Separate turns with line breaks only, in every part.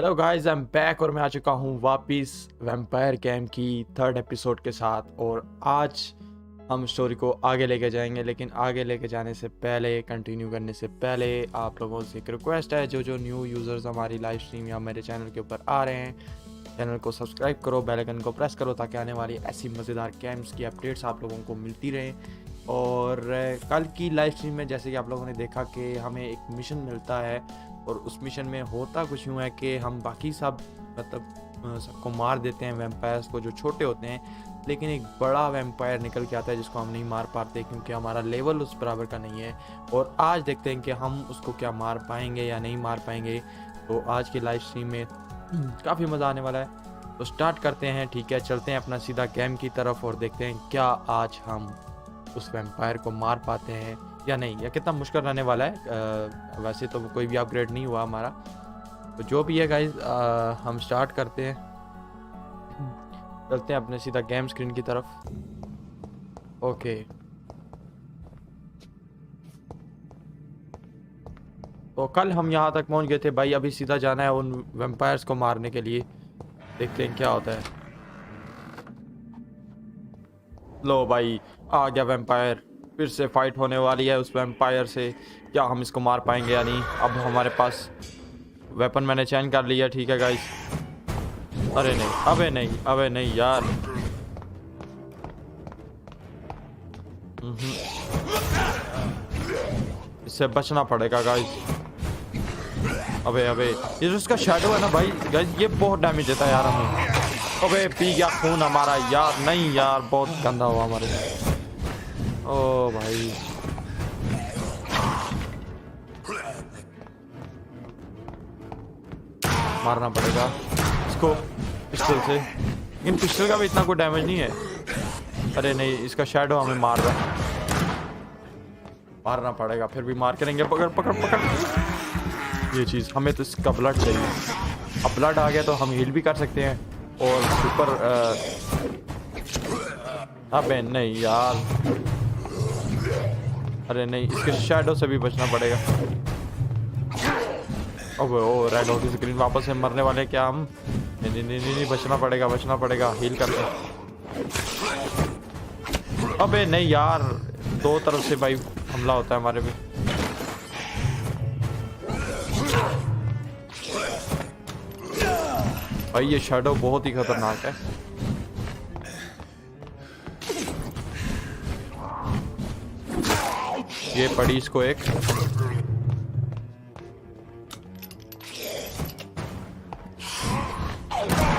Hello guys, I am back और मैं आ चुका हूँ वापिस वैम्पायर गेम की थर्ड एपिसोड के साथ। और आज हम स्टोरी को आगे लेके जाएंगे, लेकिन आगे लेके जाने से पहले, कंटिन्यू करने से पहले आप लोगों से एक रिक्वेस्ट है, जो न्यू यूज़र्स हमारी लाइव स्ट्रीम या मेरे चैनल के ऊपर आ रहे हैं, चैनल को सब्सक्राइब करो, बेल आइकन को प्रेस करो ताकि आने वाली ऐसी मज़ेदार गेम्स की अपडेट्स आप लोगों को मिलती रहें। और कल की लाइव स्ट्रीम में जैसे कि आप लोगों ने देखा कि हमें एक मिशन मिलता है, और उस मिशन में होता कुछ यूँ है कि हम बाकी सब सबको मार देते हैं, वैम्पायर्स को जो छोटे होते हैं, लेकिन एक बड़ा वैम्पायर निकल के आता है जिसको हम नहीं मार पाते क्योंकि हमारा लेवल उस बराबर का नहीं है। और आज देखते हैं कि हम उसको क्या मार पाएंगे या नहीं मार पाएंगे। तो आज की लाइव स्ट्रीम में काफ़ी मज़ा आने वाला है, तो स्टार्ट करते हैं। ठीक है, चलते हैं अपना सीधा गेम की तरफ और देखते हैं क्या आज हम उस वैम्पायर को मार पाते हैं या नहीं, या कितना मुश्किल रहने वाला है। वैसे तो कोई भी अपग्रेड नहीं हुआ हमारा, तो जो भी है गाइज हम स्टार्ट करते हैं, चलते हैं अपने सीधा गेम स्क्रीन की तरफ। ओके, तो कल हम यहाँ तक पहुँच गए थे भाई, अभी सीधा जाना है उन वैम्पायर्स को मारने के लिए। देखते हैं क्या होता है। लो भाई, आ गया वैम्पायर, फिर से फाइट होने वाली है उस वैम्पायर से। क्या हम इसको मार पाएंगे या नहीं। अब हमारे पास वेपन मैंने चेंज कर लिया, ठीक है गाइस। अरे नहीं, अबे नहीं, अबे नहीं यार। इससे बचना पड़ेगा गाइस। अबे अबे, ये जो इसका शैडो है ना भाई गाइस, ये बहुत डैमेज देता है यार हमें। अबे पी गया खून हमारा यार। नहीं यार, बहुत गंदा हुआ हमारे साथ। ओ भाई, मारना पड़ेगा इसको पिस्टल से। इन पिस्टल का भी इतना कोई डैमेज नहीं है। अरे नहीं, इसका शैडो हमें मार रहा है। मारना पड़ेगा, फिर भी मार करेंगे। पकड़ पकड़ पकड़, ये चीज़ हमें तो इसका ब्लड चाहिए। अब ब्लड आ गया तो हम हील भी कर सकते हैं। और सुपर अबे नहीं यार, अरे नहीं, इसके शैडो से भी बचना पड़ेगा। अब ओ रेड होगी स्क्रीन, वापस से मरने वाले क्या हम। नहीं नहीं नहीं नहीं, बचना पड़ेगा, बचना पड़ेगा, हील करते। अबे नहीं यार, दो तरफ से भाई हमला होता है हमारे पे। भाई ये शैडो बहुत ही खतरनाक है। ये पड़ी इसको एक।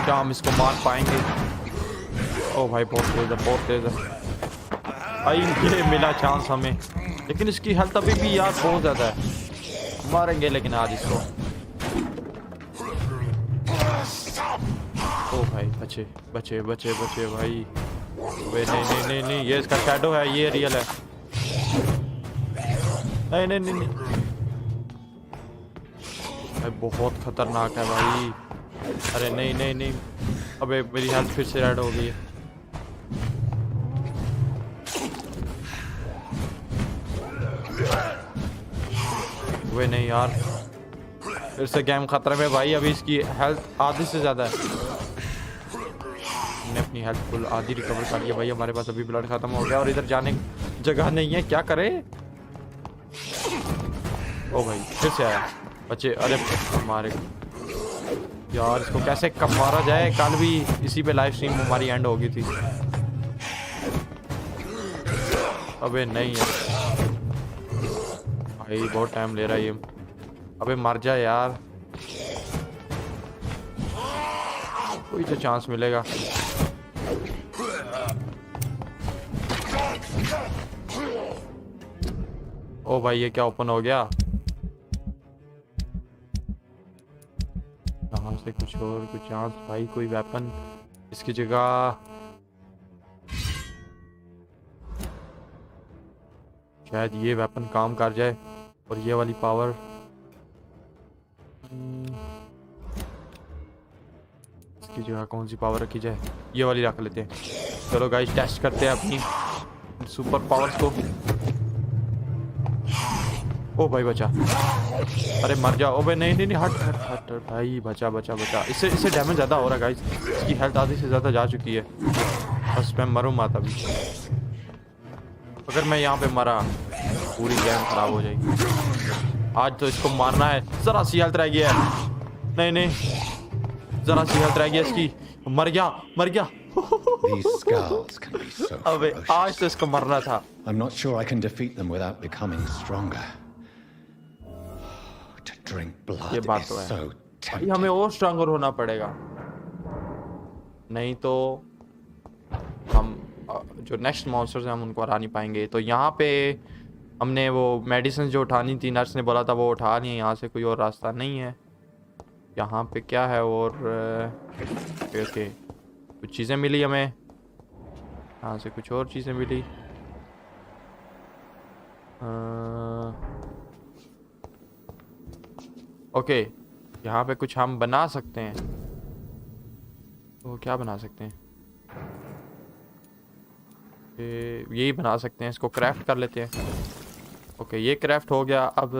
क्या हम इसको मार पाएंगे। ओ भाई बहुत तेज है, बहुत तेज है भाई। ये मिला चांस हमें, लेकिन इसकी हेल्थ अभी भी यार बहुत ज्यादा है। मारेंगे लेकिन आज इसको। ओ भाई, बचे बचे बचे बचे भाई। वे नहीं नहीं नहीं नहीं, ये इसका शैडो है, ये रियल है। नहीं नहीं नहीं नहीं भाई, बहुत खतरनाक है भाई। अरे नहीं नहीं नहीं, अबे मेरी हेल्थ फिर से रेड हो गई है। वे नहीं यार, फिर से गेम खतरे में भाई। अभी इसकी हेल्थ आधी से ज़्यादा है। हमने अपनी हेल्थ फुल आधी रिकवर कर लिया भाई। हमारे पास अभी ब्लड खत्म हो गया और इधर जाने जगह नहीं है, क्या करे। ओ भाई फिर से आया, बच्चे। अरे हमारे यार, इसको कैसे कब मारा जाए। कल भी इसी पे लाइव स्ट्रीम हमारी एंड हो गई थी। अबे नहीं यार भाई, बहुत टाइम ले रहा है ये। अबे मर जा यार, कोई तो चांस मिलेगा। ओ भाई, ये क्या ओपन हो गया। यहाँ से कुछ और कुछ चांस भाई, कोई वेपन इसकी जगह। शायद ये वेपन काम कर जाए। और ये वाली पावर, इसकी जगह कौन सी पावर रखी जाए। ये वाली रख लेते हैं। चलो गाइस, टेस्ट करते हैं अपनी सुपर पावर्स को। ओ भाई बचा, अरे मर जाओ। ओ भाई नहीं नहीं नहीं, हट हट हट हट। भाई बचा बचा बचा। इससे डैमेज ज़्यादा हो रहा है गाइस, इसकी हेल्थ आधी से ज़्यादा जा चुकी है। बस मैं मरूँ मत अभी। अगर मैं यहाँ पे मरा पूरी गेम खराब हो जाएगी। आज तो इसको मारना है। ज़रा सी हेल्थ रह गई है, नहीं नहीं, ज़रा सी हेल्थ रह गई है इसकी। मर गया मर गया।
These scars can be so
अबे आज
ferocious.
तो इसको मरना था।
I'm not sure I can defeat them without becoming stronger. To drink
ये
blood
बात
is
तो है
so
भाई, हमें
tempting.
और स्ट्रांगर होना पड़ेगा, नहीं तो हम जो नेक्स्ट मॉन्स्टर्स हैं हम उनको हरा नहीं पाएंगे। तो यहाँ पे हमने वो मेडिसिन जो उठानी थी, नर्स ने बोला था वो उठा लिए। यहाँ से कोई और रास्ता नहीं है। यहाँ पे क्या है और ओके कुछ चीज़ें मिली हमें, यहाँ से कुछ और चीज़ें मिली। ओके यहाँ पे कुछ हम बना सकते हैं। तो क्या बना सकते हैं? यही बना सकते हैं, इसको क्राफ्ट कर लेते हैं। ओके ये क्राफ्ट हो गया। अब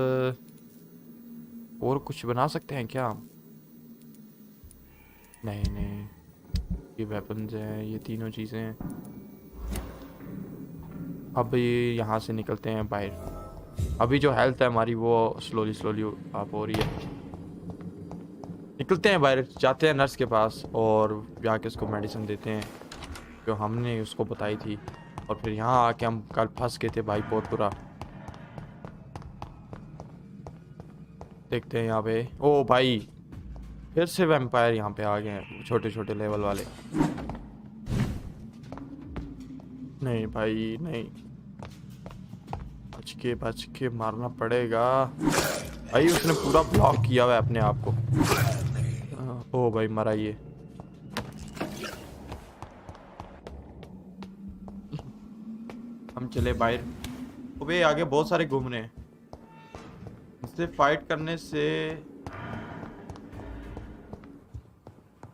और कुछ बना सकते हैं क्या हम? नहीं नहीं, ये वेपन्स हैं, ये तीनों चीज़ें हैं। अब ये यहाँ से निकलते हैं बाहर। अभी जो हेल्थ है हमारी वो स्लोली स्लोली आप हो रही है। निकलते हैं बाहर, जाते हैं नर्स के पास और जाके उसको मेडिसिन देते हैं जो हमने उसको बताई थी। और फिर यहाँ आके हम कल फंस गए थे भाई बहुत बुरा। देखते हैं यहाँ पे। ओ भाई फिर से वैम्पायर यहाँ पे आ गए हैं, छोटे छोटे लेवल वाले। नहीं भाई नहीं, बच के मारना पड़ेगा भाई। उसने पूरा ब्लॉक किया हुआ है अपने आप को। ओ भाई मरा ये। हम चले बाहर। अबे आगे बहुत सारे घूम रहे हैं, इससे फाइट करने से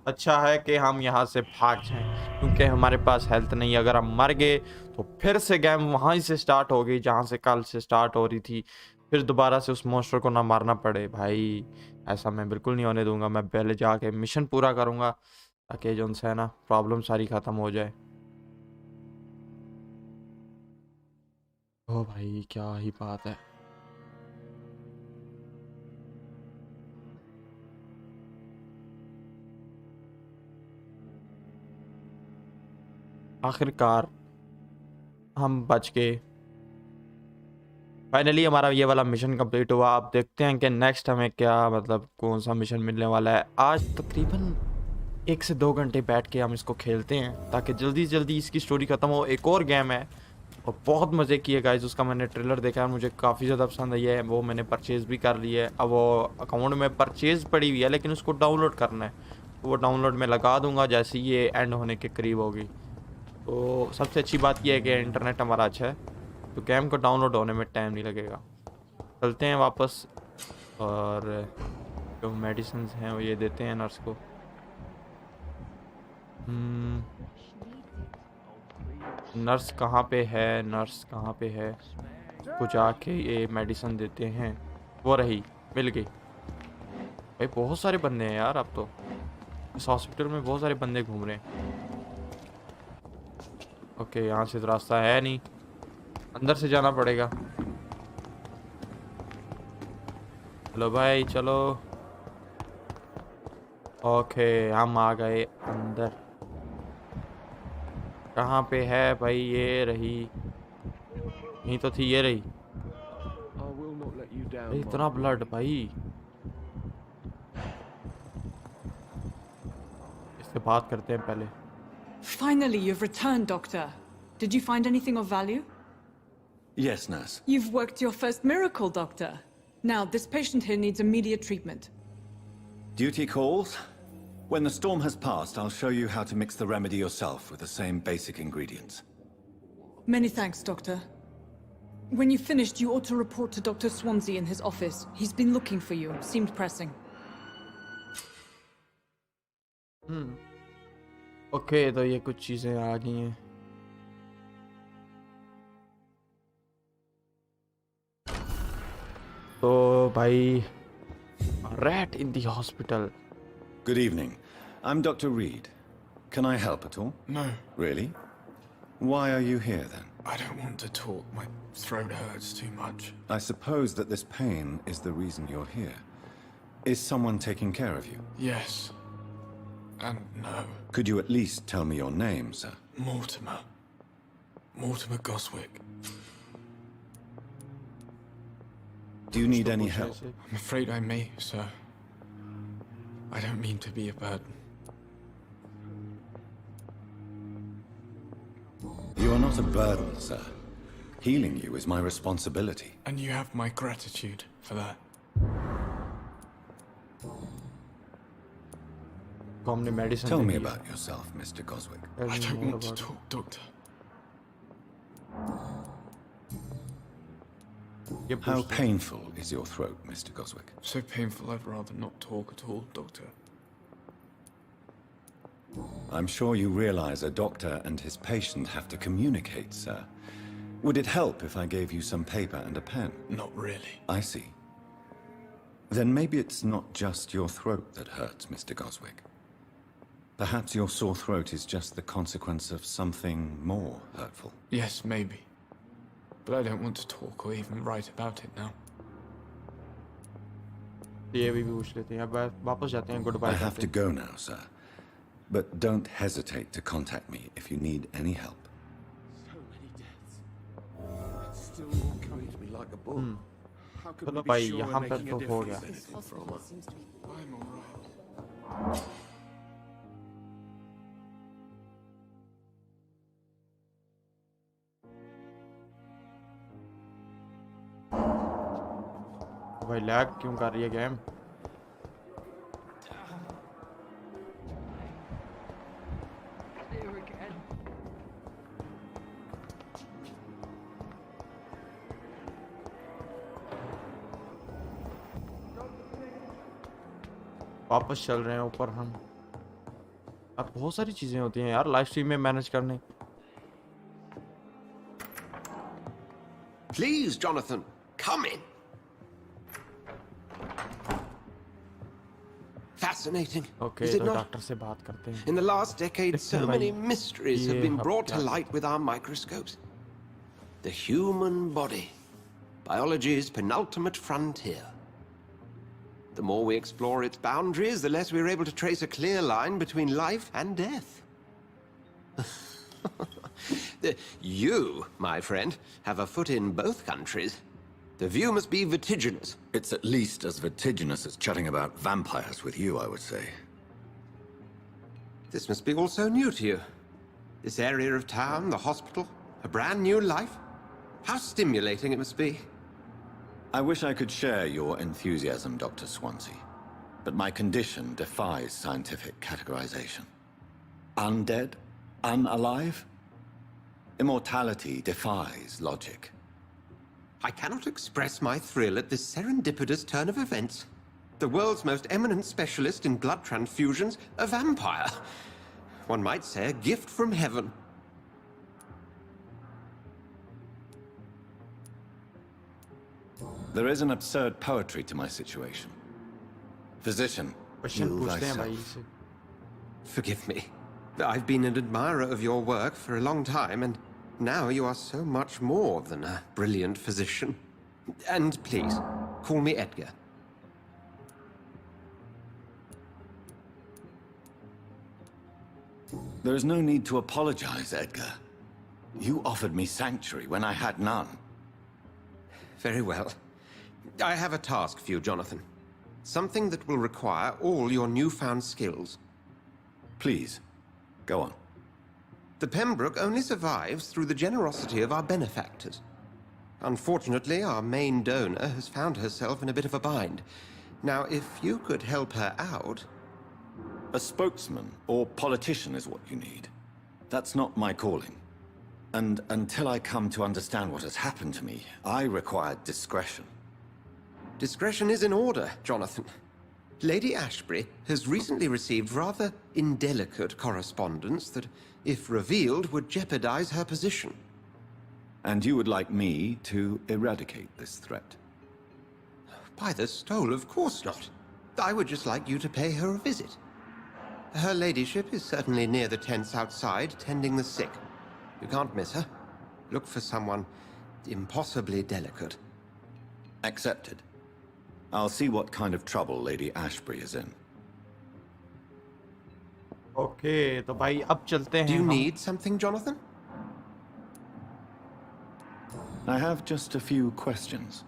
अच्छा है कि हम यहाँ से भाग जाएं, क्योंकि हमारे पास हेल्थ नहीं है। अगर हम मर गए तो फिर से गेम वहीं से स्टार्ट हो गई जहाँ से कल से स्टार्ट हो रही थी। फिर दोबारा से उस मॉन्स्टर को ना मारना पड़े भाई। ऐसा मैं बिल्कुल नहीं होने दूंगा। मैं पहले जाके मिशन पूरा करूँगा ताकि जो उनसे है ना प्रॉब्लम सारी ख़त्म हो जाए। ओ भाई क्या ही बात है। आखिरकार हम बच गए। फाइनली हमारा ये वाला मिशन कंप्लीट हुआ। अब देखते हैं कि नेक्स्ट हमें क्या मतलब कौन सा मिशन मिलने वाला है। आज तकरीबन 1 से 2 घंटे बैठ के हम इसको खेलते हैं ताकि जल्दी जल्दी इसकी स्टोरी ख़त्म हो। एक और गेम है और बहुत मज़े किए गाइस। उसका मैंने ट्रेलर देखा है, मुझे काफ़ी ज़्यादा पसंद आई है। वो मैंने परचेज़ भी कर ली है। अब वो अकाउंट में परचेज़ पड़ी हुई है लेकिन उसको डाउनलोड करना है, तो वो डाउनलोड में लगा दूंगा जैसे ही ये एंड होने के करीब होगी। तो सबसे अच्छी बात यह है कि इंटरनेट हमारा अच्छा है, तो गेम को डाउनलोड होने में टाइम नहीं लगेगा। चलते हैं वापस और जो मेडिसिन हैं वो ये देते हैं नर्स को। नर्स कहाँ पे है? नर्स कहाँ पे है? उसको जाके ये मेडिसिन देते हैं। वो रही, मिल गई। भाई बहुत सारे बंदे हैं यार, अब तो इस हॉस्पिटल में बहुत सारे बंदे घूम रहे हैं। ओके यहाँ से तो रास्ता है नहीं, अंदर से जाना पड़ेगा। चलो भाई चलो। ओके हम आ गए अंदर। कहाँ पे है भाई? ये रही, यहीं तो थी, ये रही। भाई इतना ब्लड भाई। इससे बात करते हैं पहले।
Finally, you've returned, Doctor. Did you find anything of value?
Yes, nurse.
You've worked your first miracle, Doctor. Now, this patient here needs immediate treatment.
Duty calls. When the storm has passed, I'll show you how to mix the remedy yourself with the same basic ingredients.
Many thanks, Doctor. When you've finished, you ought to report to Dr. Swansea in his office. He's been looking for you. Seemed pressing.
Okay तो ये कुछ चीज़ें आ गई हैं। तो भाई rat in the hospital.
Good evening. I'm Dr. Reed. Can I help at all?
No,
Really? Why are you here then?
I don't want to talk. My throat hurts too much.
I suppose that this pain is the reason you're here. Is someone taking care of you?
Yes. And no.
Could you at least tell me your name, sir?
Mortimer. Mortimer Goswick.
Do you need any help?
I'm afraid I may, sir. I don't mean to be a burden.
You are not a burden, sir. Healing you is my responsibility.
And you have my gratitude for that.
हमने medicine
Tell
दे
me
दिया।
about yourself, Mr. Goswick.
Tell
I
me
don't
more
want to
about it.
talk, Doctor.
ये
How
पूछते हैं।
painful is your throat, Mr. Goswick?
So painful I'd rather not talk at all, Doctor.
I'm sure you realize a doctor and his patient have to communicate, sir. Would it help if I gave you some paper and a pen?
Not really.
I see. Then maybe it's not just your throat that hurts, Mr. Goswick. Perhaps your sore throat is just the consequence of something more hurtful.
Yes, maybe. But I don't want to talk or even write about it now.
ये भी पूछ लेते हैं। अब वापस जाते हैं
I
goodbye
have to
करते हैं।
go now, sir. But don't hesitate to contact me if you need any help.
So many deaths. It's still all coming to me like a bull. How can
चलो
we be
भाई
sure
यहाँ
we're
पे
making
तो
a
हो
difference
गया।
anything from us?
I'm alright.
भाई lag क्यों कर रही है गेम? वापस चल रहे हैं ऊपर हम। अब बहुत सारी चीजें होती हैं यार लाइव स्ट्रीम में मैनेज करने।
Please, Jonathan, come in. Fascinating,
okay
is it
तो
not?
डॉक्टर से बात करते हैं।
In the last decade, so
Bhai,
many mysteries have
ye
been
ab
brought to
kya
light with our microscopes. The human body, biology's penultimate frontier. The more we explore its boundaries, the less we're able to trace a clear line between life and death. You, my friend, have a foot in both countries. The view must be vertiginous.
It's at least as vertiginous as chatting about vampires with you, I would say.
This must be all so new to you. This area of town, the hospital, a brand new life. How stimulating it must be.
I wish I could share your enthusiasm, Dr. Swansea, but my condition defies scientific categorization. Undead? Unalive? Immortality defies logic.
I cannot express my thrill at this serendipitous turn of events. The world's most eminent specialist in blood transfusions, a vampire. One might say a gift from heaven.
There is an absurd poetry to my situation. Physician,
question
heal
पूछते हैं भाई
thyself.
से।
Forgive me. I've been an admirer of your work for a long time, and now you are so much more than a brilliant physician. And please, call me Edgar.
There is no need to apologize, Edgar. You offered me sanctuary when I had none.
Very well. I have a task for you, Jonathan. Something that will require all your newfound skills.
Please, go on.
The Pembroke only survives through the generosity of our benefactors. Unfortunately, our main donor has found herself in a bit of a bind. Now, if you could help her out...
A spokesman or politician is what you need. That's not my calling. And until I come to understand what has happened to me, I require discretion.
Discretion is in order, Jonathan. Lady Ashbury has recently received rather indelicate correspondence that, if revealed, would jeopardize her position.
And you would like me to eradicate this threat?
By the stole, of course not. I would just like you to pay her a visit. Her ladyship is certainly near the tents outside, tending the sick. You can't miss her. Look for someone impossibly delicate.
Accepted. I'll see what kind of trouble Lady Ashbury is in.
Okay तो भाई अब चलते
Do
हैं
you
हम।
need something, Jonathan?
I have just a few questions.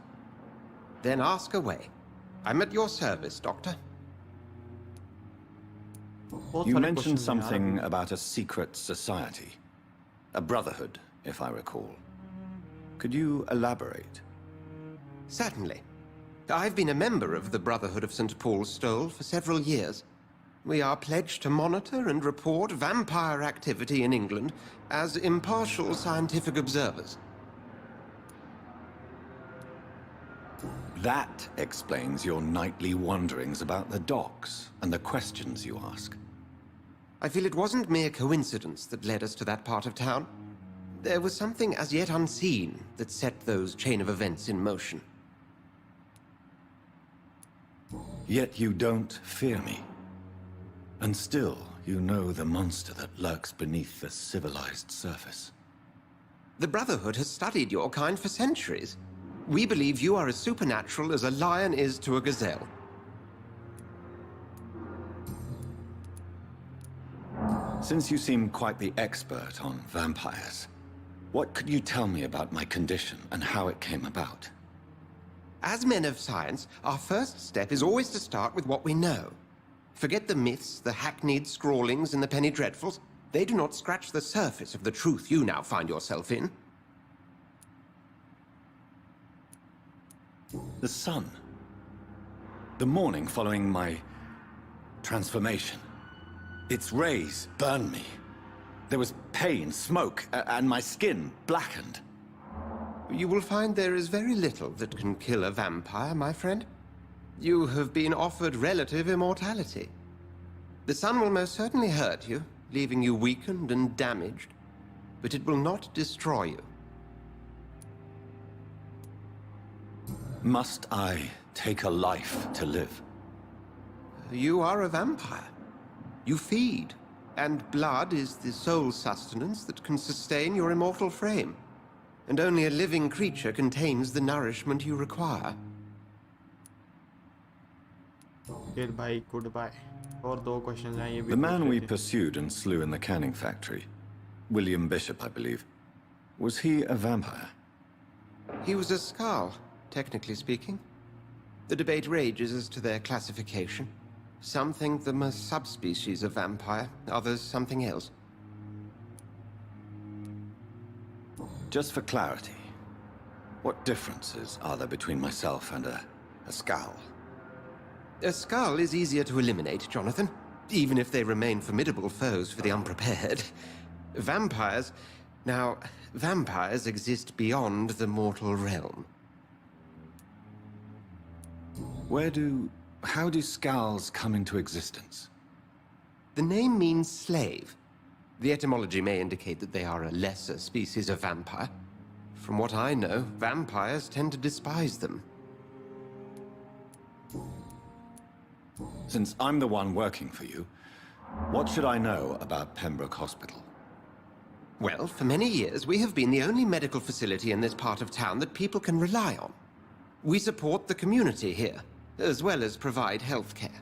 Then ask away. I'm at your service, Doctor.
बहुत
You
सारे
mentioned
questions हैं यार
something
अभी।
about a secret society. A brotherhood, if I recall. Could you elaborate?
Certainly. I've been a member of the Brotherhood of St. Paul's Stole for several years. We are pledged to monitor and report vampire activity in England as impartial scientific observers.
That explains your nightly wanderings about the docks and the questions you ask.
I feel it wasn't mere coincidence that led us to that part of town. There was something as yet unseen that set those chain of events in motion.
Yet you don't fear me. And still, you know the monster that lurks beneath the civilized surface.
The Brotherhood has studied your kind for centuries. We believe you are as supernatural as a lion is to a gazelle.
Since you seem quite the expert on vampires, what could you tell me about my condition and how it came about?
As men of science, our first step is always to start with what we know. Forget the myths, the hackneyed scrawlings, and the penny dreadfuls. They do not scratch the surface of the truth you now find yourself in.
The sun. The morning following my transformation. Its rays burned me. There was pain, smoke, and my skin blackened.
You will find there is very little that can kill a vampire, my friend. You have been offered relative immortality. The sun will most certainly hurt you, leaving you weakened and damaged, but it will not destroy you.
Must I take a life to live?
You are a vampire. You feed, and blood is the sole sustenance that can sustain your immortal frame. And only a living creature contains the nourishment you require.
फिर भाई good bye और दो questions हैं ये भी
The man
पूछ
we
लेते हैं।
pursued and slew in the canning factory, William Bishop, I believe, was he a vampire?
He was a Skal, technically speaking. The debate rages as to their classification. Some think them a subspecies of vampire, others something else.
Just for clarity, what differences are there between myself and a Skal?
A Skal is easier to eliminate, Jonathan, even if they remain formidable foes for the unprepared. Vampires... Now, vampires exist beyond the mortal realm.
How do Skals come into existence?
The name means slave. The etymology may indicate that they are a lesser species of vampire. From what I know, vampires tend to despise them.
Since I'm the one working for you, what should I know about Pembroke Hospital?
Well, for many years, we have been the only medical facility in this part of town that people can rely on. We support the community here, as well as provide health care.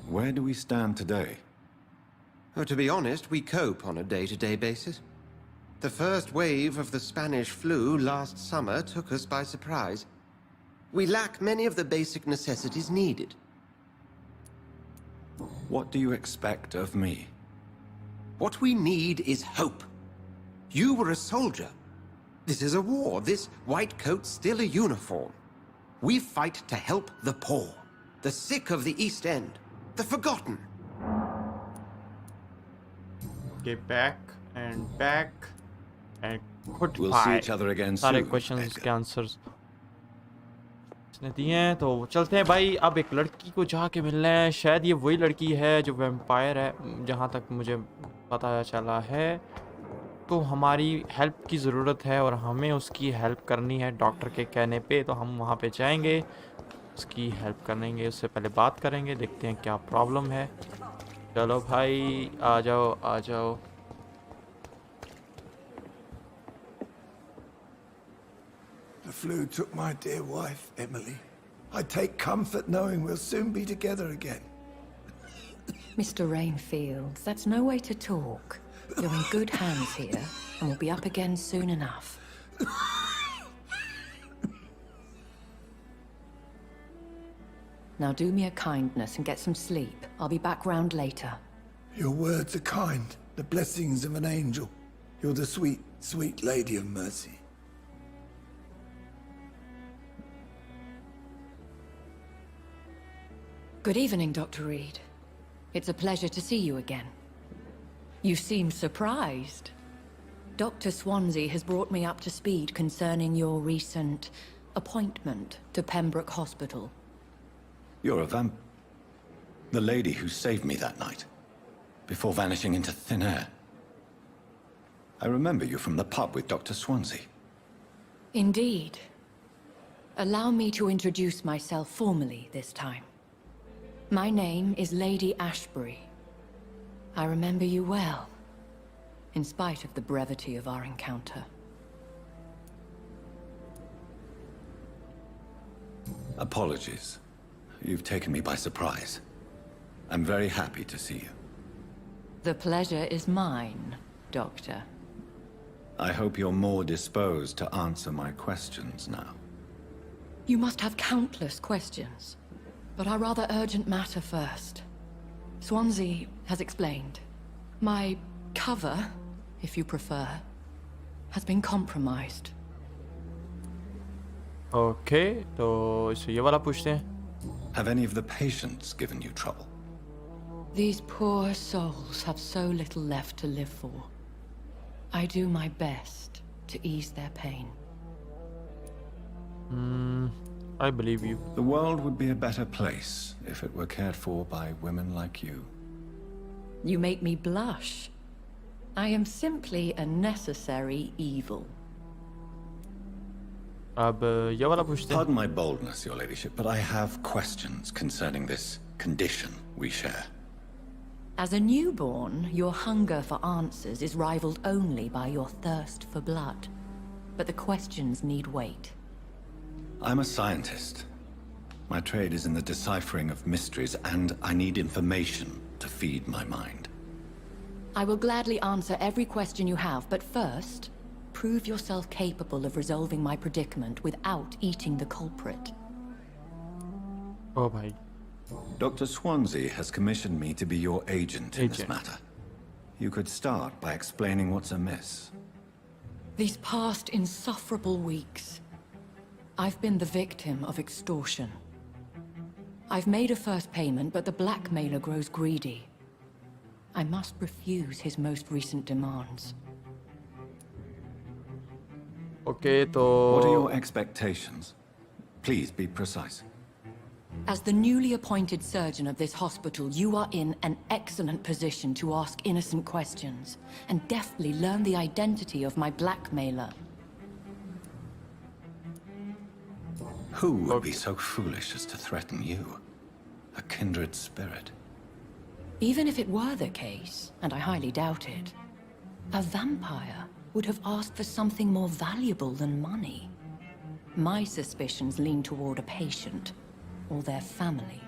Where do we stand today?
Oh, to be honest, we cope on a day-to-day basis. The first wave of the Spanish flu last summer took us by surprise. We lack many of the basic necessities needed.
What do you expect of me?
What we need is hope. You were a soldier. This is a war. This white coat's still a uniform. We fight to help the poor, the sick of the East End, the forgotten.
Get back and goodbye.
We'll see each other again
सारे
soon,
questions
Edgar.
के answers इसने दिए हैं तो चलते हैं भाई। अब एक लड़की को जाके मिलना है। शायद ये वही लड़की है जो वैम्पायर है, जहाँ तक मुझे पता चला है। को हमारी हेल्प की ज़रूरत है और हमें उसकी हेल्प करनी है डॉक्टर के कहने पे, तो हम वहाँ पे जाएंगे, उसकी हेल्प करेंगे, उससे पहले बात करेंगे, देखते हैं क्या प्रॉब्लम है। चलो भाई, आ जाओ आ जाओ।
The flu took my dear wife, Emily. I take comfort knowing we'll soon be together again.
Mr. Rainfield, that's no way to talk. You're in good hands here, and we'll be up again soon enough. Now do me a kindness and get some sleep. I'll be back round later.
Your words are kind, the blessings of an angel. You're the sweet, sweet lady of mercy.
Good evening, Dr. Reed. It's a pleasure to see you again. You seem surprised. Dr. Swansea has brought me up to speed concerning your recent appointment to Pembroke Hospital.
You're a the lady who saved me that night, before vanishing into thin air. I remember you from the pub with Dr. Swansea.
Indeed. Allow me to introduce myself formally this time. My name is Lady Ashbury. I remember you well, in spite of the brevity of our encounter.
Apologies. You've taken me by surprise. I'm very happy to see you.
The pleasure is mine, Doctor.
I hope you're more disposed to answer my questions now.
You must have countless questions, but our rather urgent matter first. Swansea has explained. My cover, if you prefer, has been compromised.
Okay, तो इसे ये वाला पूछते हैं।
Have any of the patients given you trouble?
These poor souls have so little left to live for. I do my best to ease their pain.
I believe you.
The world would be a better place if it were cared for by women like you.
You make me blush. I am simply a necessary evil.
अब ये वाला पूछते हैं।
Pardon my boldness, your ladyship, but I have questions concerning this condition we share.
As a newborn, your hunger for answers is rivaled only by your thirst for blood. But the questions need wait.
I'm a scientist. My trade is in the deciphering of mysteries, and I need information to feed my mind.
I will gladly answer every question you have, but first, prove yourself capable of resolving my predicament without eating the culprit.
ओ भाई,
Dr. Swansea has commissioned me to be your agent in this matter. You could start by explaining what's amiss.
These past insufferable weeks, I've been the victim of extortion. I've made a first payment, but the blackmailer grows greedy. I must refuse his most recent demands.
Okay, तो
What are your expectations? Please be precise.
As the newly appointed surgeon of this hospital, you are in an excellent position to ask innocent questions and deftly learn the identity of my blackmailer.
Who would be so foolish as to threaten you? A kindred spirit.
Even if it were the case, and I highly doubt it, a vampire would have asked for something more valuable than money. My suspicions lean toward a patient, or their family.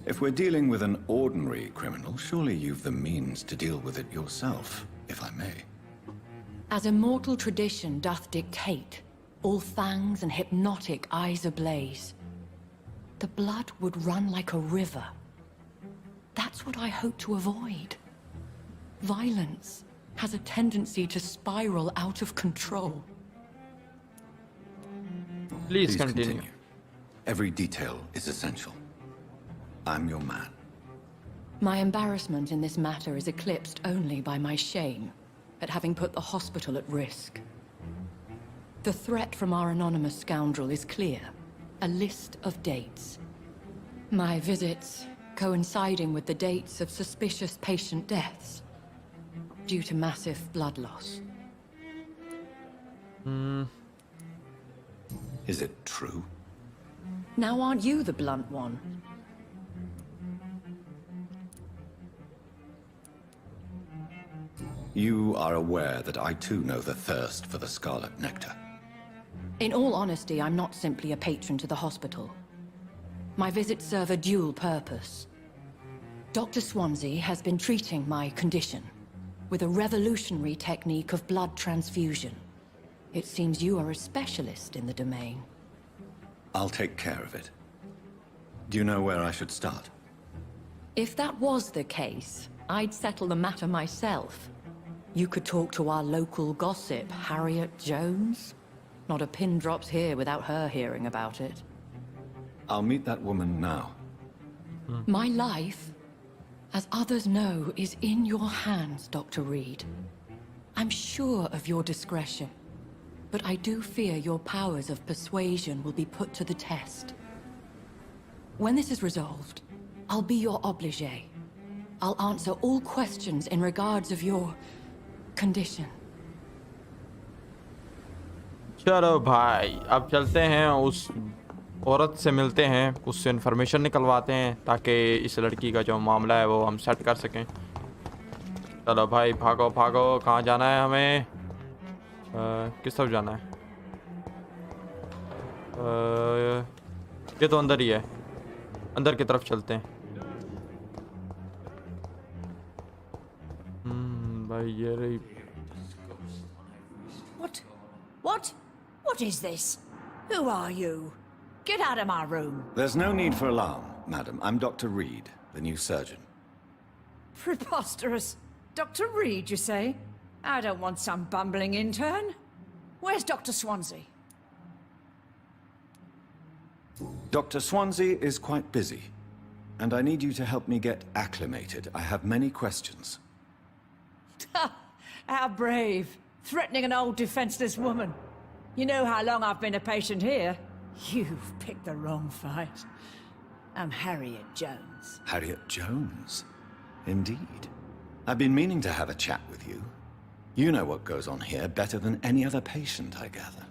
If we're dealing with an ordinary criminal, surely you've the means to deal with it yourself, if I may.
As immortal tradition doth dictate, all fangs and hypnotic eyes ablaze, the blood would run like a river. That's what I hope to avoid. Violence has a tendency to spiral out of control.
Please continue.
Every detail is essential. I'm your man.
My embarrassment in this matter is eclipsed only by my shame at having put the hospital at risk. The threat from our anonymous scoundrel is clear. A list of dates. My visits, coinciding with the dates of suspicious patient deaths, due to massive blood loss.
Is it true?
Now aren't you the blunt one?
You are aware that I too know the thirst for the scarlet nectar.
In all honesty, I'm not simply a patron to the hospital. My visits serve a dual purpose. Dr. Swansea has been treating my condition with a revolutionary technique of blood transfusion. It seems you are a specialist in the domain.
I'll take care of it. Do you know where I should start?
If that was the case, I'd settle the matter myself. You could talk to our local gossip, Harriet Jones. Not a pin drops here without her hearing about it.
I'll meet that woman now.
My life, as others know, is in your hands, Dr. Reed. I'm sure of your discretion, but I do fear your powers of persuasion will be put to the test. When this is resolved, I'll be your obligé. I'll answer all questions in regards of your condition.
चलो भाई, अब चलते हैं, उस औरत से मिलते हैं, उससे इन्फॉर्मेशन निकलवाते हैं ताकि इस लड़की का जो मामला है वो हम सेट कर सकें। चलो भाई, भागो भागो, कहाँ जाना है हमें? किस तरफ जाना है? ये तो अंदर ही है, अंदर की तरफ चलते हैं। भाई ये रही।
What is this? Who are you? Get out of my room.
There's no need for alarm, madam. I'm Dr. Reed, the new surgeon.
Preposterous. Dr. Reed, you say? I don't want some bumbling intern. Where's Dr. Swansea?
Dr. Swansea is quite busy, and I need you to help me get acclimated. I have many questions.
How brave. Threatening an old defenseless woman. You know how long I've been a patient here? You've picked the wrong fight. I'm Harriet Jones.
Harriet Jones? Indeed. I've been meaning to have a chat with you. You know what goes on here better than any other patient, I gather.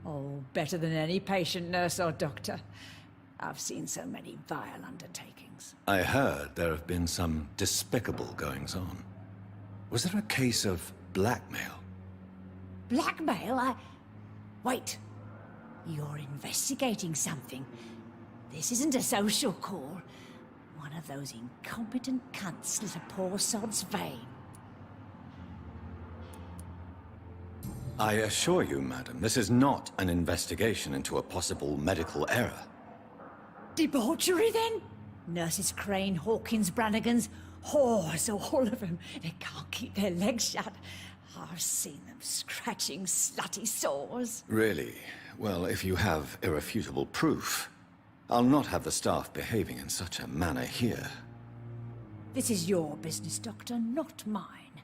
Oh, better than any patient, nurse or doctor. I've seen so many vile undertakings.
I heard there have been some despicable goings-on. Was there a case of blackmail?
Blackmail? Wait. You're investigating something. This isn't a social call. One of those incompetent cunts slit a poor sod's vein.
I assure you, madam, this is not an investigation into a possible medical error.
Debauchery, then? Nurses Crane, Hawkins, Brannigans, whores, all of them. They can't keep their legs shut. I've seen them scratching slutty sores.
Really? Well, if you have irrefutable proof, I'll not have the staff behaving in such a manner here.
This is your business, Doctor, not mine.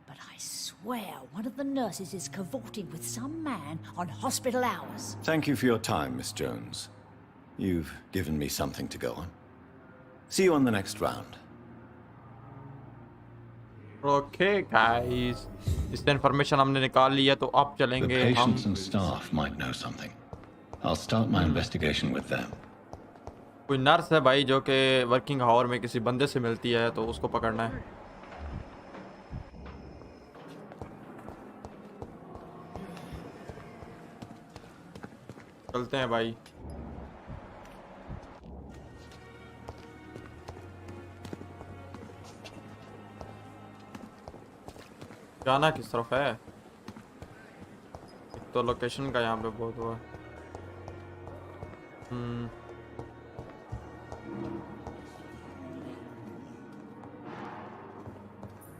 But I swear one of the nurses is cavorting with some man on hospital hours.
Thank you for your time, Miss Jones. You've given me something to go on. See you on the next round.
Okay, guys. इससे information हमने निकाल लिया, तो अब
The
चलेंगे हम।
patients and staff might know something. I'll start my investigation with them.
कोई nurse है भाई जो कि वर्किंग आवर में किसी बंदे से मिलती है, तो उसको पकड़ना है। चलते हैं भाई। जाना किस तरफ है? एक तो लोकेशन का यहाँ पे बहुत हुआ।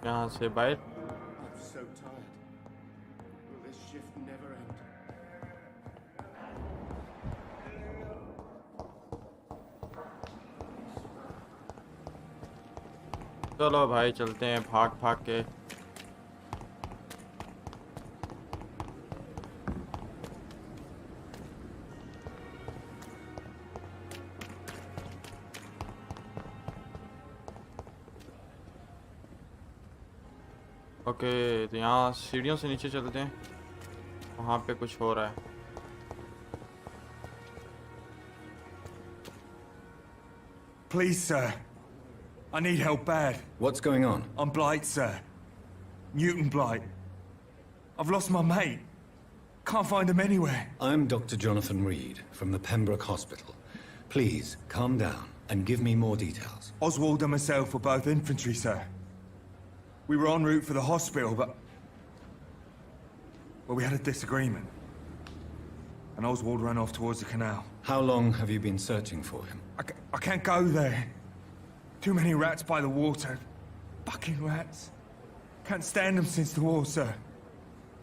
यहाँ से बाहर।
I'm so tired. Will this shift never end?
चलो भाई, चलते हैं भाग भाग के। ओके, तो यहाँ सीढ़ियों से नीचे चलते हैं, वहाँ पे कुछ हो रहा है।
Please, sir. I need help bad.
What's going on?
I'm Blight, sir. Newton Blight. I've lost my mate. Can't find him anywhere.
I'm Dr. Jonathan Reed from the Pembroke Hospital. Please, calm down and give me more details.
Oswald and myself were both infantry, sir. We were en route for the hospital, but... well, we had a disagreement. And Oswald ran off towards the canal.
How long have you been searching for him?
I can't go there. Too many rats by the water. Fucking rats. Can't stand them since the war, sir.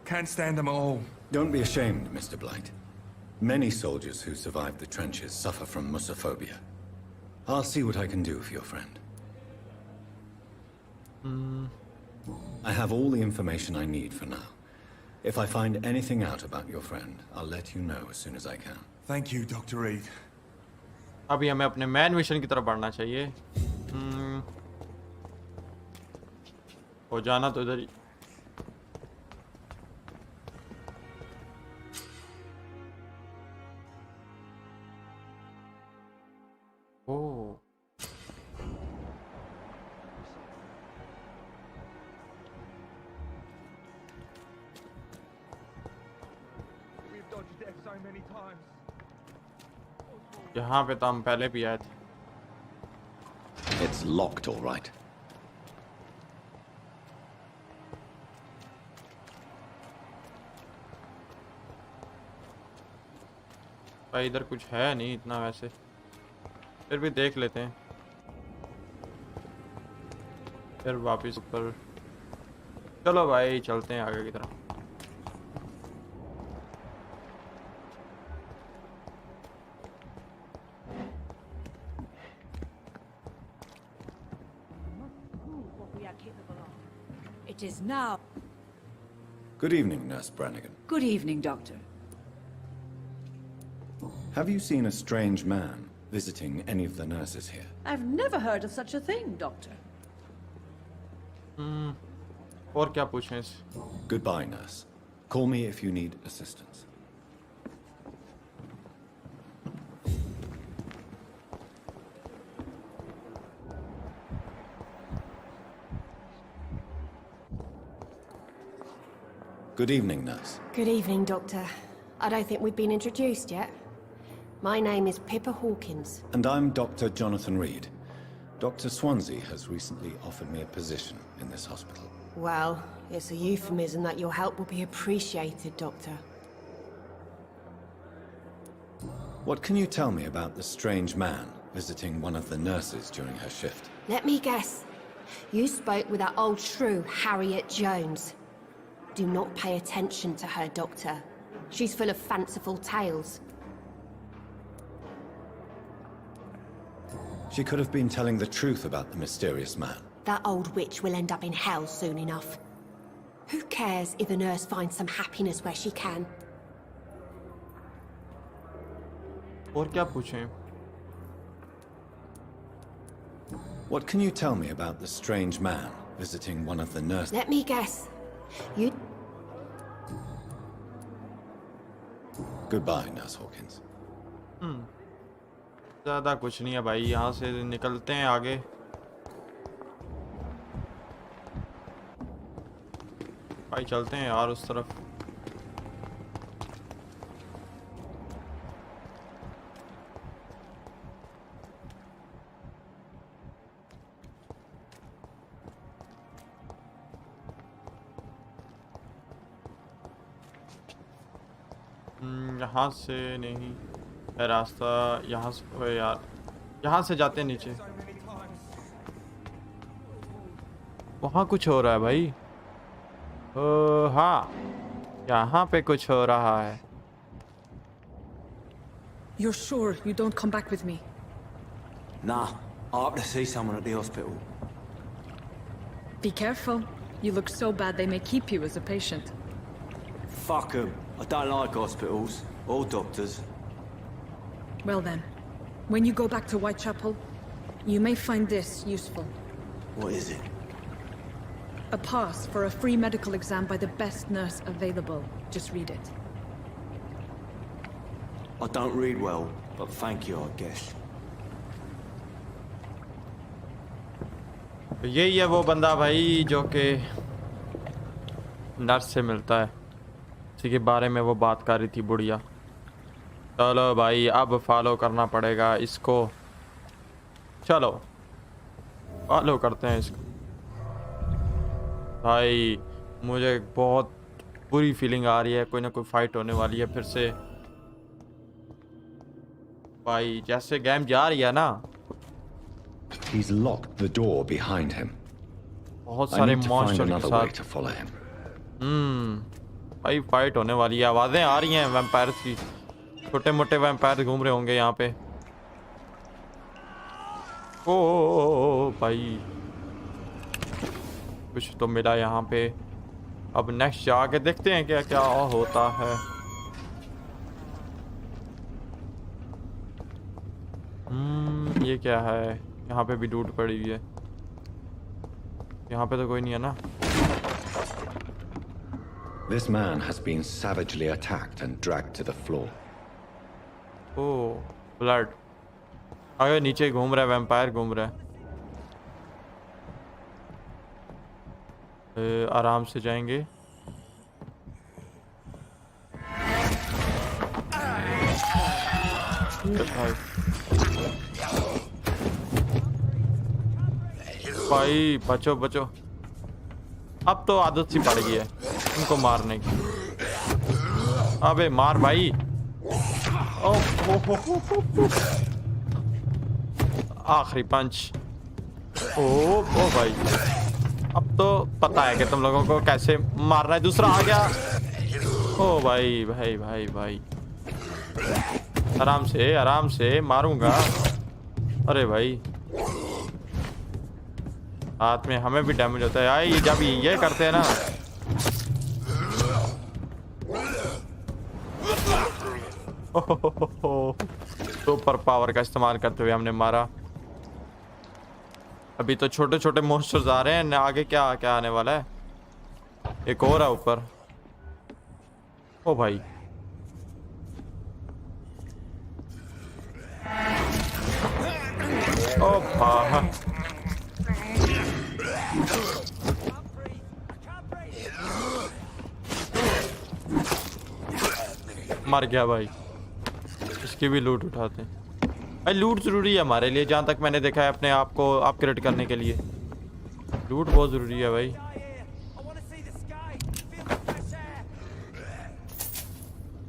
Can't stand them at all.
Don't be ashamed, Mr. Blight. Many soldiers who survived the trenches suffer from musophobia. I'll see what I can do for your friend. I have all the information I need for now. If I find anything out about your friend, I'll let you know as soon as I can.
Thank you, Dr. Reed.
अभी हमें अपने man mission की तरफ बढ़ना चाहिए। हो जाना तो इधर ही। ओह,
We've dodged death so many times.
यहाँ पे तो हम पहले भी आए थे।
It's locked, all right.
भाई इधर कुछ है नहीं इतना, वैसे फिर भी देख लेते हैं, फिर वापस ऊपर। चलो भाई चलते हैं आगे की तरफ।
It is now.
Good evening, Nurse Brannigan.
Good evening, Doctor.
Have you seen a strange man visiting any of the nurses here?
I've never heard of such a thing, Doctor.
और क्या पूछें इस?
Goodbye, nurse. Call me if you need assistance. Good evening, nurse.
Good evening, Doctor. I don't think we've been introduced yet. My name is Pippa Hawkins.
And I'm Dr. Jonathan Reed. Dr. Swansea has recently offered me a position in this hospital.
Well, it's a euphemism that your help will be appreciated, Doctor.
What can you tell me about the strange man visiting one of the nurses during her shift?
Let me guess. You spoke with that old shrew, Harriet Jones. Do not pay attention to her, Doctor. She's full of fanciful tales.
She could have been telling the truth about the mysterious man.
That old witch will end up in hell soon enough. Who cares if the nurse finds some happiness where she can?
और क्या पूछें?
What can you tell me about the strange man visiting one of the nurses?
Let me guess. You...
Goodbye, Nurse Hawkins.
ज़्यादा कुछ नहीं है भाई, यहाँ से निकलते हैं आगे। भाई चलते हैं यार उस तरफ। यहाँ से नहीं है रास्ता, यहाँ से। ओए यार, यहाँ से जाते हैं नीचे। वहाँ कुछ हो रहा है भाई। हाँ, यहाँ पे कुछ हो रहा है।
You're sure you don't come back with me?
Nah, I have to see someone at the hospital.
Be careful. You look so bad they may keep you as a patient.
Fuck 'em. I don't like hospitals or doctors.
Well then, when you go back to Whitechapel, you may find this useful.
What is it?
A pass for a free medical exam by the best nurse available. Just read it.
I don't read well, but thank you, I guess.
यही है वो बंदा भाई जो कि nurse से मिलता है, इसी के बारे में वो बात कर रही थी बुढ़िया। चलो भाई अब फॉलो करना पड़ेगा इसको, चलो फॉलो करते हैं इसको। भाई मुझे बहुत बुरी फीलिंग आ रही है, कोई ना कोई फाइट होने वाली है फिर से। भाई जैसे गेम जा रही है ना,
He's locked the door behind him.
बहुत
I
सारे
need to find
मॉन्स्टर के
another way
साथ
to follow him.
भाई फाइट होने वाली है, आवाजें आ रही हैं वैम्पायर्स की, छोटे मोटे वैम्पायर घूम रहे होंगे यहाँ पे। ओ भाई कुछ तो मिला यहाँ पे। अब नेक्स्ट जाके देखते हैं क्या क्या होता है। ये क्या है? यहाँ पे भी लूट पड़ी हुई है। यहाँ पे तो कोई नहीं है ना।
This man has been savagely attacked and dragged to the floor.
Oh blood. आगे नीचे घूम रहा है, वैम्पायर घूम रहा है। आराम से जाएंगे। भाई बचो बचो, अब तो आदत सी पड़ गई है उनको मारने की। अबे मार भाई। आखिरी पंच। ओ भाई अब तो पता है कि तुम लोगों को कैसे मारना है। दूसरा आ गया। ओ भाई भाई भाई भाई आराम से मारूंगा। अरे भाई हाथ में हमें भी डैमेज होता है यार, ये जब ये करते हैं ना। सुपर पावर का इस्तेमाल करते हुए हमने मारा। अभी तो छोटे छोटे मॉन्स्टर्स आ रहे हैं, आगे क्या क्या आने वाला है। एक और है ऊपर। ओ भाई ओ भाई मर गया भाई। इसकी भी लूट उठाते हैं भाई। लूट जरूरी है हमारे लिए, जहाँ तक मैंने देखा है अपने आप को अपग्रेड करने के लिए लूट बहुत जरूरी है भाई।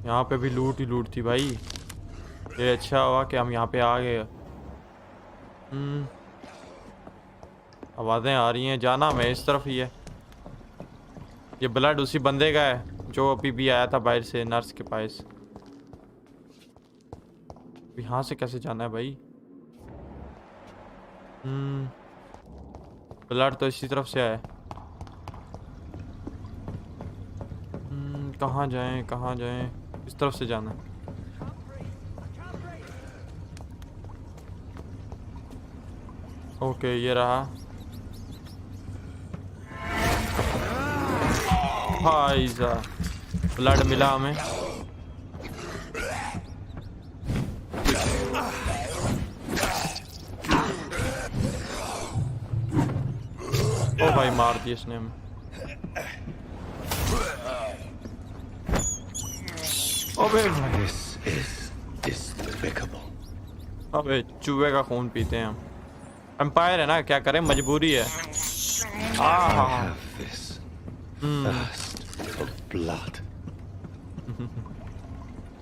यहाँ पे भी लूट ही लूट थी भाई। ये अच्छा हुआ कि हम यहाँ पे आ गए। आवाज़ें आ रही हैं, जाना हमें इस तरफ ही है। ये ब्लड उसी बंदे का है जो अभी भी आया था बाहर से नर्स के पास। यहाँ से कैसे जाना है भाई? ब्लड तो इसी तरफ से आया। कहाँ जाएं कहाँ जाएं? इस तरफ से जाना है। ओके ये रहा। भाई साहब ब्लड मिला हमें। ओ भाई मार दिया इसने हमें। अबे अबे चूहे का खून पीते हैं हम। एम्पायर है ना, क्या करें, मजबूरी है।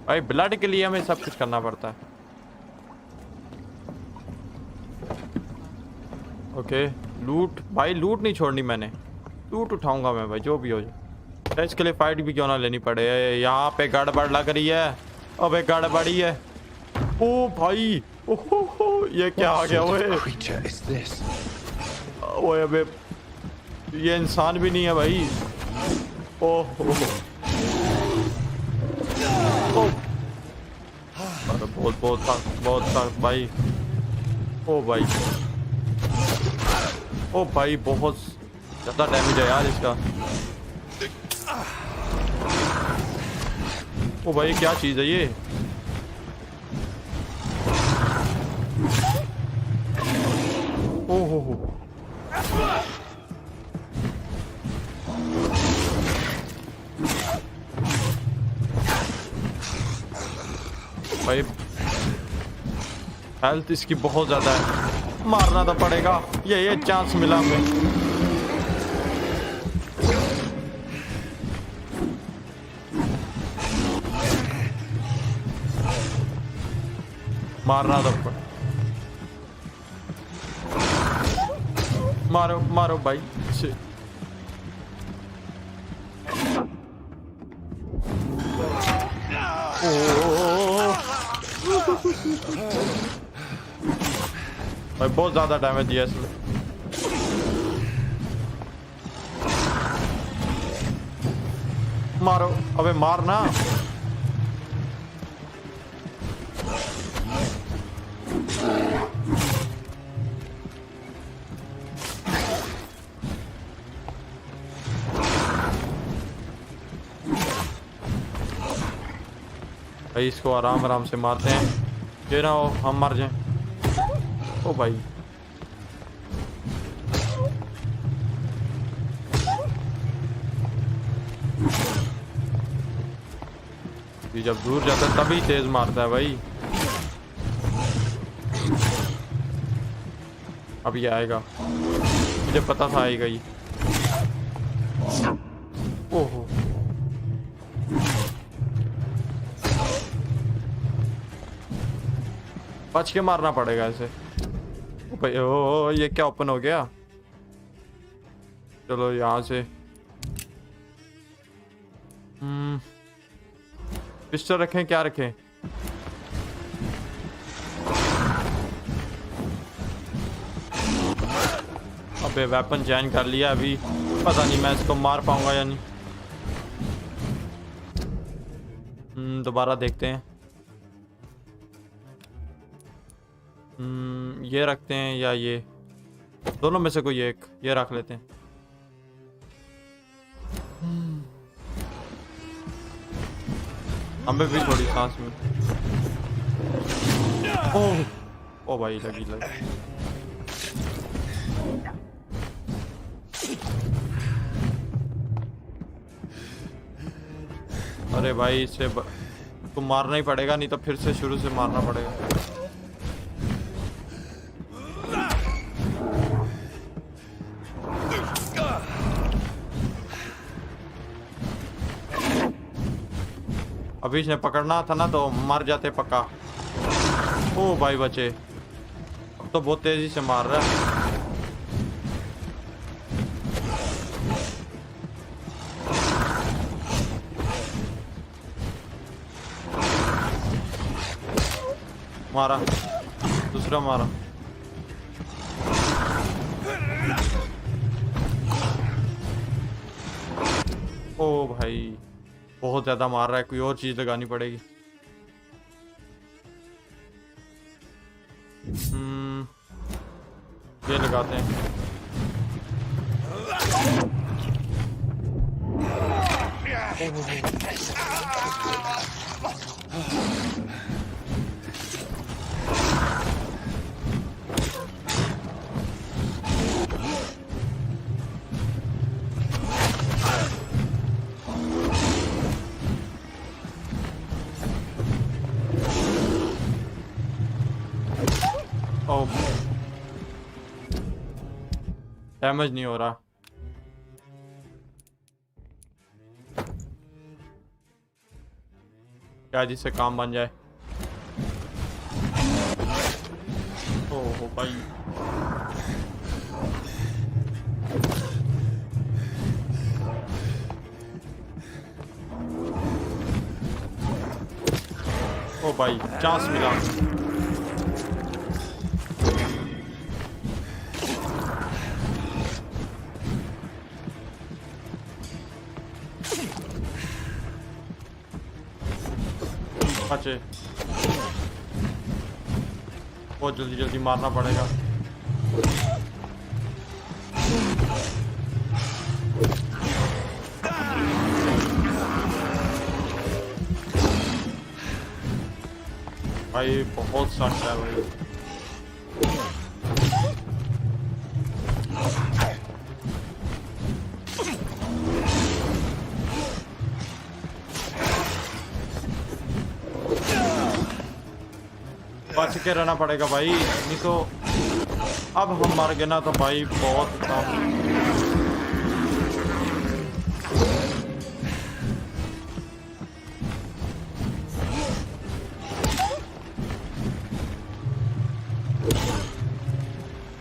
भाई ब्लड के लिए हमें सब कुछ करना पड़ता है। ओके लूट भाई, लूट नहीं छोड़नी मैंने, लूट उठाऊंगा मैं भाई जो भी हो जाए। इसके लिए फाइट भी क्यों ना लेनी पड़े। यहाँ पे गड़बड़ लग रही है। अबे गड़बड़ी है। ओ भाई ओहो ये क्या आ गया? ओए अबे ये इंसान भी नहीं है भाई। ओह बहुत सख्त भाई। ओ भाई बहुत ज्यादा डैमेज है यार इसका। ओ भाई क्या चीज है ये? ओ हो भाई हेल्थ इसकी बहुत ज्यादा है, मारना तो पड़ेगा। ये चांस मिला हमें। मारना तो मारो मारो भाई से। भाई बहुत ज्यादा डैमेज दिया इसमें। मारो, अबे मारना। भाई इसको आराम आराम से मारते हैं, ये ना हो हम मर जाएं। ओ भाई ये जब दूर जाता है तभी तेज मारता है भाई। अब ये आएगा, मुझे पता था आएगा ये। ओहो बच के मारना पड़ेगा ऐसे। भाई ओ ये क्या ओपन हो गया? चलो यहाँ से पिस्टल रखें, क्या रखें? अबे वेपन चेंज कर लिया, अभी पता नहीं मैं इसको मार पाऊंगा या नहीं। दोबारा देखते हैं। ये रखते हैं या ये, दोनों में से कोई एक, ये रख लेते हैं। हमें भी थोड़ी सांस में। ओ भाई लगी। अरे भाई इसे तो मारना ही पड़ेगा, नहीं तो फिर से शुरू से मारना पड़ेगा। अभी इसने पकड़ना था ना तो मर जाते पक्का। ओ भाई बचे, अब तो बहुत तेजी से मार रहा है। मारा, दूसरा मारा। ओ भाई बहुत ज्यादा मार रहा है, कोई और चीज लगानी पड़ेगी। ये लगाते हैं। डैमेज नहीं हो रहा। क्या जिससे काम बन जाए। ओहो भाई ओ भाई चांस मिला। बचे, बहुत जल्दी जल्दी मारना पड़ेगा। भाई बहुत सख्त है भाई। बच के रहना पड़ेगा भाई, नहीं तो अब हम मर गए ना तो भाई बहुत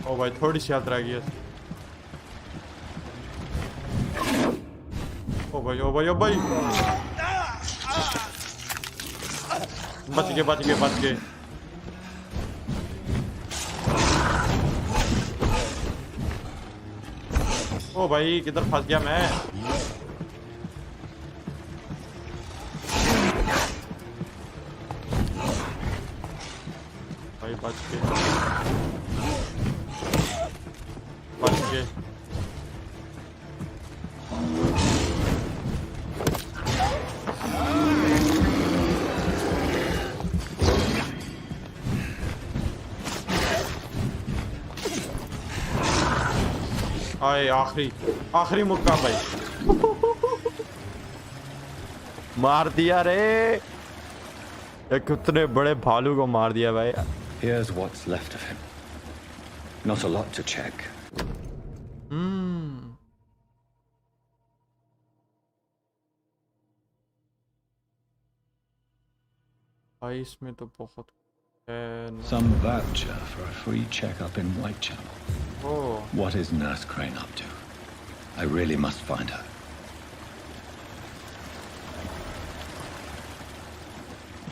ओ भाई थोड़ी सी यात्रा की है। ओ भाई ओ भाई ओ भाई, बच गए बच गए बच गए। ओ भाई किधर फंस गया मैं। भाई बच गए बच गए। आए आखिरी मुक्का भाई। मार दिया रे, ये कितने बड़े भालू को मार दिया भाई।
Here's what's left of him. Not a lot to check.
भाई इसमें तो बहुत है।
Some voucher for a free checkup in Whitechapel.
Oh.
What is Nurse Crane up to? I really must find her.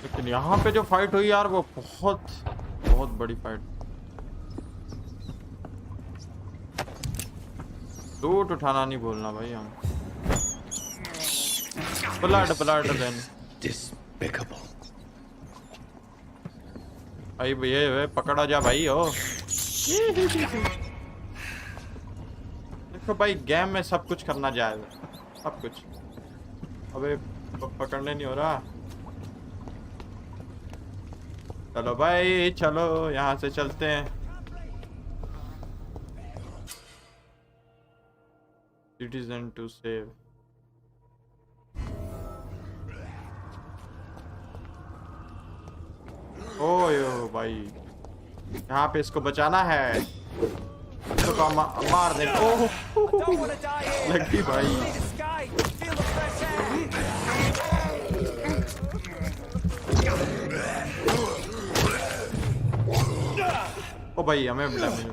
लेकिन यहाँ पे जो फाइट हुई यार वो बहुत बहुत बड़ी फाइट। लूट उठाना नहीं भूलना भाई हम। Blood then.
Despicable.
भाई ये पकड़ा जा भाई हो। देखो भाई गेम में सब कुछ करना जायज है, सब कुछ। अबे पकड़ने नहीं हो रहा। चलो भाई चलो यहाँ से चलते हैं। Citizen to save. ओयो भाई यहाँ पे इसको बचाना है। इसको मार दे। ओह लगी भाई। ओ भाई हमें मिला मुझे।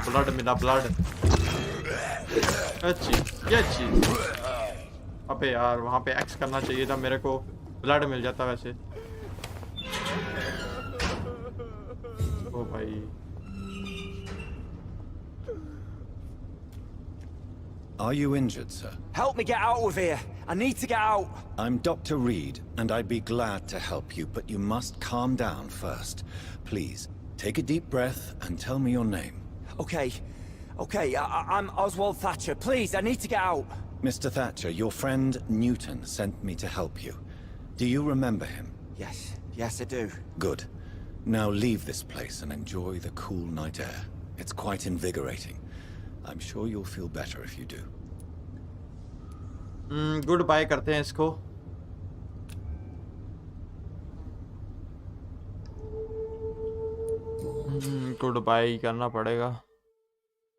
ब्लड मिला ब्लड। ये चीज। अबे यार वहाँ पे एक्स करना चाहिए था, मेरे को ब्लड मिल जाता वैसे। ओ भाई
Are you injured, sir?
Help me get out of here. I need to get out.
I'm Dr. Reed, and I'd be glad to help you, but you must calm down first. Please, take a deep breath and tell me your name.
Okay. I'm Oswald Thatcher. Please, I need to get out.
Mr. Thatcher, your friend Newton sent me to help you. Do you remember him?
Yes, I do.
Good. Now leave this place and enjoy the cool night air. It's quite invigorating. I'm sure you'll feel better if you do.
Goodbye करते हैं इसको। Goodbye करना पड़ेगा।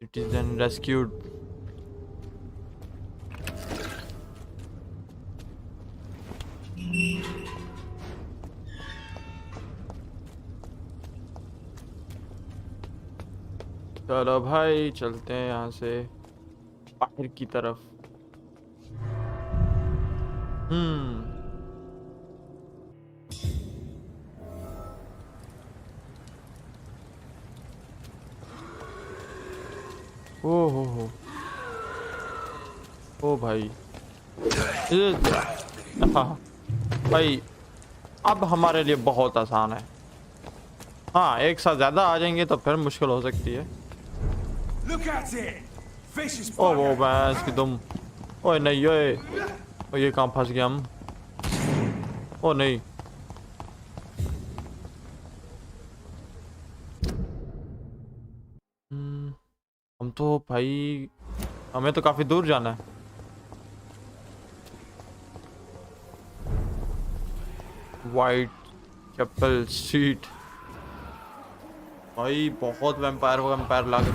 Citizen rescued. चलो भाई चलते हैं यहाँ से बाहर की तरफ। हो ओ भाई भाई अब हमारे लिए बहुत आसान है। हाँ, एक साथ ज्यादा आ जाएंगे तो फिर मुश्किल हो सकती है। ओ वो भैंस की दुम। ओए नहीं, ओए ये कहाँ फंस गया हम। ओ नहीं, हम तो भाई, हमें तो काफी दूर जाना है। Whitechapel Street. भाई बहुत वैम्पायर लागे।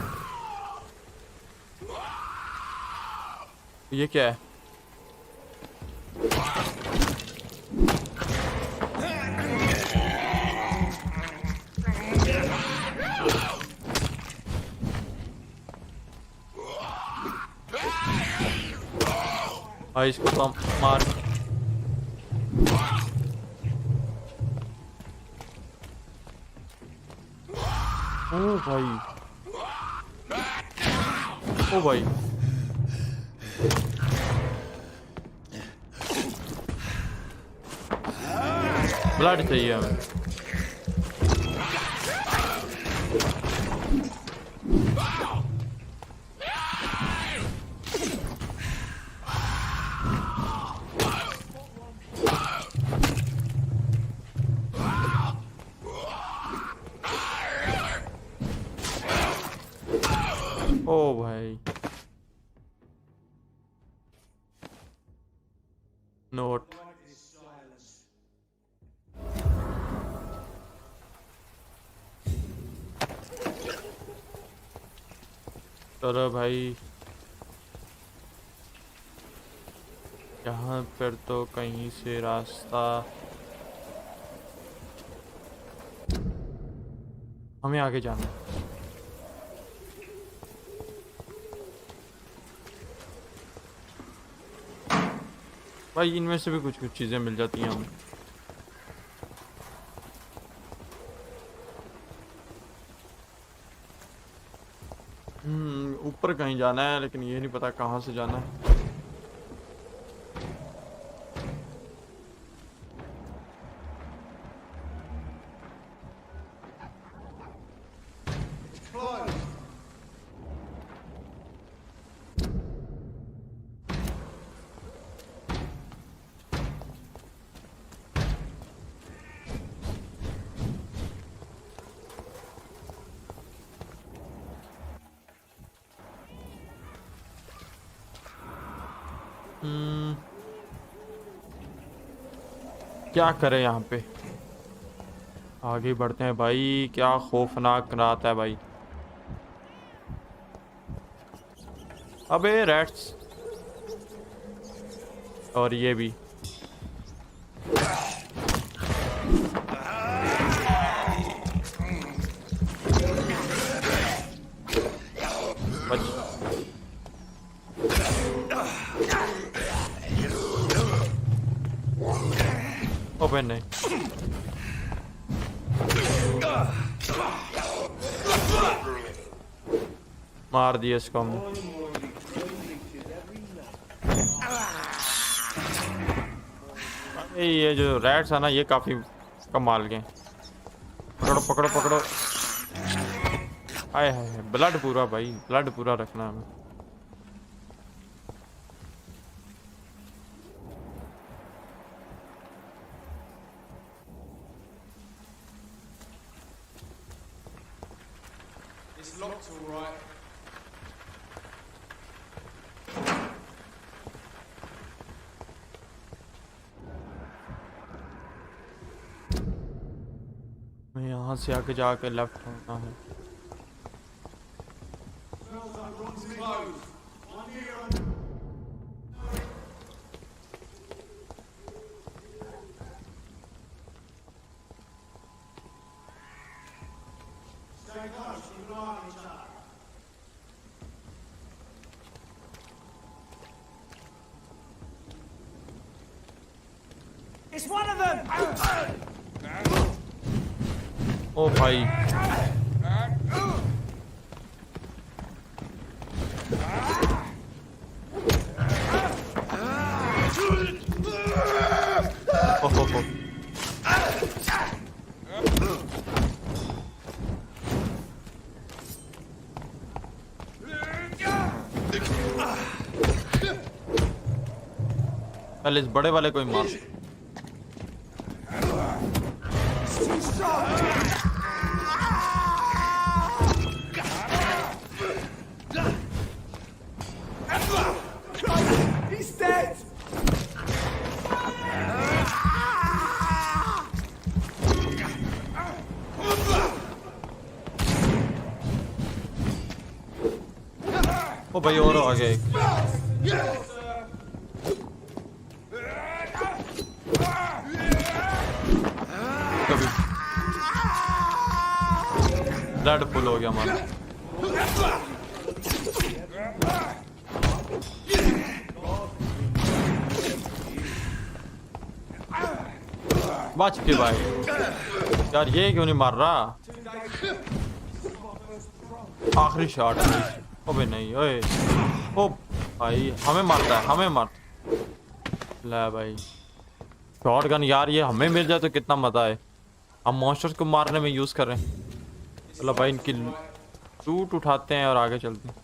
ये क्या है? भाई इसको तो हम मार। ओ भाई, ओ भाई, ब्लड चाहिए हमें। ओ भाई, नोट। चलो भाई, यहाँ पर तो कहीं से रास्ता हमें आगे जाना है। भाई इनमें से भी कुछ कुछ चीजें मिल जाती हैं हमें। ऊपर कहीं जाना है, लेकिन ये नहीं पता कहाँ से जाना है। क्या करें यहाँ पे? आगे बढ़ते हैं भाई। क्या खौफनाक रात है भाई। अबे रैट्स, और ये भी। ओपन नहीं। मार दिया इसको हमने। ये जो रैट्स है ना, ये काफी कमाल के। पकड़ो पकड़ो पकड़ो। आए हाय, ब्लड पूरा भाई, ब्लड पूरा रखना हमें। यहाँ से आके जाके लेफ्ट होना है।
It's one of them!
ओ भाई, पहले इस बड़े वाले को ही मार।
He's dead!
ओ भाई और आ गए। ब्लड फुल हो गया हमारा। बच के भाई यार, ये क्यों नहीं मार रहा? आखिरी शॉट है। अबे नहीं, ओए ओ भाई हमें मारता है, हमें मार। ले भाई शॉट गन यार, ये हमें मिल जाए तो कितना मजा है। हम मॉन्स्टर्स को मारने में यूज कर रहे हैं। चलो भाई इनकी लूट उठाते हैं और आगे चलते हैं।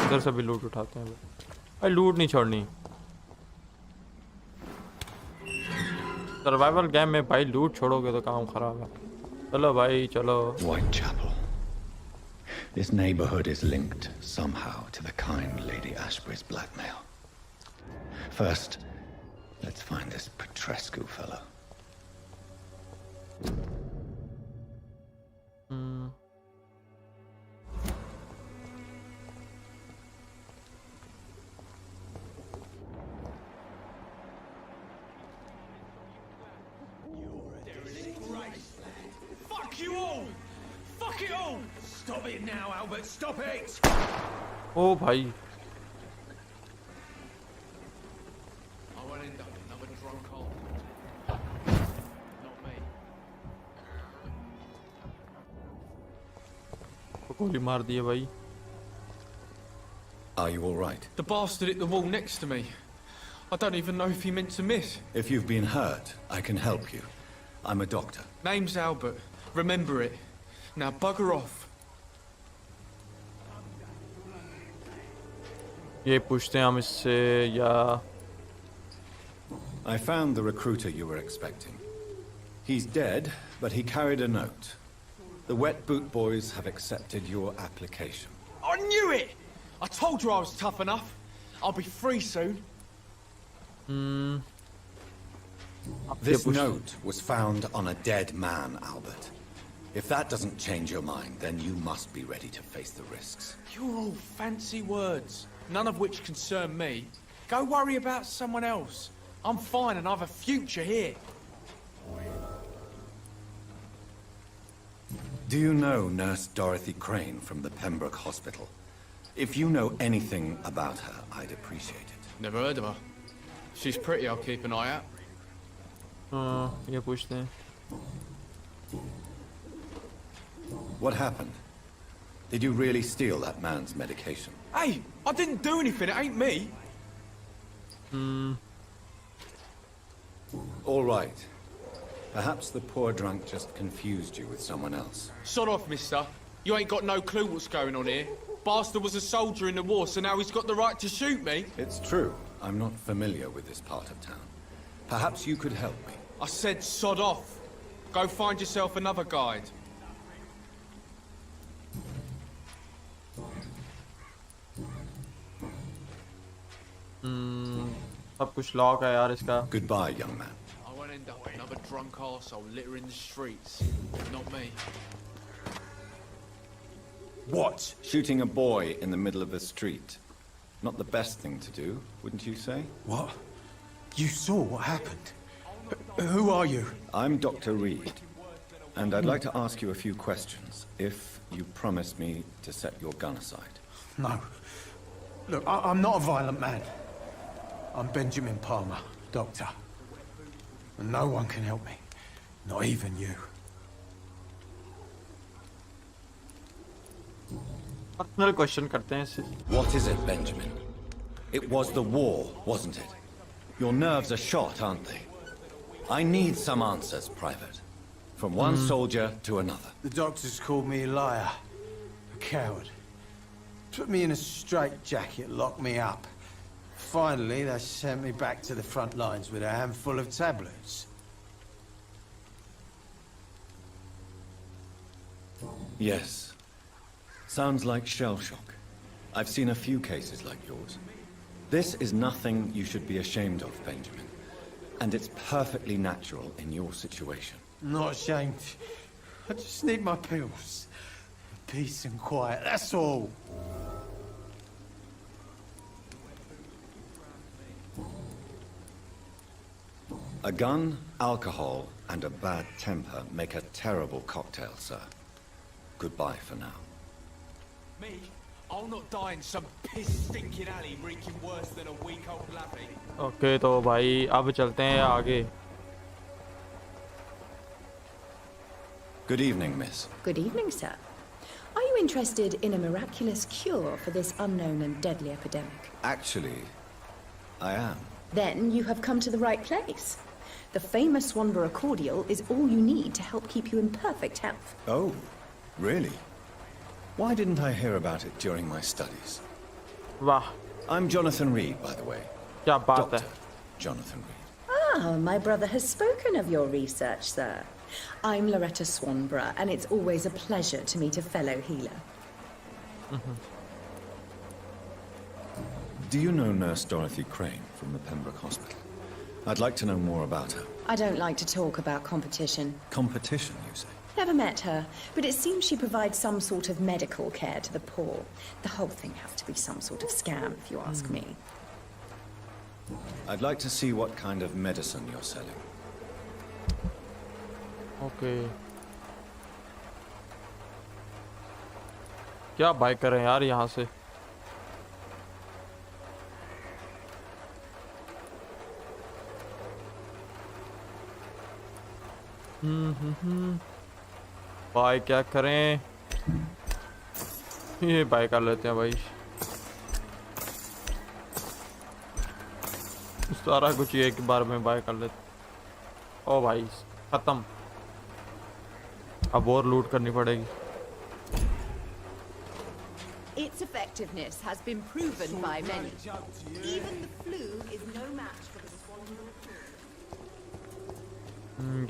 इधर से भी लूट उठाते हैं भाई, लूट नहीं छोड़नी। सर्वाइवल गेम में भाई लूट छोड़ोगे तो काम खराब है। चलो भाई चलो।
Whitechapel. This neighborhood is linked somehow to the kind Lady Ashbury's blackmail. First, let's find this Petrescu fellow.
Fuck you all! Fuck it all! Stop it now, Albert! Stop it!
ओ भाई
I won't end up another drunk old. Not me.
गोली मार दिए भाई।
Are you all right?
The bastard hit the wall next to me. I don't even know if he meant to miss.
If you've been hurt, I can help you. I'm a doctor.
Name's Albert. Remember it. Now bugger off.
ये पूछते हैं हम इससे या
I found the recruiter you were expecting. He's dead, but he carried a note. The Wet Boot Boys have accepted your application.
I knew it! I told you I was tough enough. I'll be free soon.
This note was found on a dead man, Albert. If that doesn't change your mind, then you must be ready to face the risks.
You're all fancy words, none of which concern me. Go worry about someone else. I'm fine and I have a future here.
Do you know Nurse Dorothy Crane from the Pembroke Hospital? If you know anything about her, I'd appreciate it.
Never heard of her. She's pretty, I'll keep an eye out.
ये पूछते हैं।
What happened? Did you really steal that man's medication?
Hey, I didn't do anything, it ain't me.
All right. Perhaps the poor drunk just confused you with someone else.
Sod off, mister. You ain't got no clue what's going on here. Bastard was a soldier in the war, so now he's got the right to shoot me.
It's true. I'm not familiar with this part of town. Perhaps you could help me.
I said sod off. Go find yourself another guide.
सब कुछ lock है यार इसका।
Goodbye, young man.
I won't end up another drunk arsehole littering the streets. Not me.
What? Shooting a boy in the middle of the street. Not the best thing to do, wouldn't you say?
What? You saw what happened? Who are you?
I'm Dr. Reed, and I'd like to ask you a few questions, if you promise me to set your gun aside.
No. Look, I'm not a violent man. I'm Benjamin Palmer, doctor. And no one can help me. Not even you.
Personal question करते हैं इससे।
What is it, Benjamin? It was the war, wasn't it? Your nerves are shot, aren't they? I need some answers, Private. From one soldier to another.
The doctors called me a liar. A coward. Put me in a straitjacket, locked me up. Finally, they sent me back to the front lines with a handful of tablets.
Yes. Sounds like shell shock. I've seen a few cases like yours. This is nothing you should be ashamed of, Benjamin. And it's perfectly natural in your situation.
Not ashamed. I just need my pills. Peace and quiet, that's all.
A gun, alcohol, and a bad temper make a terrible cocktail, sir. Goodbye for now.
Me? I'll not die in some piss-stinking alley reeking worse than a week-old lavvy.
Okay तो भाई अब चलते हैं आगे.
Good evening, miss.
Good evening, sir. Are you interested in a miraculous cure for this unknown and deadly epidemic?
Actually, I am.
Then you have come to the right place. The famous Swanborough cordial is all you need to help keep you in perfect health.
Oh, really? Why didn't I hear about it during my studies?
वाह,
I'm Jonathan Reed, by the way.
क्या बात है?
Dr. Jonathan Reed.
Ah, my brother has spoken of your research, sir. I'm Loretta Swanborough, and it's always a pleasure to meet a fellow healer.
Do you know Nurse Dorothy Crane from the Pembroke Hospital? I'd like to know more about her.
I don't like to talk about competition.
Competition, you say?
Never met her, but it seems she provides some sort of medical care to the poor. The whole thing has to be some sort of scam, if you ask me.
I'd like to see what kind of medicine you're selling.
Okay. क्या bye करें यार यहाँ से? Bye क्या करें? ये bye कर लेते हैं भाई. सारा कुछ एक बार में बाय कर लेते. ओ भाई खत्म. अब और लूट करनी पड़ेगी.
Its effectiveness has been proven by many. Even the flu is no match for the Swanborough cure.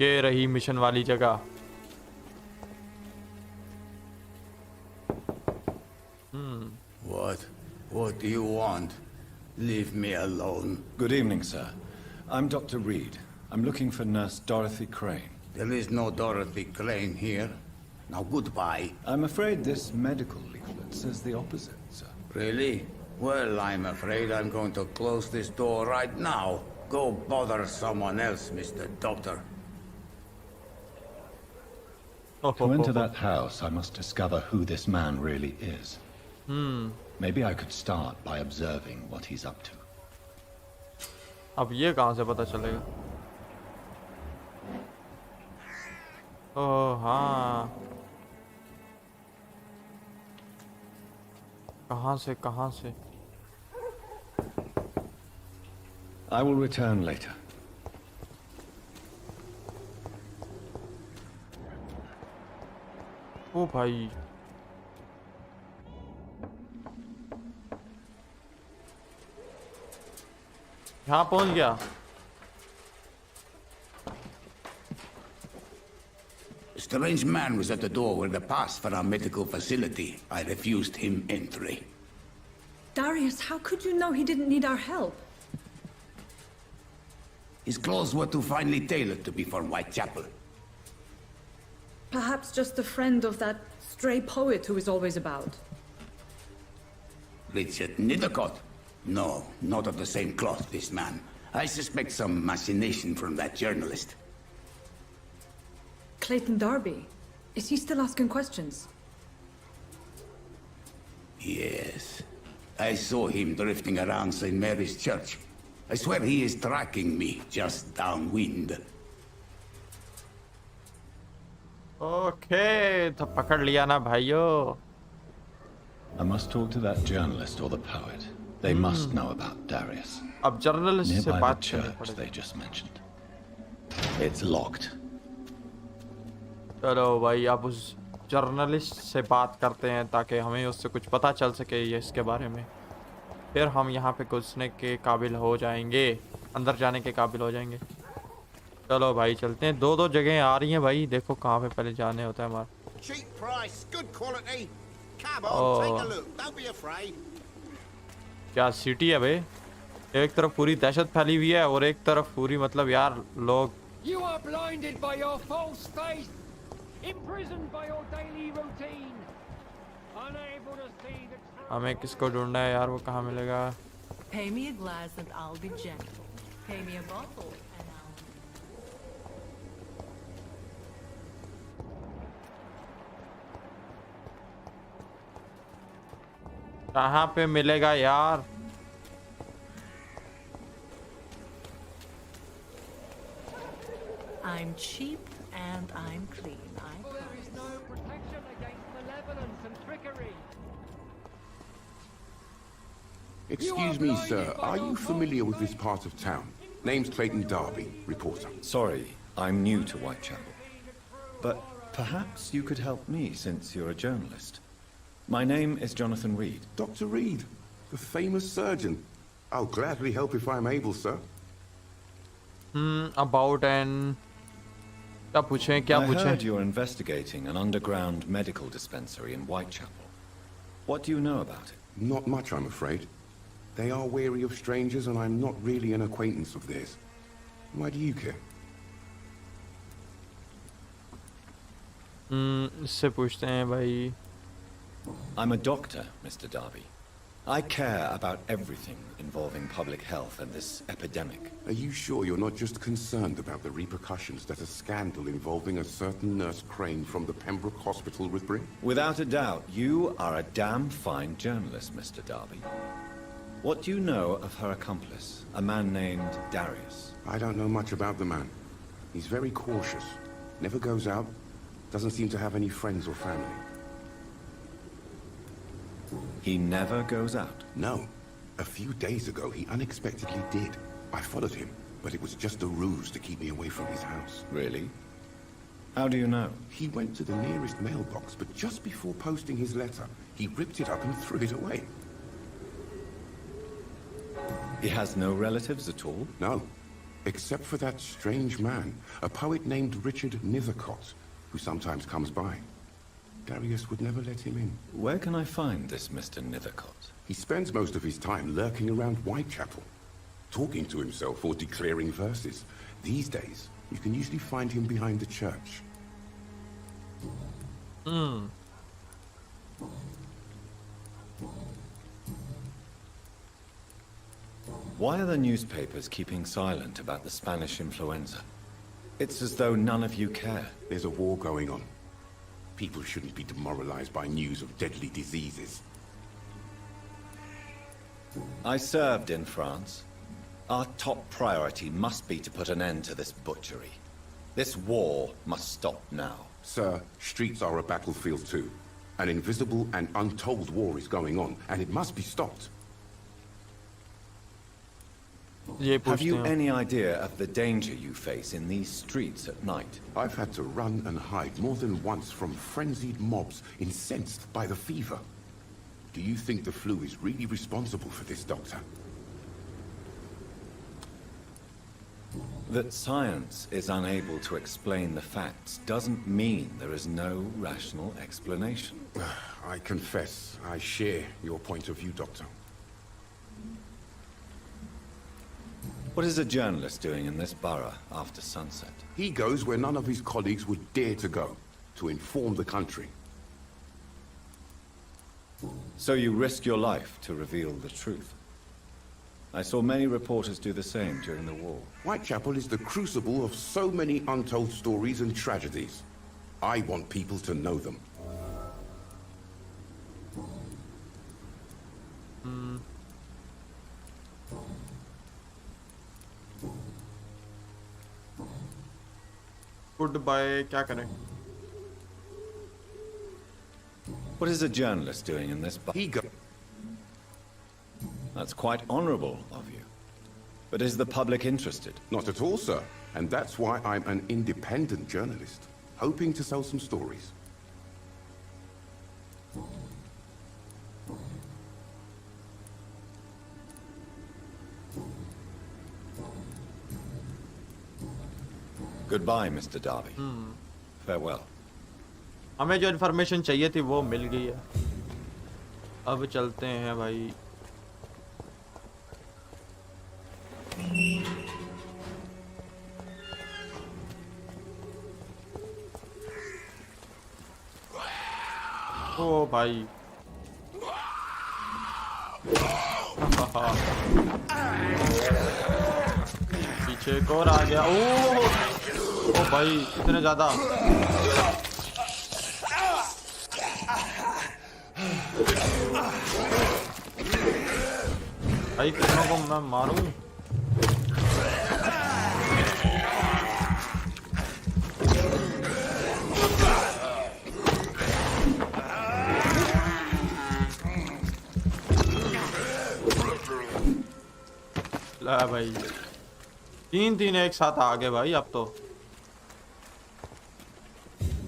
ये रही मिशन वाली जगह.
What do you want? Leave me alone.
Good evening, sir. I'm Dr. Reed. I'm looking for Nurse Dorothy Crane.
There is no Dorothy Crane here. Now goodbye.
I'm afraid this medical leaflet says the opposite, sir.
Really? Well, I'm afraid I'm going to close this door right now. Go bother someone else, Mr. Doctor.
To enter that house, I must discover who this man really is. Maybe I could start by observing what he's up to.
अब ये कहाँ से पता चलेगा? ओह हाँ. कहाँ से?
I will return later.
ओ भाई. यहाँ पहुँच गया.
A strange man was at the door with a pass for our medical facility. I refused him entry.
Darius, how could you know he didn't need our help?
His clothes were too finely tailored to be for Whitechapel.
Perhaps just a friend of that stray poet who is always about.
Richard Nethercott? No, not of the same cloth, this man. I suspect some machination from that journalist.
Clayton Darby. Is he still asking questions?
Yes. I saw him drifting around St. Mary's Church. I swear he is tracking me just downwind.
Okay, तो पकड़ लिया ना भाइयों.
I must talk to that journalist or the poet. They must know about Darius.
अब journalist से
Nearby the
बात करनी
church
पड़ेगी.
they just mentioned. It's locked.
चलो भाई अब उस जर्नलिस्ट से बात करते हैं ताकि हमें उससे कुछ पता चल सके ये इसके बारे में. फिर हम यहाँ पे घुसने के काबिल हो जाएंगे, अंदर जाने के काबिल हो जाएंगे। चलो भाई चलते हैं। दो दो जगह आ रही हैं भाई, देखो कहाँ पे पहले जाने होता है हमारा।
Cheap price, good quality. Come on, take a
oh
look. Don't be afraid.
क्या सिटी है भाई, एक तरफ पूरी दहशत फैली हुई है और एक तरफ पूरी मतलब यार लोग।
You are blinded by your false faith, imprisoned by your daily routine, unable to see the truth.
हमें किसको ढूंढना है यार, वो कहाँ मिलेगा?
Pay me a glass and I'll be gentle. Pay me a bottle and I'll...
कहाँ पे मिलेगा यार?
I'm cheap and I'm clean.
There is no protection against malevolence and trickery.
Excuse me, sir. Are you familiar with this part of town? Name's Clayton Darby, reporter.
Sorry, I'm new to Whitechapel. But perhaps you could help me since you're a journalist. My name is Jonathan Reed.
Dr. Reed, the famous surgeon. I'll gladly help if I'm able, sir.
About an... क्या पूछें, क्या
I
पूछें?
heard you're investigating an underground medical dispensary in Whitechapel. What do you know about it?
Not much, I'm afraid. They are wary of strangers, and I'm not really an acquaintance of theirs. Why do you care?
इससे पूछते हैं भाई।
I'm a doctor, Mr. Darby. I care about everything involving public health and this epidemic.
Are you sure you're not just concerned about the repercussions that a scandal involving a certain Nurse Crane from the Pembroke Hospital would bring?
Without a doubt, you are a damn fine journalist, Mr. Darby. What do you know of her accomplice, a man named Darius?
I don't know much about the man. He's very cautious. Never goes out. Doesn't seem to have any friends or family.
He never goes out?
No. A few days ago, he unexpectedly did. I followed him, but it was just a ruse to keep me away from his house.
Really? How do you know?
He went to the nearest mailbox, but just before posting his letter, he ripped it up and threw it away.
He has no relatives at all?
No. Except for that strange man, a poet named Richard Nithercott, who sometimes comes by. Darius would never let him in.
Where can I find this Mr. Nithercott?
He spends most of his time lurking around Whitechapel, talking to himself or declaring verses. These days, you can usually find him behind the church.
Why are the newspapers keeping silent about the Spanish influenza? It's as though none of you care.
There's a war going on. People shouldn't be demoralized by news of deadly diseases.
I served in France. Our top priority must be to put an end to this butchery. This war must stop now.
Sir, streets are a battlefield too. An invisible and untold war is going on, and it must be stopped.
Have you any idea of the danger you face in these streets at night?
I've had to run and hide more than once from frenzied mobs incensed by the fever. Do you think the flu is really responsible for this, Doctor?
That science is unable to explain the facts doesn't mean there is no rational explanation.
I confess, I share your point of view, Doctor.
What is a journalist doing in this borough after sunset?
He goes where none of his colleagues would dare to go, to inform the country.
So you risk your life to reveal the truth. I saw many reporters do the same during the war.
Whitechapel is the crucible of so many untold stories and tragedies. I want people to know them.
Goodbye, क्या करें?
What is a journalist doing in this borough? That's quite honorable of you. But is the public interested?
Not at all, sir. And that's why I'm an independent journalist, hoping to sell some stories.
Goodbye, Mr. Darby. Farewell.
हमें जो information चाहिए थी वो मिल गई है। अब चलते हैं भाई। ओ भाई पीछे एक और आ गया। ओ भाई इतने ज्यादा। भाई कितनों को मैं मारूं? ला भाई तीन एक साथ आ गए भाई अब तो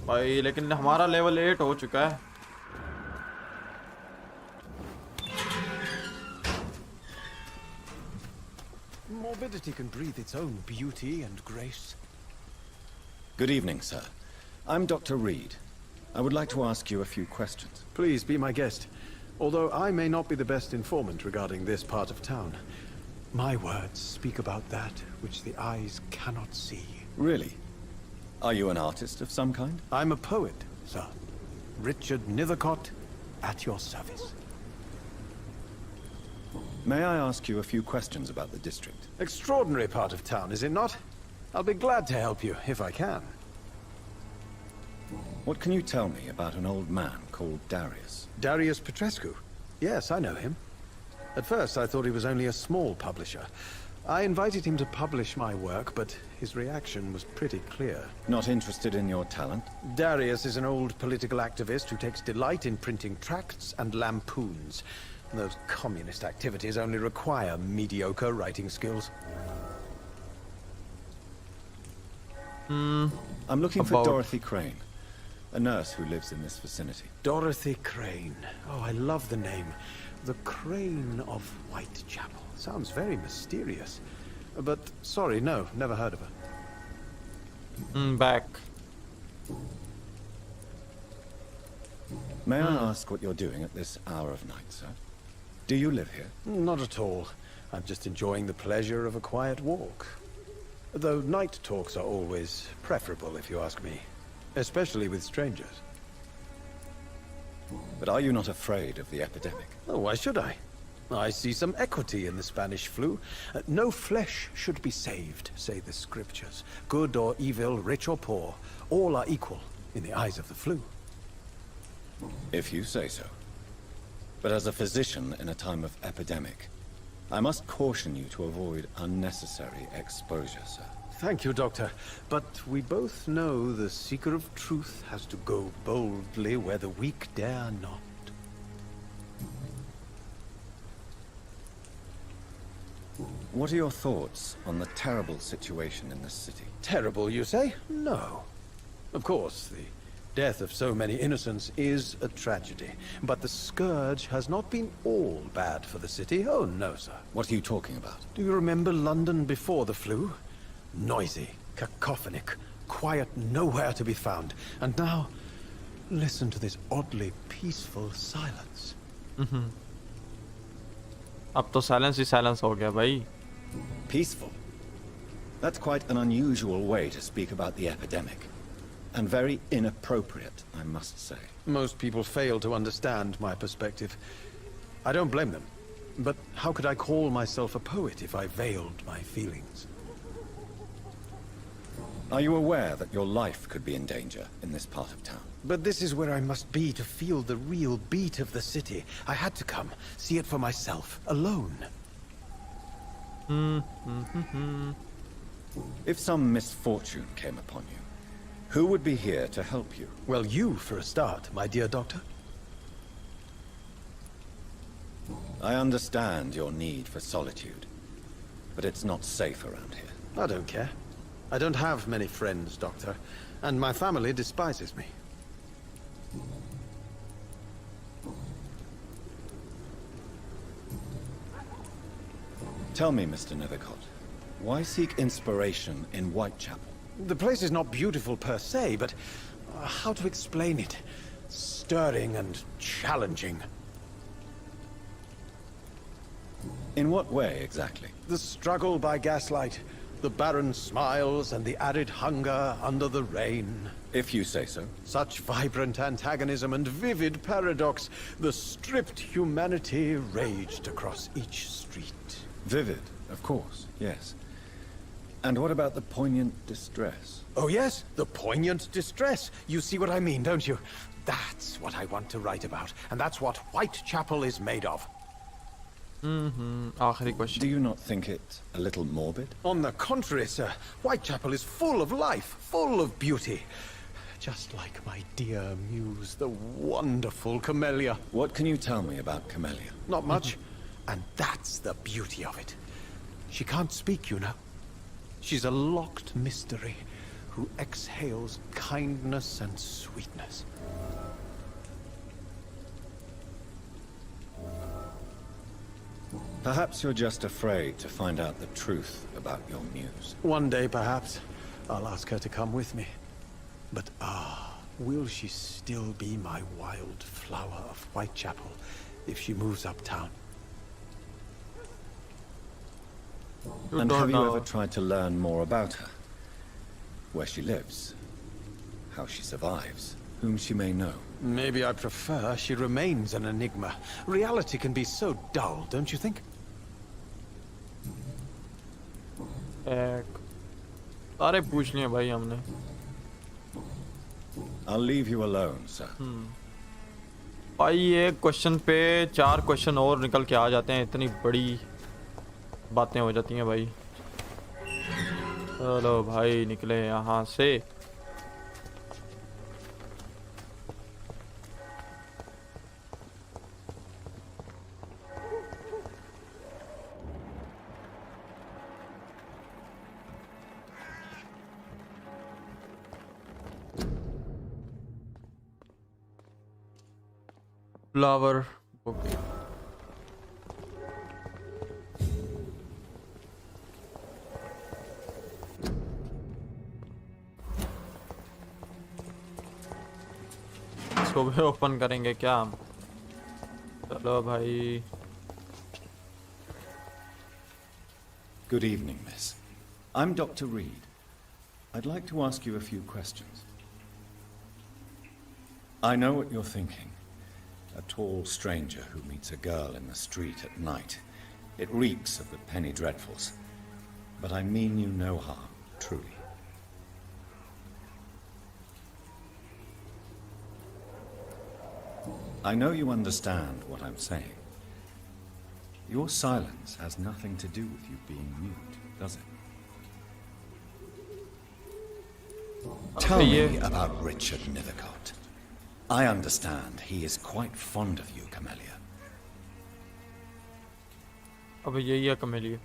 भाई, लेकिन हमारा लेवल 8 हो चुका है।
Morbidity can breathe its own beauty and grace.
Good evening, sir. I'm Dr. Reed. I would like to ask you a few questions.
Please be my guest. Although I may not be the best informant regarding this part of town, my words speak about that which the eyes cannot see.
Really? Are you an artist of some kind?
I'm a poet, sir. Richard Nethercott, at your service.
May I ask you a few questions about the district?
Extraordinary part of town, is it not? I'll be glad to help you, if I can.
What can you tell me about an old man called Darius?
Darius Petrescu? Yes, I know him. At first, I thought he was only a small publisher. I invited him to publish my work, but his reaction was pretty clear.
Not interested in your talent?
Darius is an old political activist who takes delight in printing tracts and lampoons. Those communist activities only require mediocre writing skills.
I'm looking for Dorothy Crane, a nurse who lives in this vicinity.
Dorothy Crane. Oh, I love the name. The Crane of Whitechapel. Sounds very mysterious. But, sorry, no, never heard of her.
Back.
May I ask what you're doing at this hour of night, sir? Do you live here?
Not at all. I'm just enjoying the pleasure of a quiet walk. Though night talks are always preferable, if you ask me. Especially with strangers.
But are you not afraid of the epidemic?
Oh, why should I? I see some equity in the Spanish flu. No flesh should be saved, say the scriptures. Good or evil, rich or poor, all are equal in the eyes of the flu.
If you say so. But as a physician in a time of epidemic, I must caution you to avoid unnecessary exposure, sir.
Thank you, Doctor. But we both know the seeker of truth has to go boldly where the weak dare not.
What are your thoughts on the terrible situation in this city?
Terrible, you say? No. Of course, the death of so many innocents is a tragedy. But the scourge has not been all bad for the city. Oh, no, sir.
What are you talking about?
Do you remember London before the flu? Noisy, cacophonic, quiet nowhere to be found. And now, listen to this oddly peaceful silence.
अब तो silence ही silence हो गया भाई.
Peaceful? That's quite an unusual way to speak about the epidemic. And very inappropriate, I must say.
Most people fail to understand my perspective. I don't blame them. But how could I call myself a poet if I veiled my feelings?
Are you aware that your life could be in danger in this part of town?
But this is where I must be to feel the real beat of the city. I had to come, see it for myself, alone.
If some misfortune came upon you, who would be here to help you?
Well, you for a start, my dear doctor.
I understand your need for solitude, but it's not safe around here.
I don't care. I don't have many friends, Doctor, and my family despises me.
Tell me, Mr. Nethercott, why seek inspiration in Whitechapel?
The place is not beautiful per se, but how to explain it? Stirring and challenging.
In what way, exactly?
The struggle by gaslight, the barren smiles and the arid hunger under the rain.
If you say so.
Such vibrant antagonism and vivid paradox. The stripped humanity raged across each street.
Vivid, of course, yes. And what about the poignant distress?
Oh yes, the poignant distress. You see what I mean, don't you? That's what I want to write about, and that's what Whitechapel is made of.
आखिरी question.
Do you not think it a little morbid?
On the contrary, sir. Whitechapel is full of life, full of beauty. Just like my dear muse, the wonderful Camellia.
What can you tell me about Camellia?
Not much. And that's the beauty of it. She can't speak, you know. She's a locked mystery who exhales kindness and sweetness.
Perhaps you're just afraid to find out the truth about your muse.
One day, perhaps, I'll ask her to come with me. But will she still be my wild flower of Whitechapel if she moves uptown?
And have you ever tried to learn more about her? Where she lives? How she survives? Whom she may know?
Maybe I prefer she remains an enigma. Reality can be so dull, don't you think?
सारे पूछ लिए भाई हमने.
I'll leave you alone, sir.
भाई एक question पे 4 question और निकल के आ जाते हैं. इतनी बड़ी बातें हो जाती हैं भाई. चलो भाई निकले यहाँ से. Flower book. इसको भी ओपन करेंगे क्या हम? चलो भाई.
Good evening, miss. I'm Dr. Reed. I'd like to ask you a few questions. I know what you're thinking. A tall stranger who meets a girl in the street at night. It reeks of the penny dreadfuls. But I mean you no harm, truly. I know you understand what I'm saying. Your silence has nothing to do with you being mute, does it? Tell me about Richard Nethercott. I understand he is quite fond of you, Camellia.
अब यही है Camellia.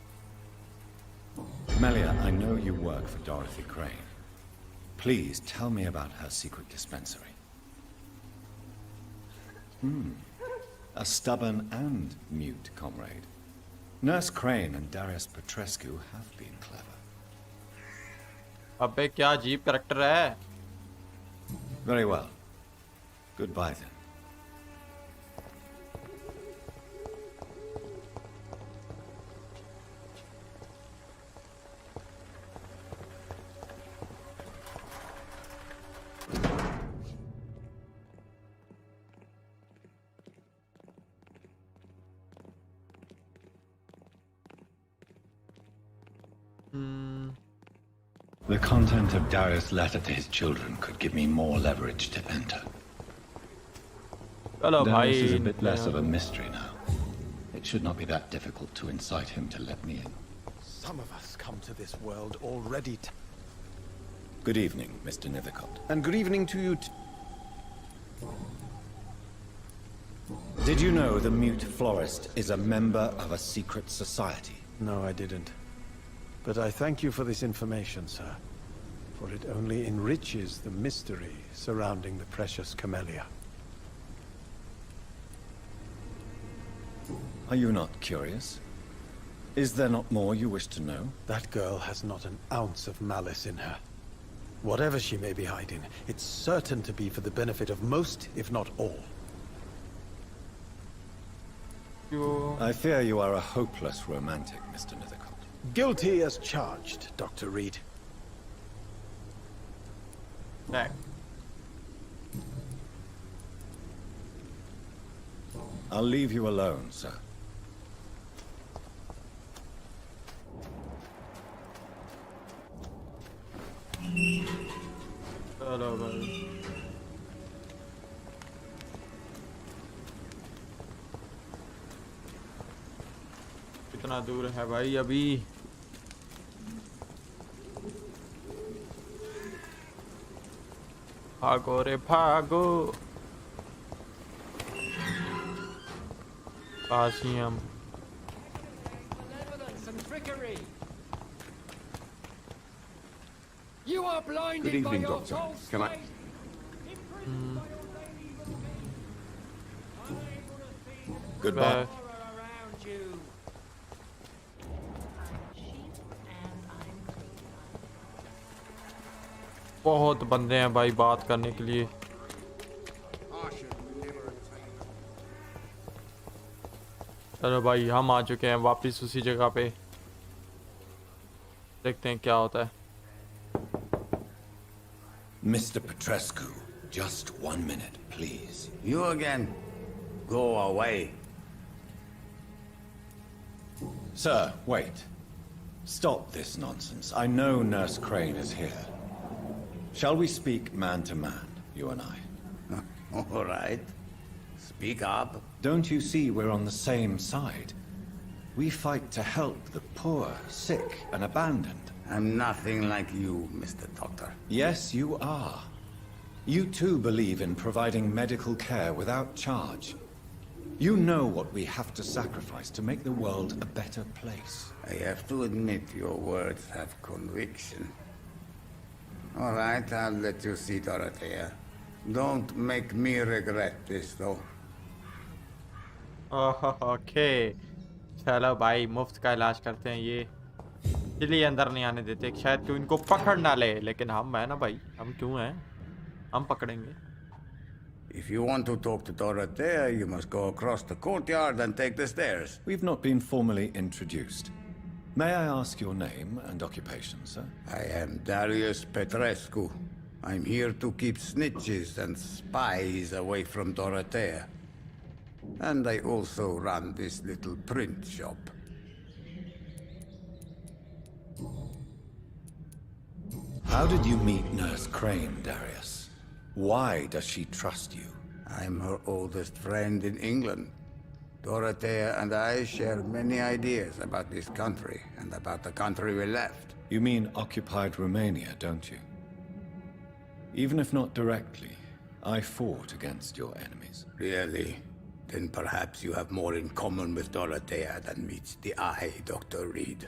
Camellia, I know you work for Dorothy Crane. Please tell me about her secret dispensary. A stubborn and mute comrade. Nurse Crane and Darius Petrescu have been clever.
अबे क्या अजीब character है.
Very well. Goodbye then. The content of Darius' letter to his children could give me more leverage to enter.
Hello,
Darius is a
bhai.
bit less of a mystery now. It should not be that difficult to incite him to let me in.
Some of us come to this world already.
Good evening, Mr. Nethercott.
And good evening to you.
Did you know the Mute Florist is a member of a secret society?
No, I didn't. But I thank you for this information, sir. For it only enriches the mystery surrounding the precious Camellia.
Are you not curious? Is there not more you wish to know?
That girl has not an ounce of malice in her. Whatever she may be hiding, it's certain to be for the benefit of most, if not all.
I fear you are a hopeless romantic, Mr. Nethercott.
Guilty as charged, Dr. Reed.
Back.
I'll leave you alone, sir.
चलो भाई कितना दूर है भाई अभी भागो रे भागो पास ही हम
You are blinded
Good evening,
by your
Doctor.
false
Can I...
faith. Imprisoned by your daily routine. Unable to see the
Goodbye.
horror around you.
बहुत बंदे हैं भाई बात करने के लिए चलो भाई हम आ चुके हैं वापस उसी जगह पे देखते हैं क्या होता है
Mr. Petrescu, just 1 minute, please.
You again? Go away.
Sir, wait. Stop this nonsense. I know Nurse Crane is here. Shall we speak man to man, you and I?
All right. Speak up.
Don't you see we're on the same side? We fight to help the poor, sick, and abandoned.
I'm nothing like you, Mr. Doctor.
Yes, you are. You too believe in providing medical care without charge. You know what we have to sacrifice to make the world a better place.
I have to admit your words have conviction. All right, I'll let you see Dorothea. Don't make me regret this, though.
Okay चलो भाई मुफ्त का इलाज करते हैं ये इसलिए अंदर नहीं आने देते शायद क्यों इनको पकड़ ना ले लेकिन हम है ना भाई हम क्यों हैं हम पकड़ेंगे
If you want to talk to Dorothea, you must go across the courtyard and take the stairs.
We've not been formally introduced. May I ask your name and occupation, sir?
I am Darius Petrescu. I'm here to keep snitches and spies away from Dorothea. And I also run this little print shop.
How did you meet Nurse Crane, Darius? Why does she trust you?
I'm her oldest friend in England. Dorothea and I share many ideas about this country and about the country we left.
You mean occupied Romania, don't you? Even if not directly, I fought against your enemies.
Really? Then perhaps you have more in common with Dorothea than meets the eye, Dr. Reed.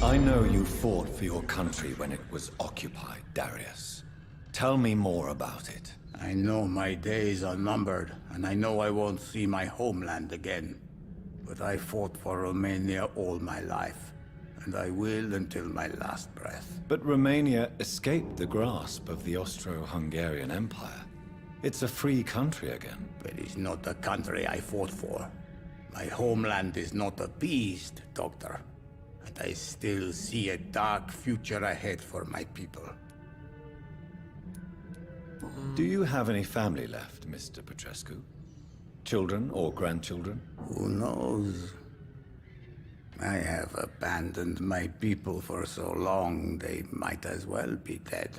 I know you fought for your country when it was occupied, Darius. Tell me more about it.
I know my days are numbered, and I know I won't see my homeland again. But I fought for Romania all my life, and I will until my last breath.
But Romania escaped the grasp of the Austro-Hungarian Empire. It's a free country again.
But it's not the country I fought for. My homeland is not appeased, Doctor. And I still see a dark future ahead for my people.
Do you have any family left, Mr. Petrescu? Children or grandchildren?
Who knows? I have abandoned my people for so long, they might as well be dead.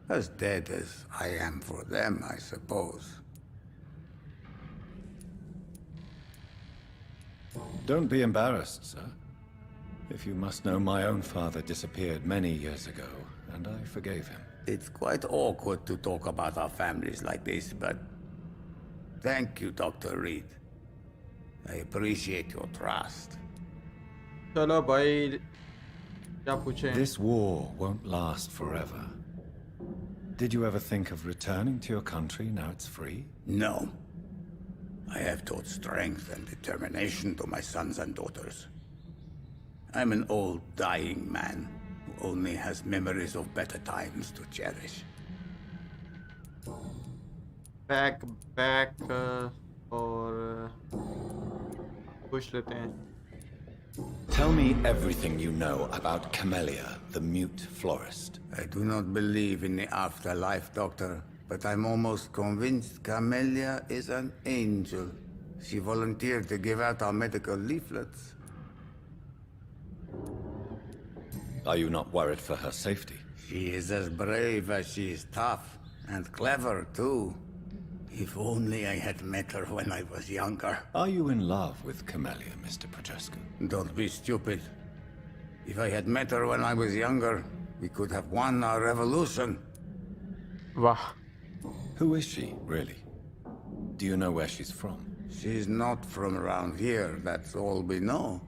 As dead as I am for them, I suppose.
Don't be embarrassed, sir. If you must know, my own father disappeared many years ago, and I forgave him.
It's quite awkward to talk about our families like this, but... Thank you, Dr. Reed. I appreciate your trust.
चलो भाई क्या पूछें
This war won't last forever. Did you ever think of returning to your country now it's free?
No. I have taught strength and determination to my sons and daughters. I'm an old, dying man who only has memories of better times to cherish.
Back और पूछ लेते हैं.
Tell me everything you know about Camellia, the mute florist.
I do not believe in the afterlife, Doctor, but I'm almost convinced Camellia is an angel. She volunteered to give out our medical leaflets.
Are you not worried for her safety?
She is as brave as she is tough, and clever, too. If only I had met her when I was younger.
Are you in love with Camellia, Mr. Petrescu?
Don't be stupid. If I had met her when I was younger, we could have won our revolution.
Wow.
Who is she, really? Do you know where she's from?
She's not from around here, that's all we know.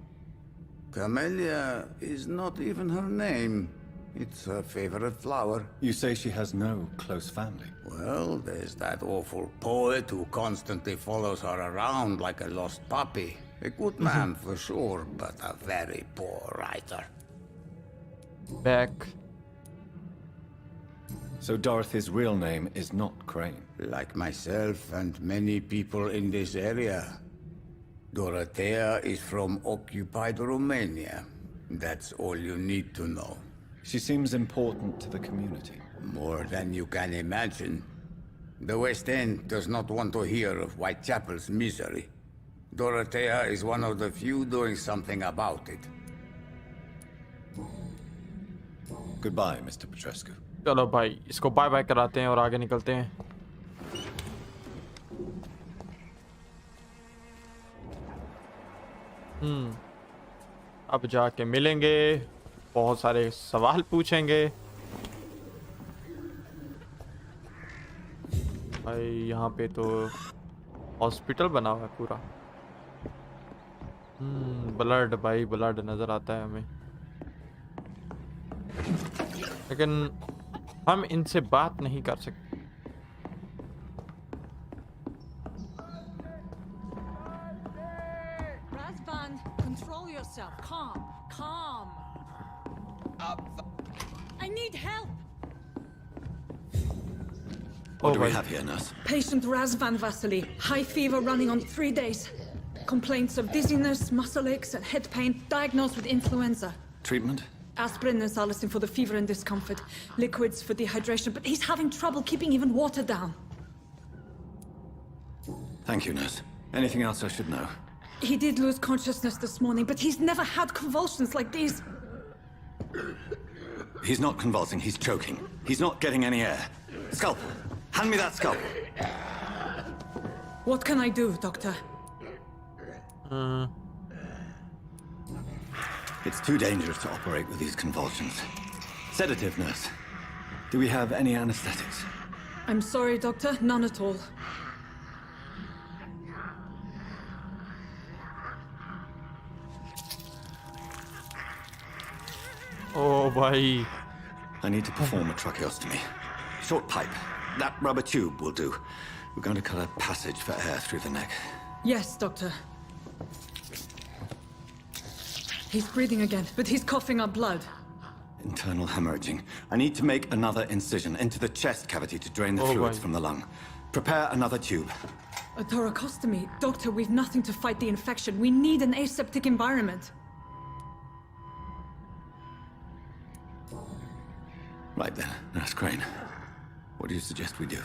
Camellia is not even her name. It's her favorite flower.
You say she has no close family?
Well, there's that awful poet who constantly follows her around like a lost puppy. A good man for sure, but a very poor writer.
Back.
So Dorothy's real name is not Crane?
Like myself and many people in this area. Dorothea is from occupied Romania. That's all you need to know.
She seems important to the community.
More than you can imagine. The West End does not want to hear of Whitechapel's misery. Dorothea is one of the few doing something about it.
Goodbye, Mr. Petrescu.
चलो भाई इसको bye bye कराते हैं और आगे निकलते हैं. अब जाके मिलेंगे, बहुत सारे सवाल पूछेंगे. भाई यहाँ पे तो हॉस्पिटल बना हुआ है पूरा. ब्लड भाई, ब्लड नजर आता है हमें, लेकिन हम इनसे बात नहीं कर सकते.
Razvan, control yourself. Calm, calm. I need help.
What do we have here, nurse?
Patient Razvan Vasily. High fever running on 3 days. Complaints of dizziness, muscle aches, and head pain. Diagnosed with influenza.
Treatment?
Aspirin and salicin for the fever and discomfort. Liquids for dehydration, but he's having trouble keeping even water down.
Thank you, nurse. Anything else I should know?
He did lose consciousness this morning, but he's never had convulsions like these.
He's not convulsing, he's choking. He's not getting any air. Scalpel! Hand me that scalpel!
What can I do, Doctor?
It's too dangerous to operate with these convulsions. Sedative, nurse. Do we have any anesthetics?
I'm sorry, Doctor. None at all.
Oh, bhai.
I need to perform a tracheostomy. Short pipe. That rubber tube will do. We're going to cut a passage for air through the neck.
Yes, Doctor. He's breathing again, but he's coughing up blood.
Internal hemorrhaging. I need to make another incision into the chest cavity to drain the fluids from the lung. Prepare another tube.
A thoracostomy? Doctor, we've nothing to fight the infection. We need an aseptic environment.
Right then, Nurse Crane. What do you suggest we do?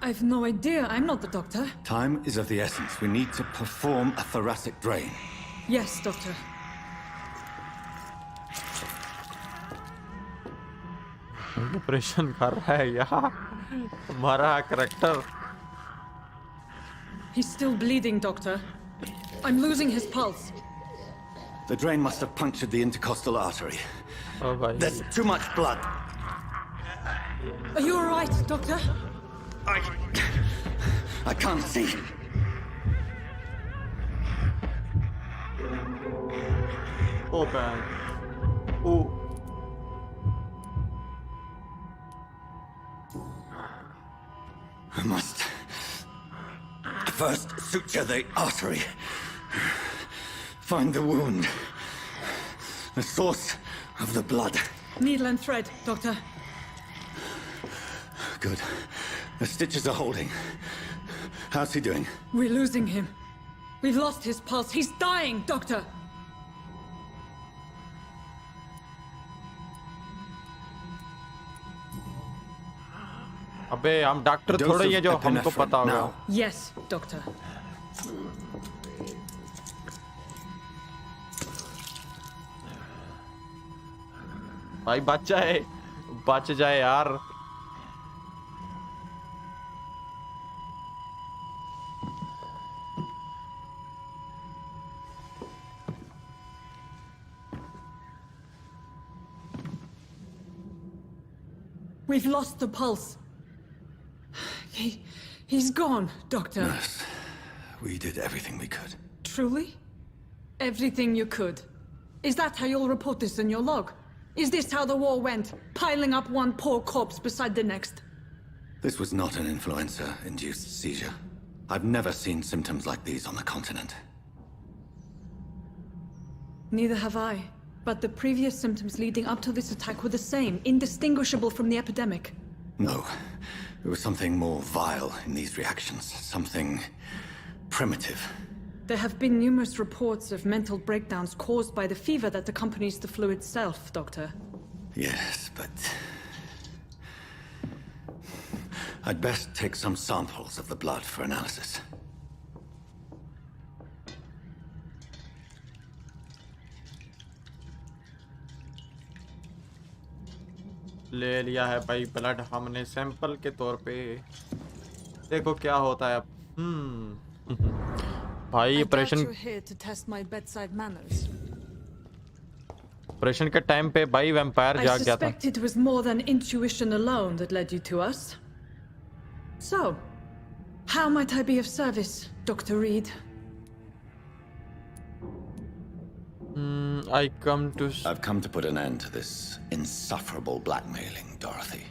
I've no idea. I'm not the doctor.
Time is of the essence. We need to perform a thoracic drain.
Yes, Doctor.
Operation कर रहा है यार हमारा character.
He's still bleeding, Doctor. I'm losing his pulse.
The drain must have punctured the intercostal artery.
Oh, bhai.
There's too much blood.
Are you all right, Doctor?
I can't see.
Oh, man. Oh.
I must first suture the artery. Find the wound. The source of the blood.
Needle and thread, Doctor.
Good. The stitches are holding. How's he doing?
We're losing him. We've lost his pulse. He's dying, Doctor!
अबे हम doctor थोड़े ही हैं जो हमको पता होगा।
Yes, Doctor.
भाई बच जाए यार।
We've lost the pulse. He's gone, Doctor.
Nurse, we did everything we could.
Truly? Everything you could. Is that how you'll report this in your log? Is this how the war went? Piling up one poor corpse beside the next?
This was not an influenza-induced seizure. I've never seen symptoms like these on the continent.
Neither have I. But the previous symptoms leading up to this attack were the same, indistinguishable from the epidemic.
No. There was something more vile in these reactions. Something primitive.
There have been numerous reports of mental breakdowns caused by the fever that accompanies the flu itself, Doctor.
Yes, but... I'd best take some samples of the blood for analysis.
ले लिया है भाई blood हमने sample के तौर पे। देखो क्या होता है अब। भाई ऑपरेशन के टाइम पे भाई वैम्पायर जाग गया था।
I suspect it was more than intuition alone that led you to us. So, how might I be of service, Dr. Reed?
I've come to put an end to this insufferable blackmailing, Dorothy.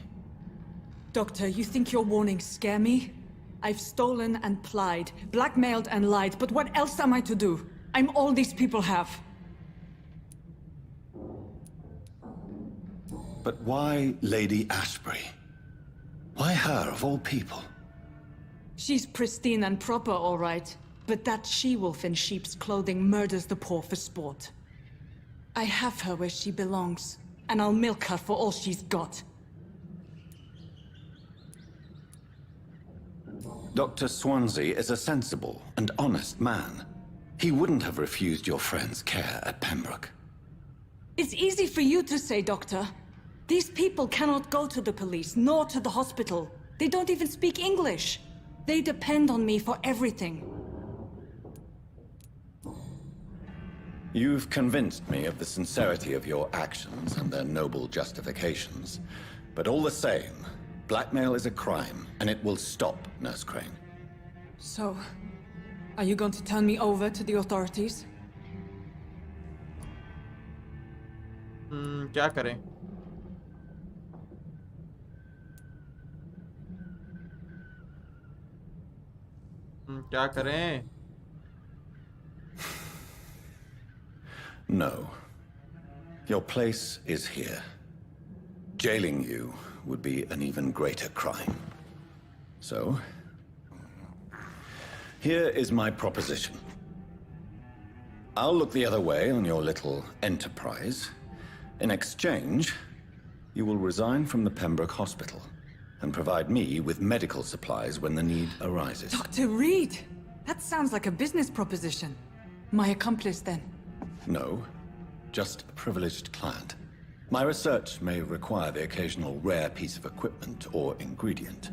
Doctor, you think your warnings scare me? I've stolen and plied, blackmailed and lied, but what else am I to do? I'm all these people have.
But why Lady Ashbury? Why her, of all people?
She's pristine and proper, all right. But that she-wolf in sheep's clothing murders the poor for sport. I have her where she belongs, and I'll milk her for all she's got.
Dr. Swansea is a sensible and honest man. He wouldn't have refused your friend's care at Pembroke.
It's easy for you to say, Doctor. These people cannot go to the police, nor to the hospital. They don't even speak English. They depend on me for everything.
You've convinced me of the sincerity of your actions and their noble justifications. But all the same, blackmail is a crime, and it will stop, Nurse Crane.
So, are you going to turn me over to the authorities?
क्या करें? क्या करें?
No. Your place is here. Jailing you would be an even greater crime. So, here is my proposition. I'll look the other way on your little enterprise. In exchange, you will resign from the Pembroke Hospital and provide me with medical supplies when the need arises.
Dr. Reed! That sounds like a business proposition. My accomplice, then?
No, just a privileged client. My research may require the occasional rare piece of equipment or ingredient.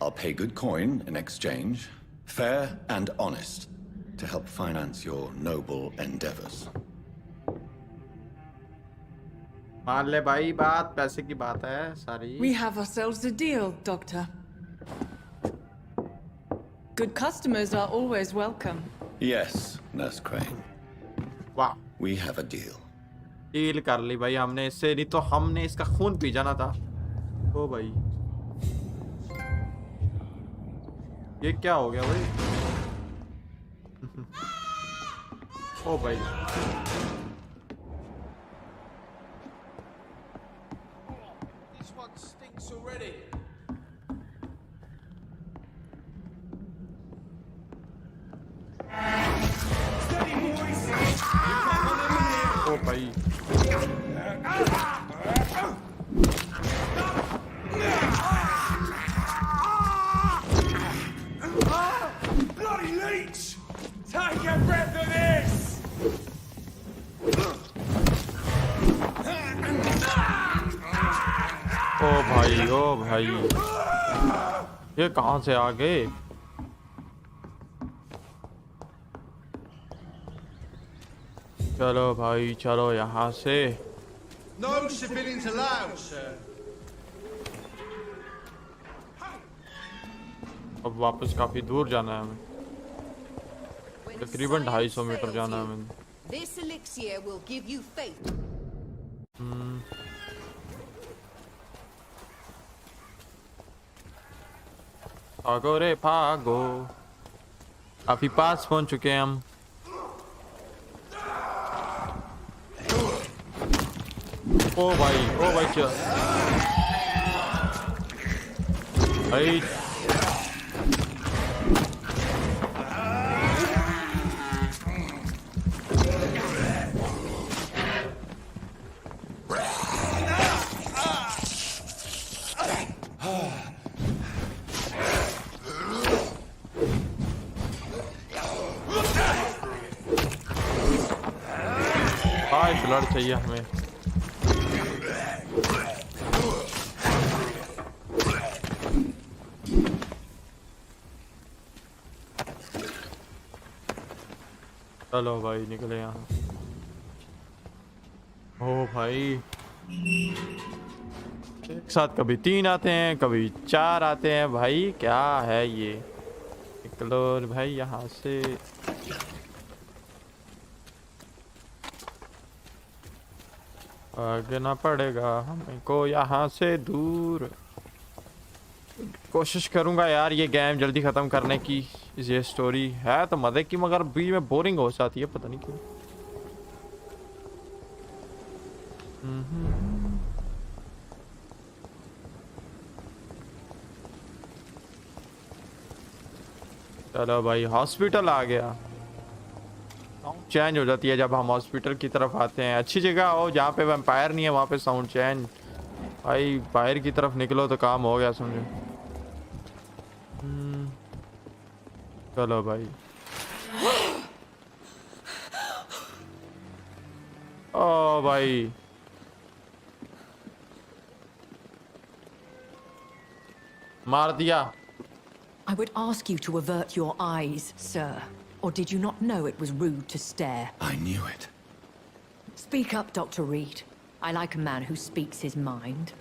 I'll pay good coin in exchange, fair and honest, to help finance your noble endeavors.
मान ले भाई बात पैसे की बात है सारी।
We have ourselves a deal, Doctor. Good customers are always welcome.
Yes, Nurse Crane.
Wow.
We have a deal.
Deal कर ली भाई हमने इससे, नहीं तो हमने इसका खून पी जाना था। ओ भाई ये क्या हो गया भाई? ओ भाई
ready.
ओ भाई
Bloody leech! Take a breath of this!
ओ भाई ये कहाँ से आ गए? चलो भाई चलो यहाँ से।
No civilians allowed, sir.
अब वापस काफी दूर जाना है हमें, तकरीबन 250 मीटर जाना है हमें।
This elixir will give you faith.
भागो रे भागो, काफी पास पहुंच चुके हैं हम। ओ भाई क्या भाई, ब्लड चाहिए हमें। चलो भाई निकले यहाँ। ओ भाई एक साथ कभी 3 आते हैं कभी 4 आते हैं भाई, क्या है ये? निकलो भाई यहाँ से। भागना पड़ेगा हमें को यहाँ से दूर। कोशिश करूंगा यार ये गेम जल्दी ख़त्म करने की। ये स्टोरी है तो मज़े की, मगर बीच में बोरिंग हो जाती है, पता नहीं क्यों। चलो भाई हॉस्पिटल आ गया। चेंज हो जाती है जब हम हॉस्पिटल की तरफ आते हैं। अच्छी जगह हो जहाँ पे वैम्पायर नहीं है, वहाँ पे साउंड चेंज। भाई बाहर की तरफ निकलो तो काम हो गया समझो। चलो भाई। ओ भाई मार दिया।
I would ask you to avert your eyes, sir. Or did you not know it was rude to stare?
I knew it.
Speak up, Dr. Reed. I like a man who speaks his mind.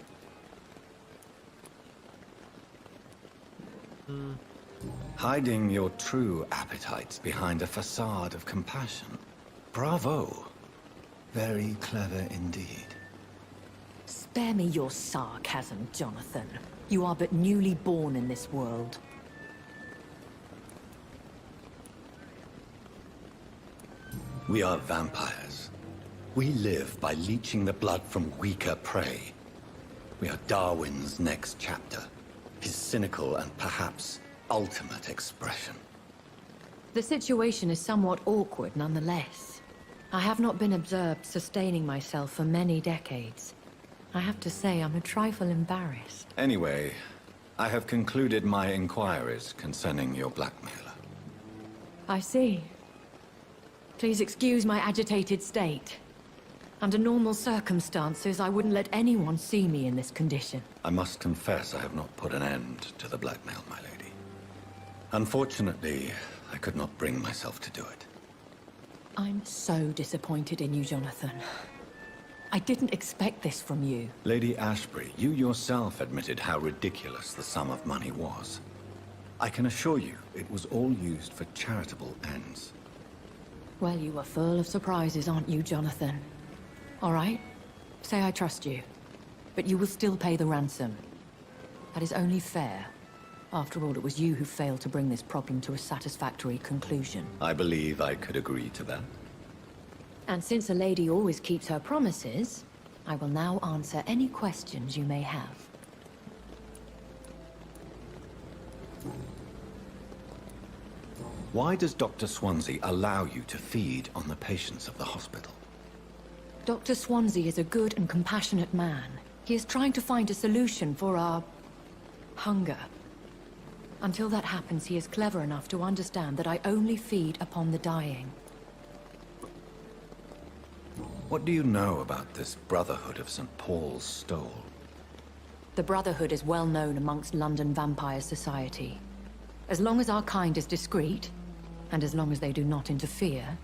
Hiding your true appetites behind a facade of compassion. Bravo. Very clever indeed.
Spare me your sarcasm, Jonathan. You are but newly born in this world.
We are vampires. We live by leeching the blood from weaker prey. We are Darwin's next chapter. His cynical and perhaps ultimate expression.
The situation is somewhat awkward nonetheless. I have not been observed sustaining myself for many decades. I have to say I'm a trifle embarrassed.
Anyway, I have concluded my inquiries concerning your blackmailer.
I see. Please excuse my agitated state. Under normal circumstances, I wouldn't let anyone see me in this condition.
I must confess I have not put an end to the blackmail, my lady. Unfortunately, I could not bring myself to do it.
I'm so disappointed in you, Jonathan. I didn't expect this from you.
Lady Ashbury, you yourself admitted how ridiculous the sum of money was. I can assure you, it was all used for charitable ends.
Well, you are full of surprises, aren't you, Jonathan? All right, say I trust you, but you will still pay the ransom. That is only fair. After all, it was you who failed to bring this problem to a satisfactory conclusion.
I believe I could agree to that.
And since a lady always keeps her promises, I will now answer any questions you may have.
Why does Dr. Swansea allow you to feed on the patients of the hospital?
Dr. Swansea is a good and compassionate man. He is trying to find a solution for our hunger. Until that happens, he is clever enough to understand that I only feed upon the dying.
What do you know about this Brotherhood of St. Paul's Stole?
The Brotherhood is well known amongst London Vampire Society. As long as our kind is discreet, and as long as they do not interfere,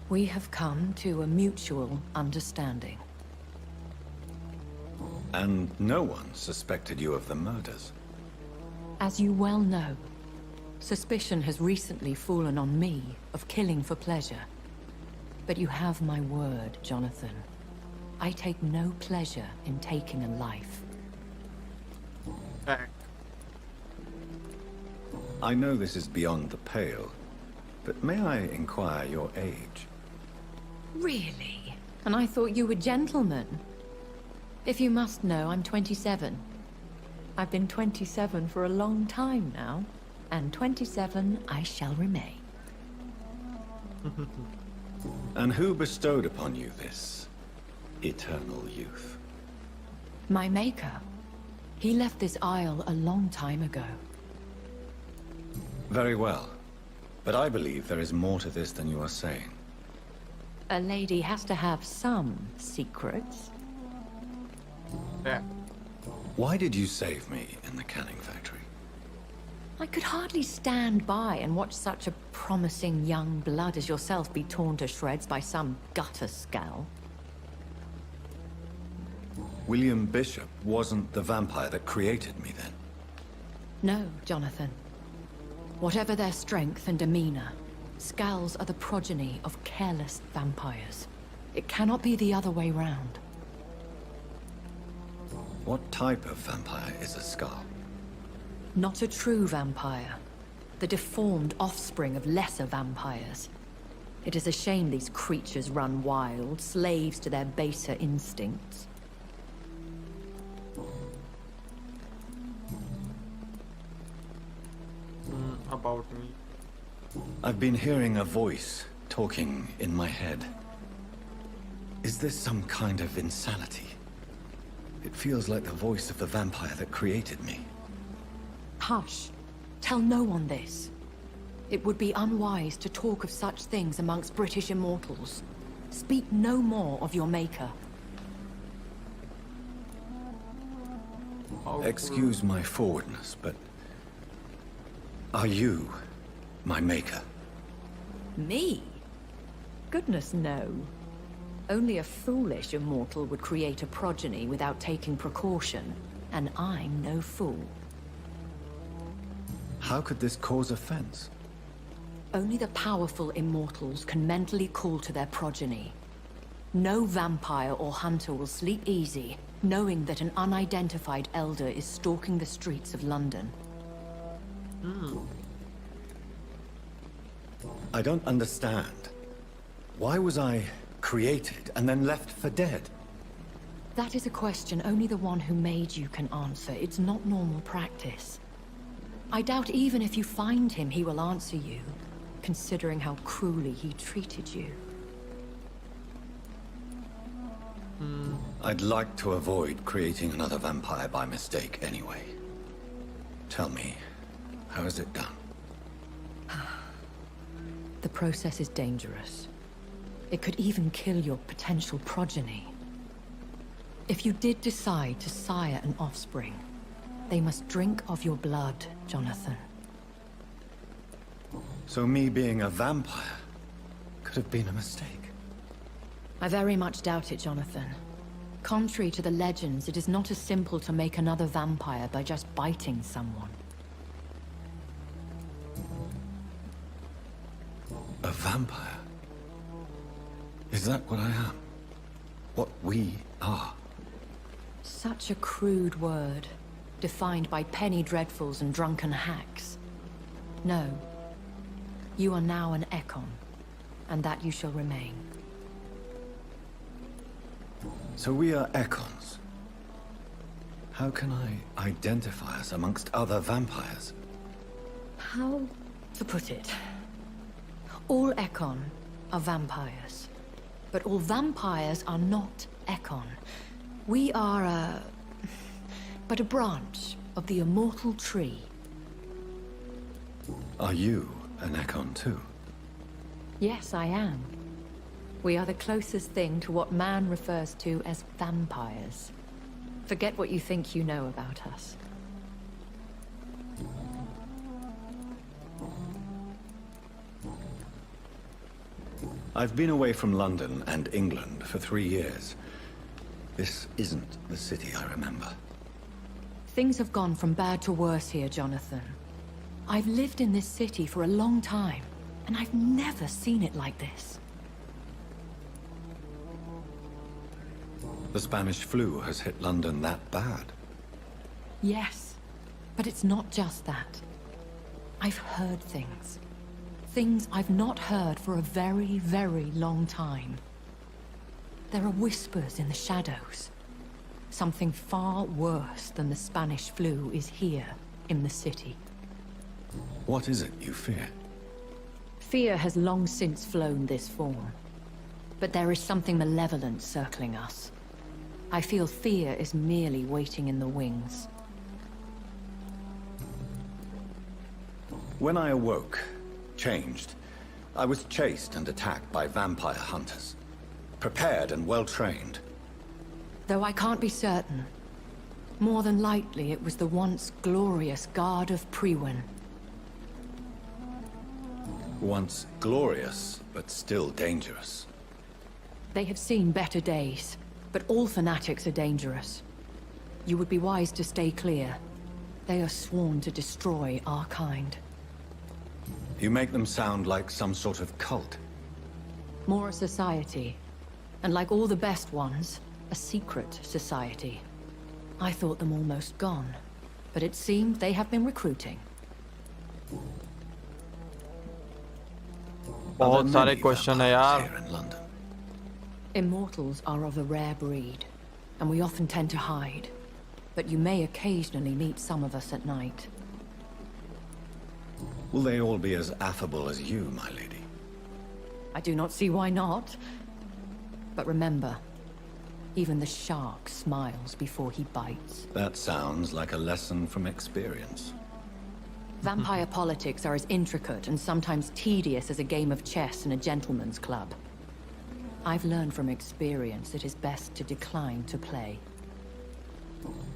we have come to a mutual understanding.
And no one suspected you of the murders?
As you well know, suspicion has recently fallen on me of killing for pleasure. But you have my word, Jonathan. I take no pleasure in taking a life.
I know this is beyond the pale, but may I inquire your age?
Really? And I thought you were gentlemen. If you must know, I'm 27. I've been 27 for a long time now, and 27 I shall remain.
And who bestowed upon you this eternal youth?
My maker. He left this isle a long time ago.
Very well. But I believe there is more to this than you are saying.
A lady has to have some secrets.
Yeah.
Why did you save me in the canning factory?
I could hardly stand by and watch such a promising young blood as yourself be torn to shreds by some gutter scowl.
William Bishop wasn't the vampire that created me then?
No, Jonathan. Whatever their strength and demeanor, scowls are the progeny of careless vampires. It cannot be the other way round.
What type of vampire is a skull?
Not a true vampire. The deformed offspring of lesser vampires. It is a shame these creatures run wild, slaves to their baser instincts.
About me.
I've been hearing a voice talking in my head. Is this some kind of insanity? It feels like the voice of the vampire that created me.
Hush. Tell no one this. It would be unwise to talk of such things amongst British immortals. Speak no more of your maker.
Excuse my forwardness, but... are you my maker?
Me? Goodness, no. Only a foolish immortal would create a progeny without taking precaution, and I'm no fool.
How could this cause offense?
Only the powerful immortals can mentally call to their progeny. No vampire or hunter will sleep easy, knowing that an unidentified elder is stalking the streets of London.
I don't understand. Why was I created and then left for dead?
That is a question only the one who made you can answer. It's not normal practice. I doubt even if you find him, he will answer you, considering how cruelly he treated you.
I'd like to avoid creating another vampire by mistake anyway. Tell me, how is it done?
The process is dangerous. It could even kill your potential progeny. If you did decide to sire an offspring, they must drink of your blood, Jonathan.
So me being a vampire could have been a mistake.
I very much doubt it, Jonathan. Contrary to the legends, it is not as simple to make another vampire by just biting someone.
A vampire? Is that what I am? What we are?
Such a crude word, defined by penny dreadfuls and drunken hacks. No. You are now an Ekon, and that you shall remain.
So we are Ekons. How can I identify us amongst other vampires?
How to put it? All Ekon are vampires. But all vampires are not Ekon. We are but a branch of the immortal tree.
Are you an Ekon too?
Yes, I am. We are the closest thing to what man refers to as vampires. Forget what you think you know about us.
I've been away from London and England for 3 years. This isn't the city I remember.
Things have gone from bad to worse here, Jonathan. I've lived in this city for a long time, and I've never seen it like this.
The Spanish flu has hit London that bad.
Yes, but it's not just that. I've heard things. Things I've not heard for a very, very long time. There are whispers in the shadows. Something far worse than the Spanish flu is here in the city.
What is it you fear?
Fear has long since flown this form. But there is something malevolent circling us. I feel fear is merely waiting in the wings.
When I awoke, changed, I was chased and attacked by vampire hunters. Prepared and well-trained.
Though I can't be certain. More than likely it was the once glorious Guard of Priwen.
Once glorious, but still dangerous.
They have seen better days, but all fanatics are dangerous. You would be wise to stay clear. They are sworn to destroy our kind.
You make them sound like some sort of cult.
More a society. And like all the best ones, a secret society. I thought them almost gone, but it seemed they have been recruiting.
बहुत सारे question है यार.
Immortals are of a rare breed, and we often tend to hide. But you may occasionally meet some of us at night.
Will they all be as affable as you, my lady?
I do not see why not. But remember, even the shark smiles before he bites.
That sounds like a lesson from experience.
Vampire politics are as intricate and sometimes tedious as a game of chess in a gentleman's club. I've learned from experience it is best to decline to play.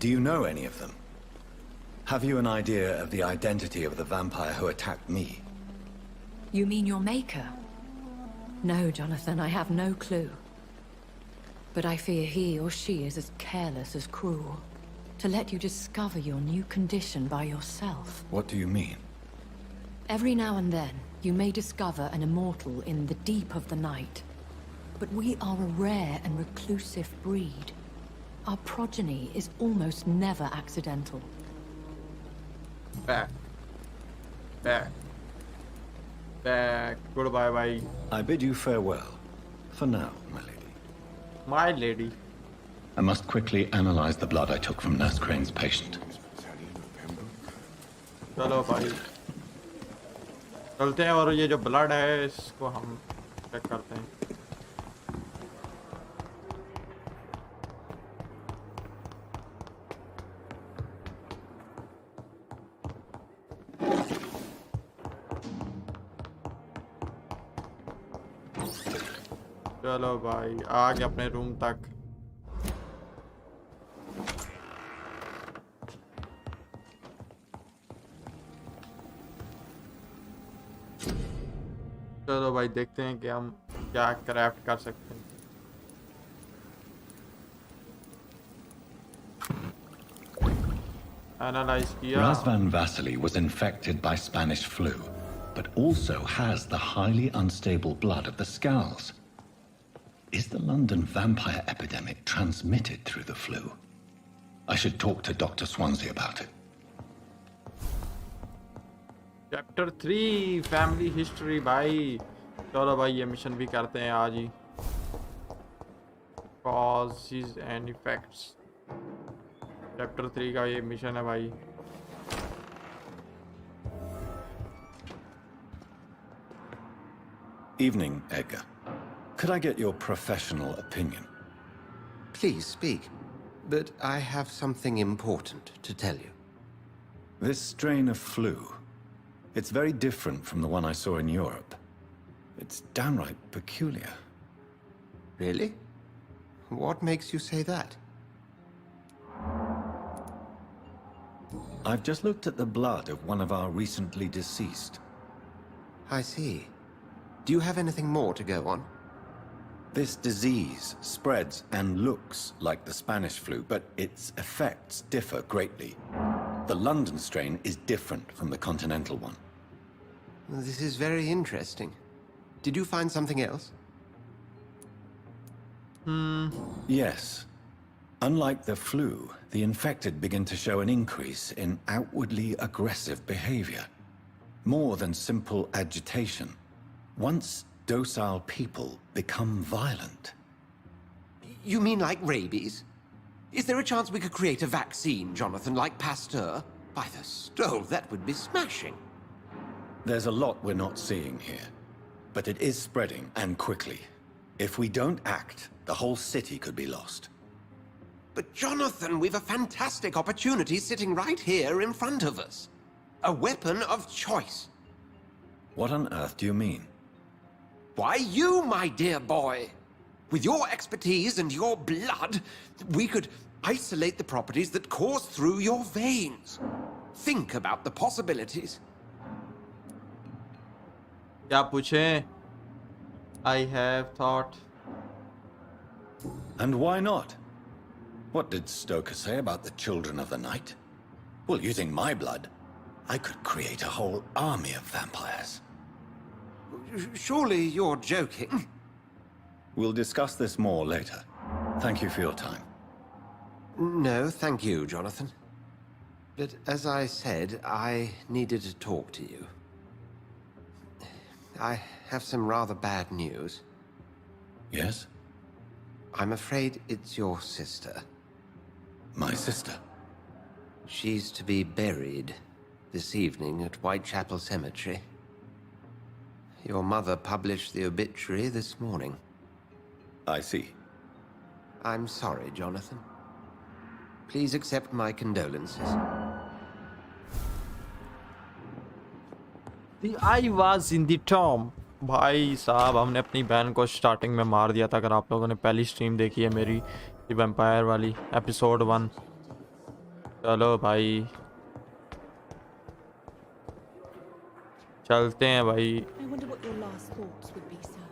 Do you know any of them? Have you an idea of the identity of the vampire who attacked me?
You mean your maker? No, Jonathan, I have no clue. But I fear he or she is as careless as cruel. To let you discover your new condition by yourself.
What do you mean?
Every now and then, you may discover an immortal in the deep of the night. But we are a rare and reclusive breed. Our progeny is almost never accidental.
Back. Goodbye, bye.
I bid you farewell. For now, my lady.
My lady.
I must quickly analyze the blood I took from Nurse Crane's patient.
चलो भाई चलते हैं और ये जो blood है इसको हम चेक करते हैं. चलो भाई आ गए अपने रूम तक. चलो भाई देखते हैं कि हम क्या क्राफ्ट कर सकते हैं. एनालाइज किया.
Razvan Vasily was infected by Spanish flu, but also has the highly unstable blood of the Scowls. Is the London vampire epidemic transmitted through the flu? I should talk to Dr. Swansea about it.
Chapter 3 family history भाई. चलो भाई ये mission भी करते हैं आज ही. Causes and effects chapter 3 का ये मिशन है भाई.
Evening, Edgar. Could I get your professional opinion?
Please speak, but I have something important to tell you.
This strain of flu, it's very different from the one I saw in Europe. It's downright peculiar.
Really? What makes you say that?
I've just looked at the blood of one of our recently deceased.
I see. Do you have anything more to go on?
This disease spreads and looks like the Spanish flu, but its effects differ greatly. The London strain is different from the continental one.
This is very interesting. Did you find something else?
Yes. Unlike the flu, the infected begin to show an increase in outwardly aggressive behavior. More than simple agitation. Once docile people become violent.
You mean like rabies? Is there a chance we could create a vaccine, Jonathan, like Pasteur? By the stove, that would be smashing.
There's a lot we're not seeing here. But it is spreading, and quickly. If we don't act, the whole city could be lost.
But Jonathan, we've a fantastic opportunity sitting right here in front of us. A weapon of choice.
What on earth do you mean?
Why, you, my dear boy. With your expertise and your blood, we could isolate the properties that course through your veins. Think about the possibilities.
क्या पूछें? I have thought.
And why not? What did Stoker say about the children of the night? Well, using my blood, I could create a whole army of vampires.
Surely you're joking.
We'll discuss this more later. Thank you for your time.
No, thank you, Jonathan. But as I said, I needed to talk to you. I have some rather bad news.
Yes?
I'm afraid it's your sister.
My sister?
She's to be buried this evening at Whitechapel Cemetery. Your mother published the obituary this morning.
I see.
I'm sorry, Jonathan. Please accept my condolences.
I was in the tomb. भाई साहब हमने अपनी बहन को starting में मार दिया था। अगर आप लोगों ने पहली स्ट्रीम देखी है मेरी ये वैम्पायर वाली एपिसोड 1। चलो भाई चलते हैं भाई।
I wonder what your last thoughts would be, sir.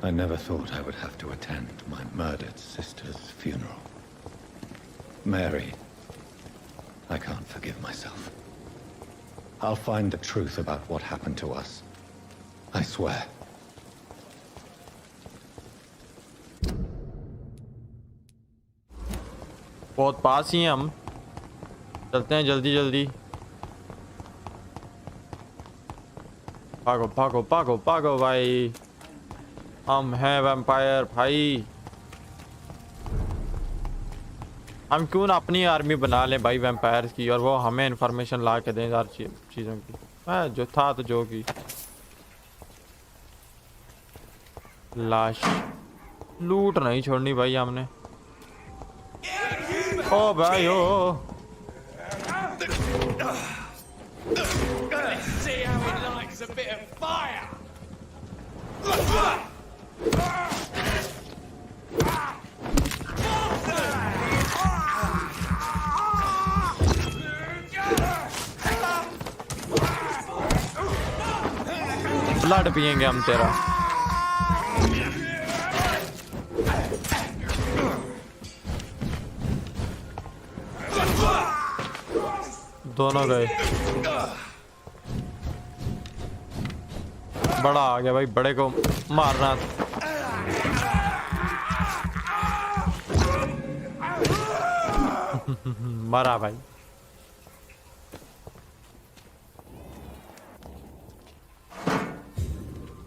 I never thought I would have to attend my murdered sister's funeral. Mary, I can't forgive myself. I'll find the truth about what happened to us. I swear.
बहुत पास ही हैं हम। चलते हैं जल्दी जल्दी। भागो भागो भागो भागो भाई। हम हैं वैम्पायर भाई। हम क्यों ना अपनी आर्मी बना लें भाई वैम्पायर की और वो हमें इंफॉर्मेशन ला के दें हर चीज़ों की। जो था तो जो की लाश लूट नहीं छोड़नी भाई हमने। ओ भाई ओ
Let's see how he likes a bit of fire.
Blood पियेंगे हम तेरा। दोनों गए। बड़ा आ गया भाई, बड़े को मारना। मरा भाई।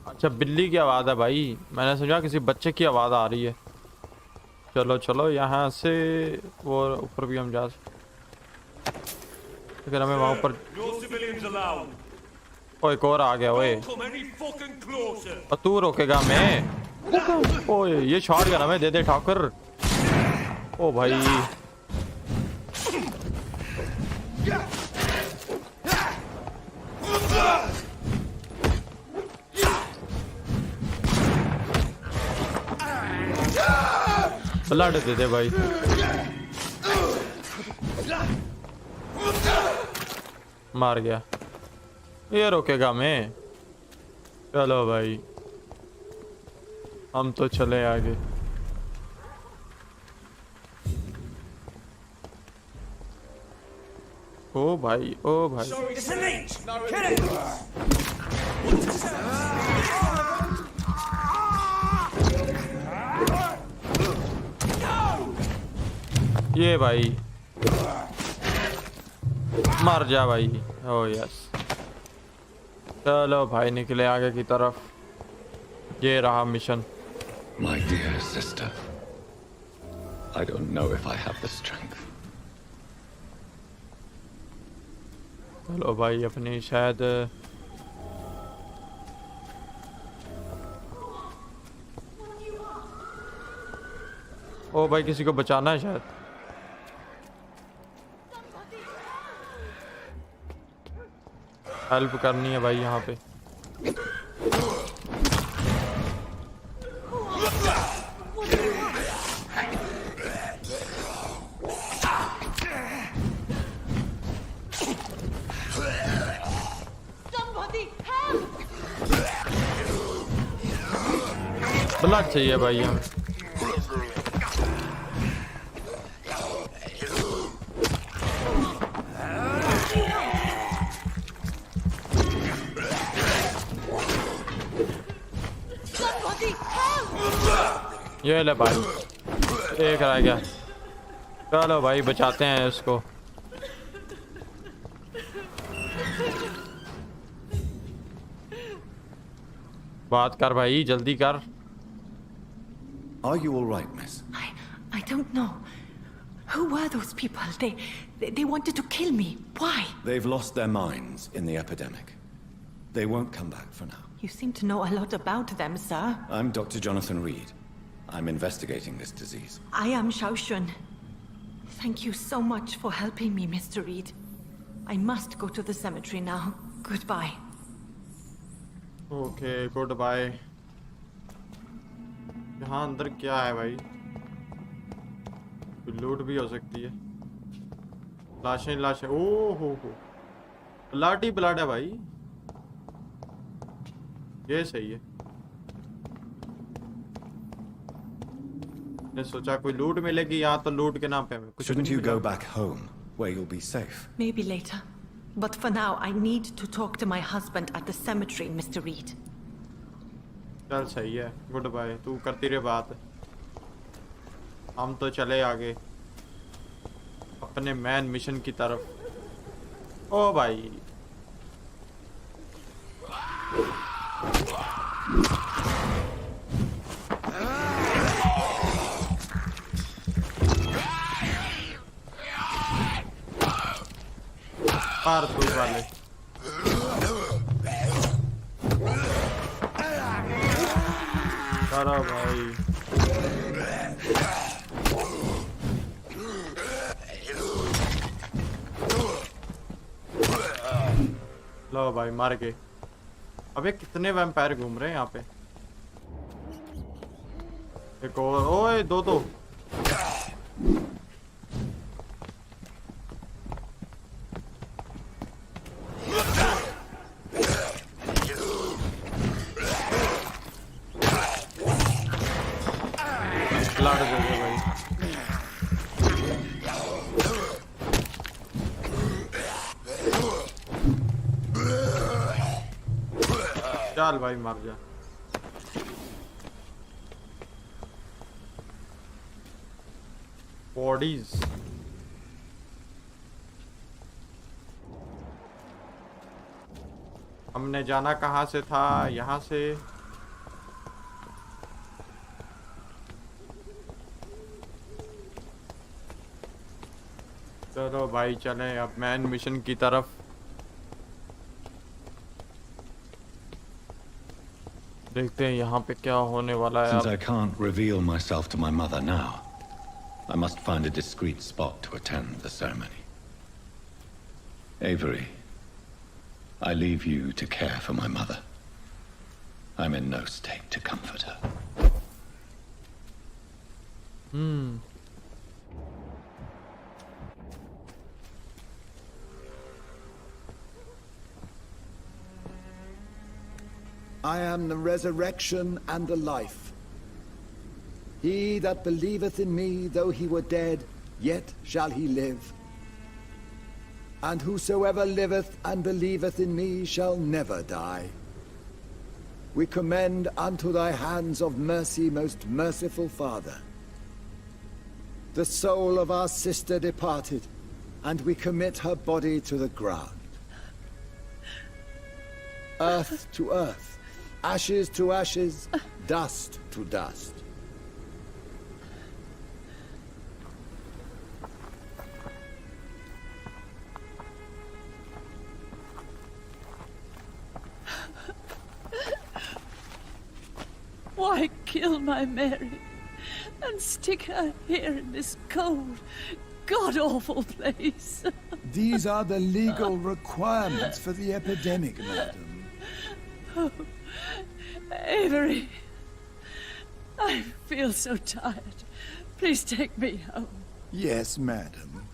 अच्छा बिल्ली की आवाज़ है भाई, मैंने समझा किसी बच्चे की आवाज़ आ रही है। चलो चलो यहाँ से वो ऊपर भी हम जा सकते। फिर हमें वहां ऊपर
No civilians allowed.
ओए एक और आ गया ओए
Don't come any fucking closer.
और तू रोकेगा मैं ओए ये शॉट गन हमें दे दे ठाकुर ओ भाई ब्लड दे दे भाई मार गया ये रोकेगा मैं चलो भाई हम तो चले आगे ओ भाई ओ भाई
It's a leech. Kill it.
ये भाई मर जा भाई ओ यस चलो भाई निकले आगे की तरफ ये रहा mission
My dear sister, I don't know if I have the strength.
चलो भाई अपनी शायद ओ भाई किसी को बचाना है शायद हेल्प करनी है भाई यहाँ पे ब्लड चाहिए भाई हमें ये ले भाई एक रह गया चलो भाई बचाते हैं इसको बात कर भाई जल्दी कर
Are you all right, miss?
I don't know. Who were those people? They wanted to kill me. Why?
They've lost their minds in the epidemic. They won't come back for now.
You seem to know a lot about them, sir.
I'm Dr. Jonathan Reed. I'm investigating this disease.
I am Shaoshun. Thank you so much for helping me, Mr. Reed. I must go to the cemetery now. Goodbye.
Okay, goodbye. यहाँ अंदर क्या है भाई लूट भी हो सकती है लाशें लाशें ओ हो ब्लड ही ब्लड है भाई ये सही है मैंने सोचा कोई लूट मिलेगी यहाँ तो लूट के नाम पे हमें कुछ
Shouldn't you go back home where you'll be safe?
Maybe later. But for now, I need to talk to my husband at the cemetery, Mr. Reed.
चल सही है गुड बाय तू करती रहे बात हम तो चले आगे अपने मैन मिशन की तरफ ओ भाई मार तू वाले करो भाई लो भाई मार के अबे कितने वैम्पायर घूम रहे हैं यहाँ पे एक और ओए दो लाड़ दे दे भाई चल भाई मर जा बॉडीज हमने जाना कहाँ से था यहाँ से चलो भाई चलें अब मैन मिशन की तरफ। देखते हैं यहाँ पे क्या होने वाला है
Since
अब।
I can't reveal myself to my mother now, I must find a discreet spot to attend the ceremony. Avery, I leave you to care for my mother. I'm in no state to comfort her.
I am the resurrection and the life. He that believeth in me, though he were dead, yet shall he live. And whosoever liveth and believeth in me shall never die. We commend unto thy hands of mercy, most merciful Father, the soul of our sister departed, and we commit her body to the ground. Earth to earth, ashes to ashes, dust to dust.
Why kill my Mary and stick her here in this cold, god-awful place?
These are the legal requirements for the epidemic, madam.
Oh, Avery, I feel so tired. Please take me home.
Yes, madam.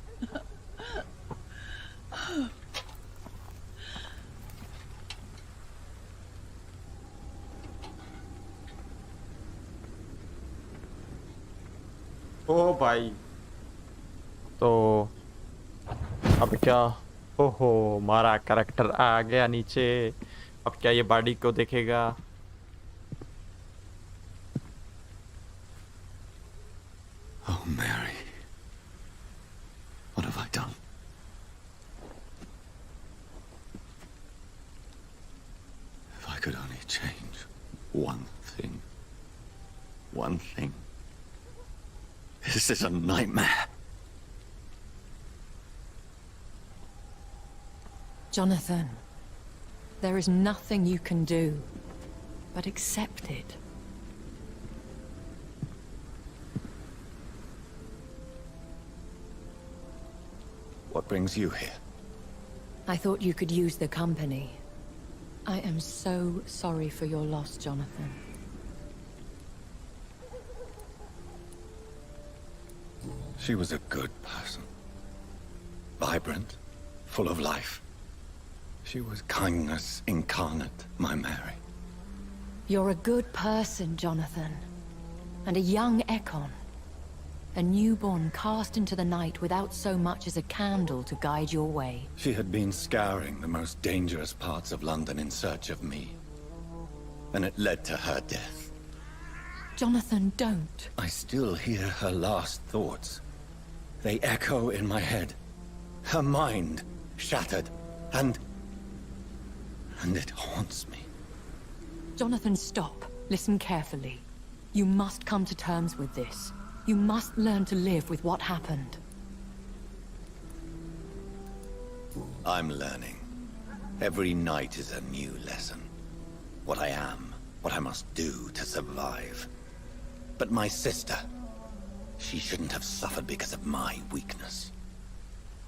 ओ भाई तो अब क्या? ओहो हमारा character आ गया नीचे। अब क्या ये बॉडी को देखेगा?
Oh, Mary. What have I done? If I could only change one thing. One thing. This is a nightmare.
Jonathan, there is nothing you can do but accept it.
What brings you here?
I thought you could use the company. I am so sorry for your loss, Jonathan.
She was a good person. Vibrant, full of life. She was kindness incarnate, my Mary.
You're a good person, Jonathan. And a young Ekon. A newborn cast into the night without so much as a candle to guide your way.
She had been scouring the most dangerous parts of London in search of me. And it led to her death.
Jonathan, don't.
I still hear her last thoughts. They echo in my head. Her mind shattered, and it haunts me.
Jonathan, stop. Listen carefully. You must come to terms with this. You must learn to live with what happened.
I'm learning. Every night is a new lesson. What I am, what I must do to survive. But my sister, she shouldn't have suffered because of my weakness.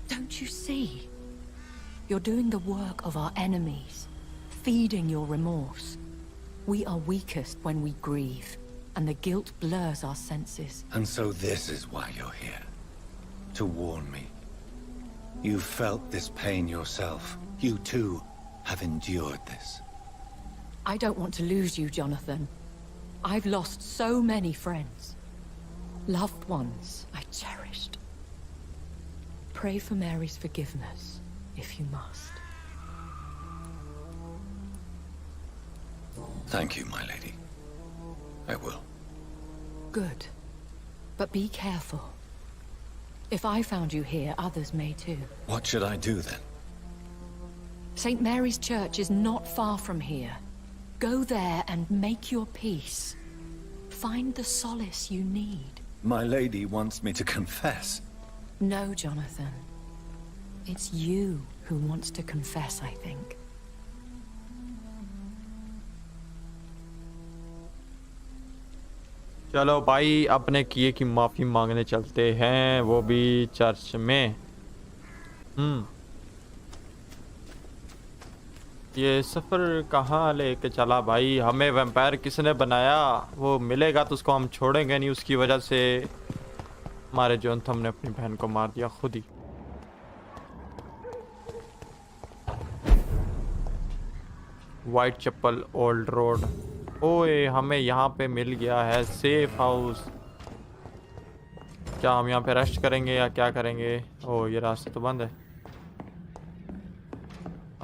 Don't you see? You're doing the work of our enemies, feeding your remorse. We are weakest when we grieve, and the guilt blurs our senses.
And so this is why you're here. To warn me. You've felt this pain yourself. You too have endured this.
I don't want to lose you, Jonathan. I've lost so many friends. Loved ones I cherished. Pray for Mary's forgiveness, if you must.
Thank you, my lady. I will.
Good. But be careful. If I found you here, others may too.
What should I do then?
St. Mary's Church is not far from here. Go there and make your peace. Find the solace you need.
My lady wants me to confess.
No, Jonathan. It's you who wants to confess, I think.
चलो भाई अपने किए की माफी मांगने चलते हैं, वो भी चर्च में। ये सफर कहाँ लेके चला भाई? हमें वैम्पायर किसने बनाया? वो मिलेगा तो उसको हम छोड़ेंगे नहीं, उसकी वजह से हमारे जोनथम ने अपनी बहन को मार दिया खुद ही। वाइट चप्पल ओल्ड रोड। ओए हमें यहाँ पे मिल गया है सेफ हाउस। क्या हम यहाँ पे रेस्ट करेंगे या क्या करेंगे? ओ ये रास्ता तो बंद है।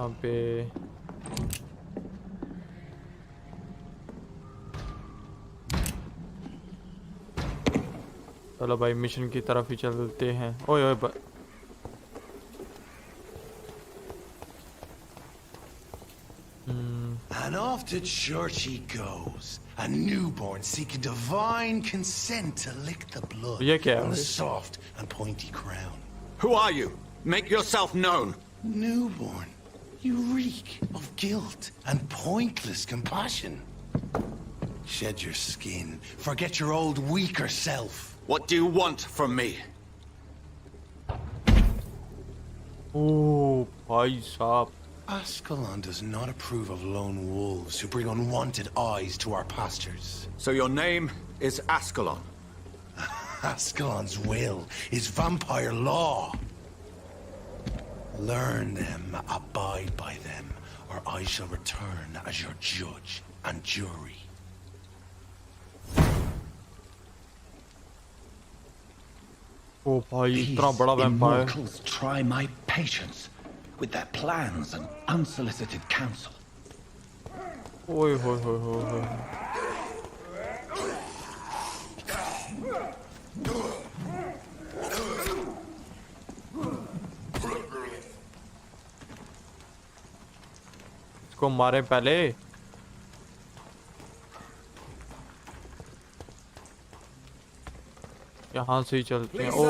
अबे चलो भाई मिशन की तरफ ही चलते हैं। ओए ओए
And off to church he goes, a newborn seeking divine consent to lick the blood on a soft and pointy crown.
Who are you? Make yourself known.
Newborn, you reek of guilt and pointless compassion. Shed your skin, forget your old weaker self.
What do you want from me?
Oh, bhai saab.
Ascalon does not approve of lone wolves who bring unwanted eyes to our pastures.
So your name is Ascalon?
Ascalon's will is vampire law. Learn them, abide by them, or I shall return as your judge and jury.
Oh, bhai, itna bada vampire.
Immortals try my patience with their plans and unsolicited counsel.
Oi, hoi, hoi, hoi, hoi. इसको मारे पहले। यहाँ से ही चलते हैं। ओ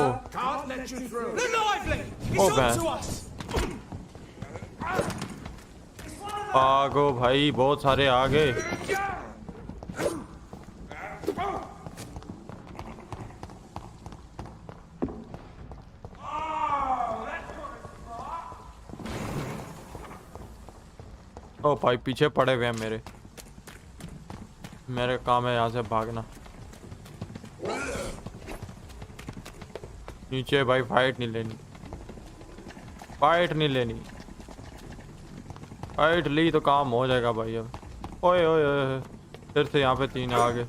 भागो भाई, बहुत सारे आ गए। ओ भाई पीछे पड़े हुए हैं मेरे। मेरे काम है यहाँ से भागना। नीचे भाई फाइट नहीं लेनी, फाइट नहीं लेनी। फाइट ली तो काम हो जाएगा भाई। अब ओए ओए ओए फिर से यहाँ पे 3 आ गए।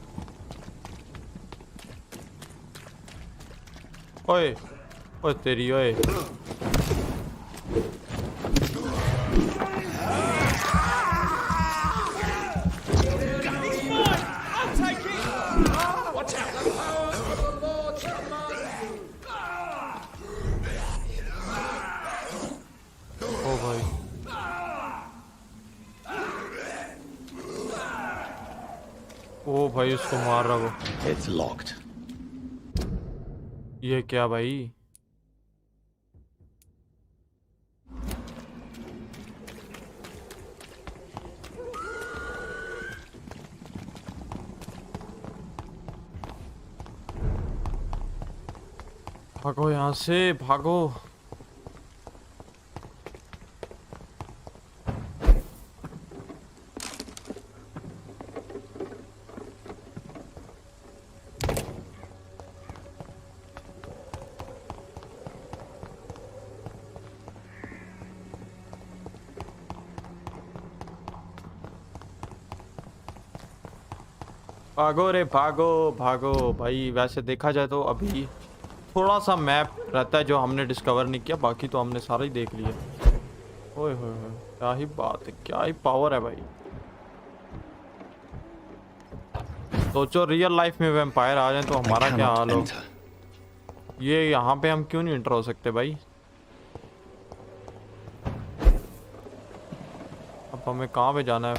ओए ओए तेरी ओए। ओ भाई उसको मार रहा वो।
It's locked.
ये क्या भाई? भागो यहाँ से, भागो। भागो रे भागो भागो भाई। वैसे देखा जाए तो अभी थोड़ा सा मैप रहता है जो हमने डिस्कवर नहीं किया, बाकी तो हमने सारा ही देख लिया। ओए होए होए, क्या ही बात है, क्या ही पावर है भाई। सोचो रियल लाइफ में वैम्पायर आ जाए तो हमारा क्या हाल हो। ये यहाँ पे हम क्यों नहीं एंटर हो सकते भाई? अब हमें कहाँ पे जाना है?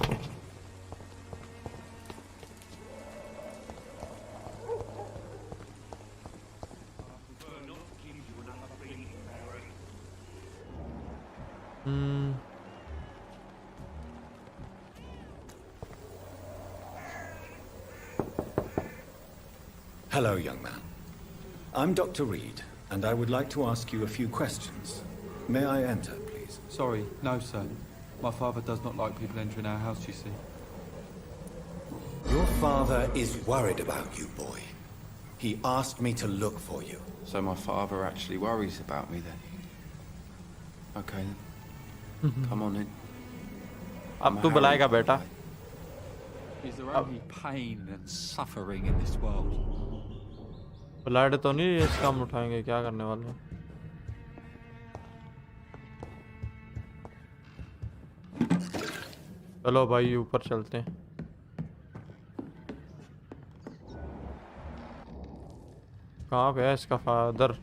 Hello, young man. I'm Dr. Reed, and I would like to ask you a few questions. May I enter, please?
Sorry, no, sir. My father does not like people entering our house, you see.
Your father is worried about you, boy. He asked me to look for you.
So my father actually worries about me then? Okay then. Come on in.
अब तू बुलाएगा बेटा.
Is there only pain and suffering in this world?
Blood तो नहीं इसका हम उठाएंगे, क्या करने वाले हैं? चलो भाई ऊपर चलते हैं. कहाँ पे है इसका फादर?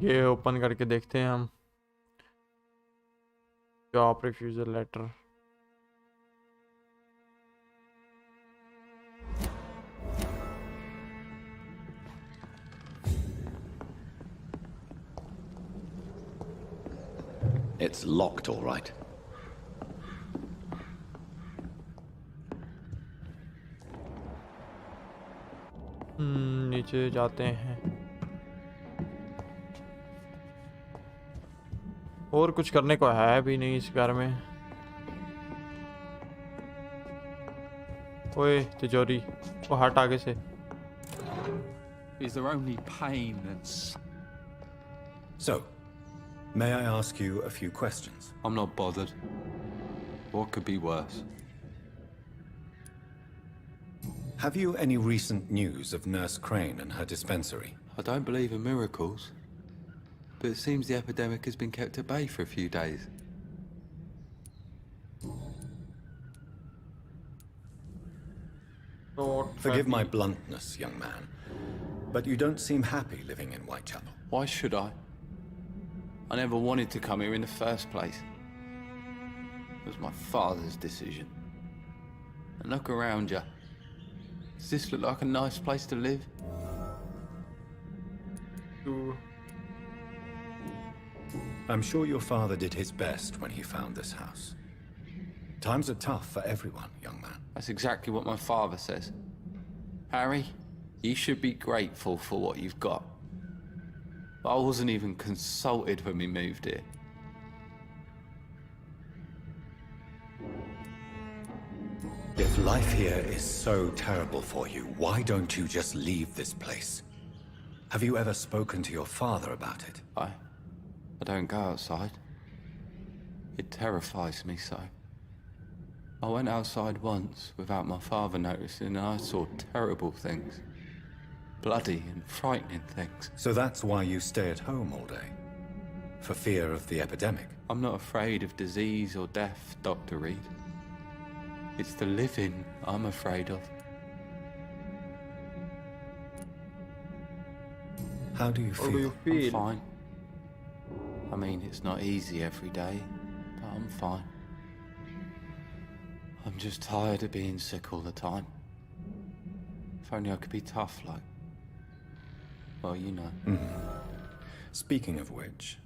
ये ओपन करके देखते हैं हम. Job refusal letter.
It's locked, all right.
नीचे जाते हैं. और कुछ करने को है भी नहीं इस घर में. ओए तिजोरी, वो हट आगे से.
Is there only pain and
So, may I ask you a few questions?
I'm not bothered. What could be worse?
Have you any recent news of Nurse Crane and her dispensary?
I don't believe in miracles, but it seems the epidemic has been kept at bay for a few days.
Forgive my bluntness, young man, but you don't seem happy living in Whitechapel.
Why should I? I never wanted to come here in the first place. It was my father's decision. And look around you. Does this look like a nice place to live?
I'm sure your father did his best when he found this house. Times are tough for everyone, young man.
That's exactly what my father says. Harry, you should be grateful for what you've got. I wasn't even consulted when we moved here.
If life here is so terrible for you, why don't you just leave this place? Have you ever spoken to your father about it?
I don't go outside. It terrifies me so. I went outside once without my father noticing and I saw terrible things. Bloody and frightening things.
So that's why you stay at home all day? For fear of the epidemic?
I'm not afraid of disease or death, Dr. Reed. It's the living I'm afraid of.
How do you feel?
How do you feel?
I'm fine. I mean, it's not easy every day, but I'm fine. I'm just tired of being sick all the time. If only I could be tough like... Well, you know.
Speaking of which,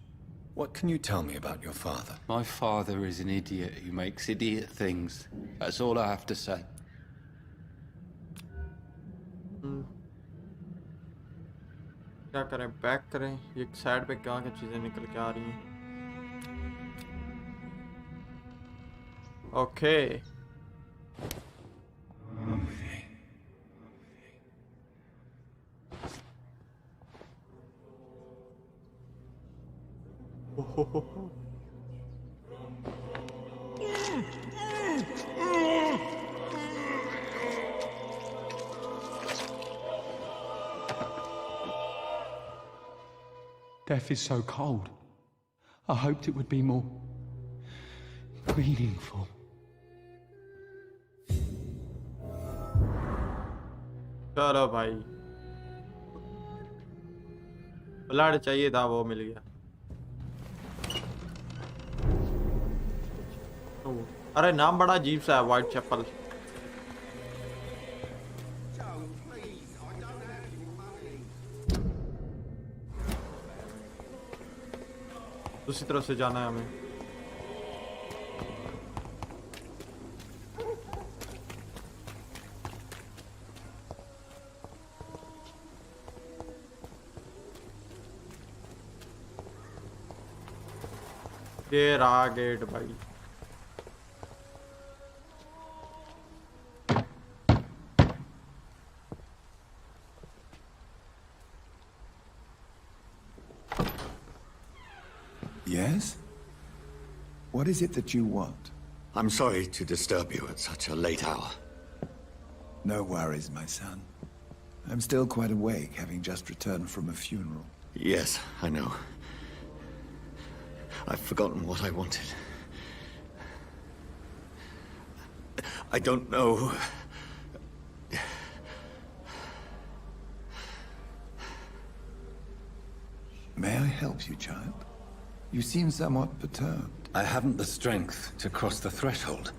what can you tell me about your father?
My father is an idiot who makes idiot things. That's all I have to say.
क्या करें, back करें? ये side पे क्या क्या चीजें निकल के आ रही हैं? Okay.
Death is so cold. I hoped it would be more meaningful.
चलो भाई, ब्लड चाहिए था, वो मिल गया. अरे नाम बड़ा अजीब सा है, व्हाइट चैपल. दूसरी तरफ से जाना है हमें. ये रहा गेट भाई।
Yes? What is it that you want?
I'm sorry to disturb you at such a late hour.
No worries, my son. I'm still quite awake, having just returned from a funeral.
Yes, I know. I've forgotten what I wanted. I don't know.
May I help you, child? You seem somewhat perturbed.
I haven't the strength to cross the threshold.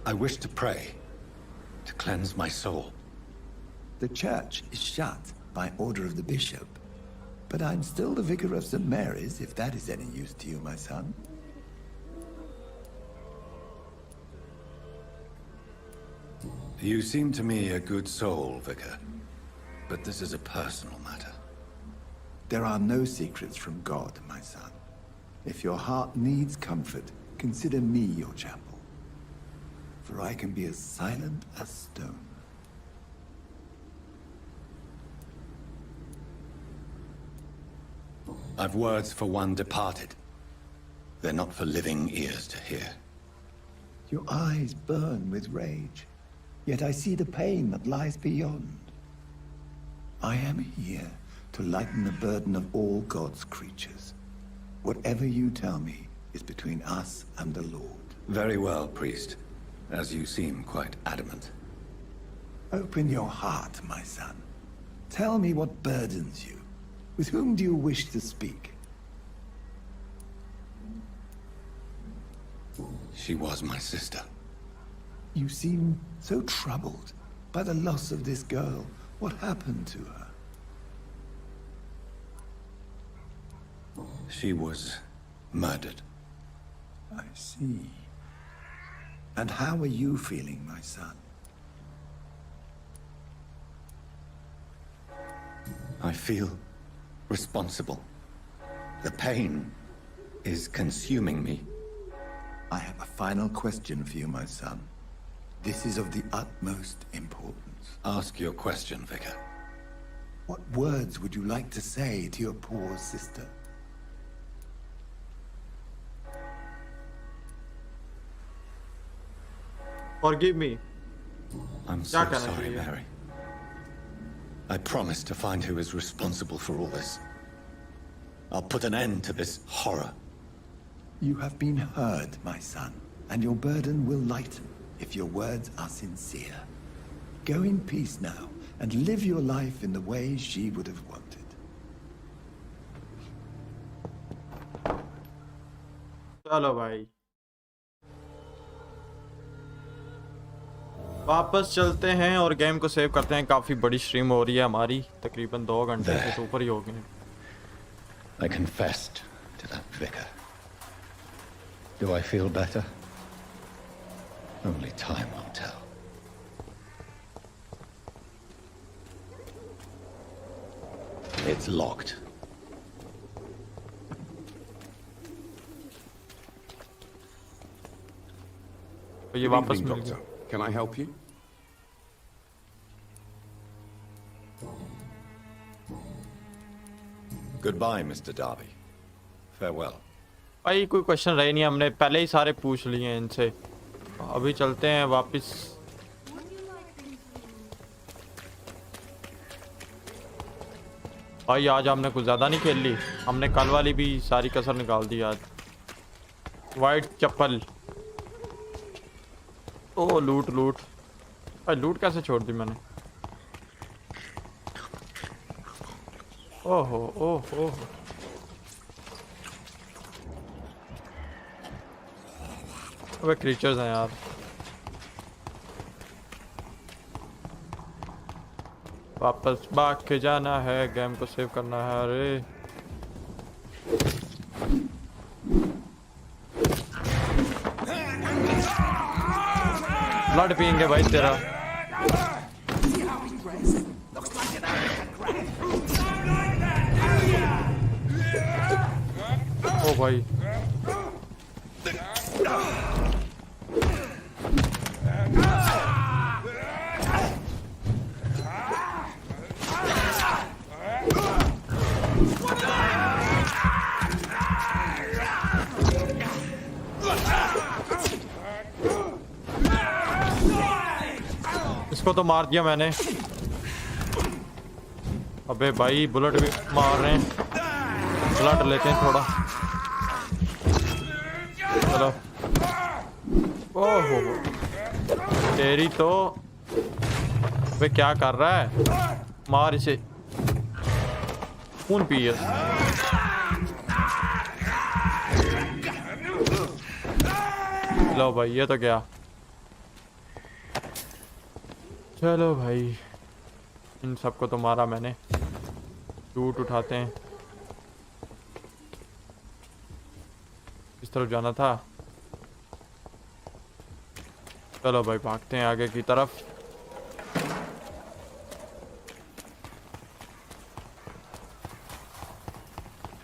I wish to pray, to cleanse my soul.
The church is shut by order of the bishop. But I'm still the vicar of St. Mary's, if that is any use to you, my son.
You seem to me a good soul, Vicar. But this is a personal matter.
There are no secrets from God, my son. If your heart needs comfort, consider me your chapel. For I can be as silent as stone.
I've words for one departed. They're not for living ears to hear.
Your eyes burn with rage, yet I see the pain that lies beyond. I am here to lighten the burden of all God's creatures. Whatever you tell me is between us and the Lord.
Very well, priest. As you seem quite adamant.
Open your heart, my son. Tell me what burdens you. With whom do you wish to speak?
She was my sister.
You seem so troubled by the loss of this girl. What happened to her?
She was murdered.
I see. And how are you feeling, my son?
I feel responsible. The pain is consuming me.
I have a final question for you, my son. This is of the utmost importance.
Ask your question, Vicar.
What words would you like to say to your poor sister?
Forgive me.
I'm so sorry, Mary. I promise to find who is responsible for all this. I'll put an end to this horror.
You have been heard, my son, and your burden will lighten if your words are sincere. Go in peace now, and live your life in the way she would have wanted.
चलो भाई वापस चलते हैं और game को save करते हैं। काफी बड़ी स्ट्रीम हो रही है हमारी, तकरीबन 2 घंटे से तो ऊपर ही हो गए।
I confessed to that vicar. Do I feel better? Only time will tell. It's locked.
Good evening, Doctor. Can I help you?
Goodbye, Mr. Darby. Farewell.
भाई कोई क्वेश्चन रहे नहीं, हमने पहले ही सारे पूछ लिए हैं इनसे। अभी चलते हैं वापस। भाई आज हमने कुछ ज़्यादा नहीं खेल ली, हमने कल वाली भी सारी कसर निकाल दी आज। वाइट चप्पल। ओ लूट लूट। भाई लूट कैसे छोड़ दी मैंने? ओहो ओहो। अबे क्रीचर्स हैं यार। वापस भाग के जाना है, गेम को सेव करना है। अरे ब्लड पियेंगे भाई तेरा। ओ भाई इसको तो मार दिया मैंने। अबे भाई बुलेट भी मार रहे हैं, ब्लड लेते हैं थोड़ा। चलो। ओहो तेरी तो। वे क्या कर रहा है? मार इसे। खून पिए। लो भाई ये तो क्या। चलो भाई इन सबको तो मारा मैंने। लूट उठाते हैं। इस तरफ जाना था। चलो भाई भागते हैं आगे की तरफ।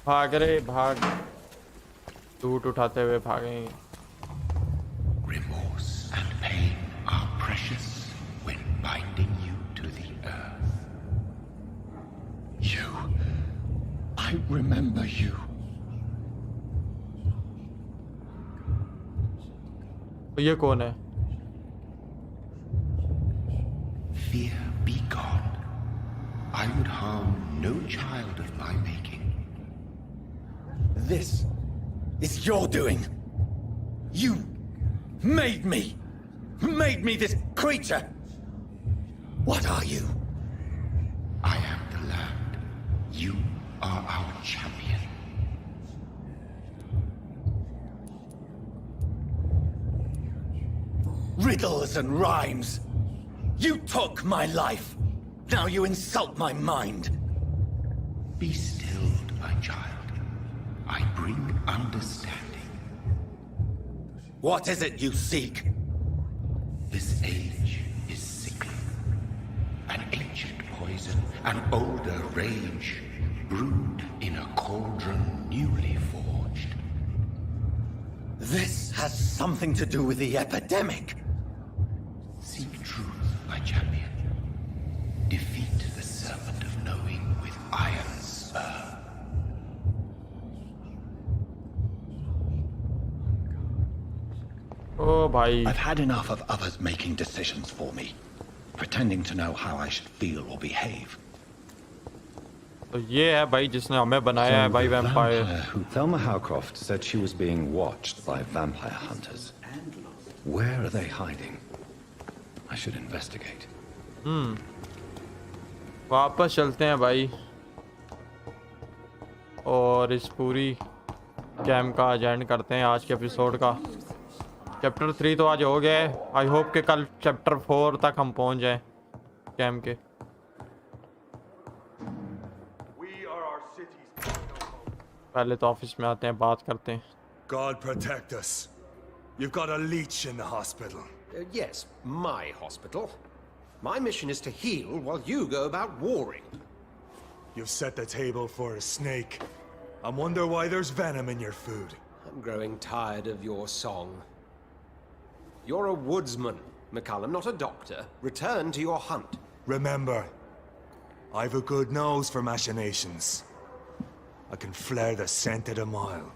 भाग रे भाग। लूट उठाते हुए भागें।
Remorse and pain are precious when binding you to the earth. You. I remember you.
ये कौन है?
Fear be gone. I would harm no child of my making.
This is your doing. You made me this creature. What are you?
I am the land. You are our champion.
Riddles and rhymes. You took my life. Now you insult my mind.
Be stilled, my child. I bring understanding.
What is it you seek?
This age is sickly. An ancient poison, an older rage, brewed in a cauldron newly forged.
This has something to do with the epidemic.
Seek truth, my champion. Defeat the serpent of knowing with iron spur.
Oh, bhai.
I've had enough of others making decisions for me, pretending to know how I should feel or behave.
तो ये है भाई जिसने हमें बनाया है भाई vampire.
Thelma Howcroft said she was being watched by vampire hunters. Where are they hiding? I should investigate.
वापस चलते हैं भाई और इस पूरी कैम का एजेंड करते हैं आज के एपिसोड का। चैप्टर 3 तो आज हो गया है। आई होप कि कल चैप्टर 4 तक हम पहुंच जाएं कैम के। पहले तो ऑफिस में आते हैं, बात करते हैं।
God protect us. You've got a leech in the hospital.
Yes, my hospital. My mission is to heal while you go about warring.
You've set the table for a snake. I wonder why there's venom in your food.
I'm growing tired of your song. You're a woodsman, McCallum, not a doctor. Return to your hunt.
Remember, I've a good nose for machinations. I can flare the scent at a mile.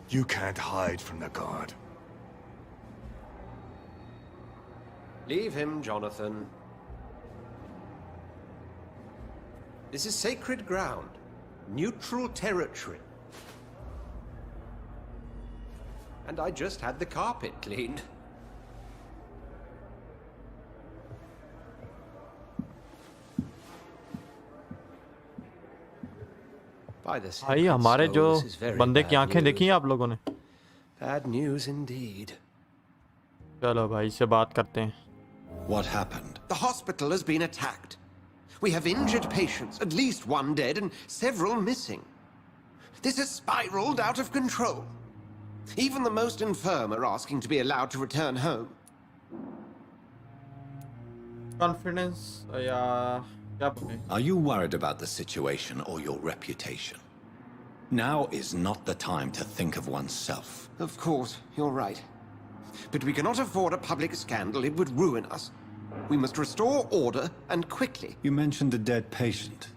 You can't hide from the god.
Leave him, Jonathan. This is sacred ground. Neutral territory. And I just had the carpet cleaned. By the
भाई हमारे जो बंदे की आंखें देखी हैं आप लोगों ने?
Bad news indeed.
चलो भाई से बात करते हैं।
What happened?
The hospital has been attacked. We have injured patients, at least one dead and several missing. This has spiraled out of control. Even the most infirm are asking to be allowed to return home.
Confidence, yeah.
Are you worried about the situation or your reputation? Now is not the time to think of oneself.
Of course, you're right. But we cannot afford a public scandal. It would ruin us. We must restore order, and quickly.
You mentioned a dead patient.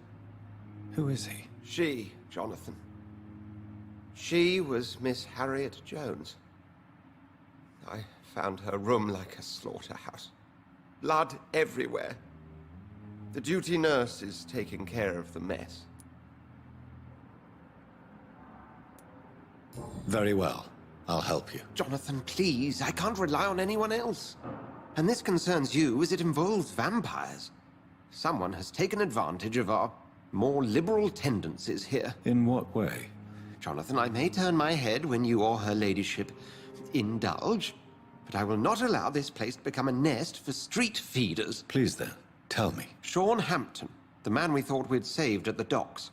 Who is he?
She, Jonathan. She was Miss Harriet Jones. I found her room like a slaughterhouse. Blood everywhere. The duty nurse is taking care of the mess.
Very well. I'll help you.
Jonathan, please. I can't rely on anyone else. And this concerns you as it involves vampires. Someone has taken advantage of our more liberal tendencies here.
In what way?
Jonathan, I may turn my head when you or her ladyship indulge, but I will not allow this place to become a nest for street feeders.
Please then, tell me.
Sean Hampton, the man we thought we'd saved at the docks.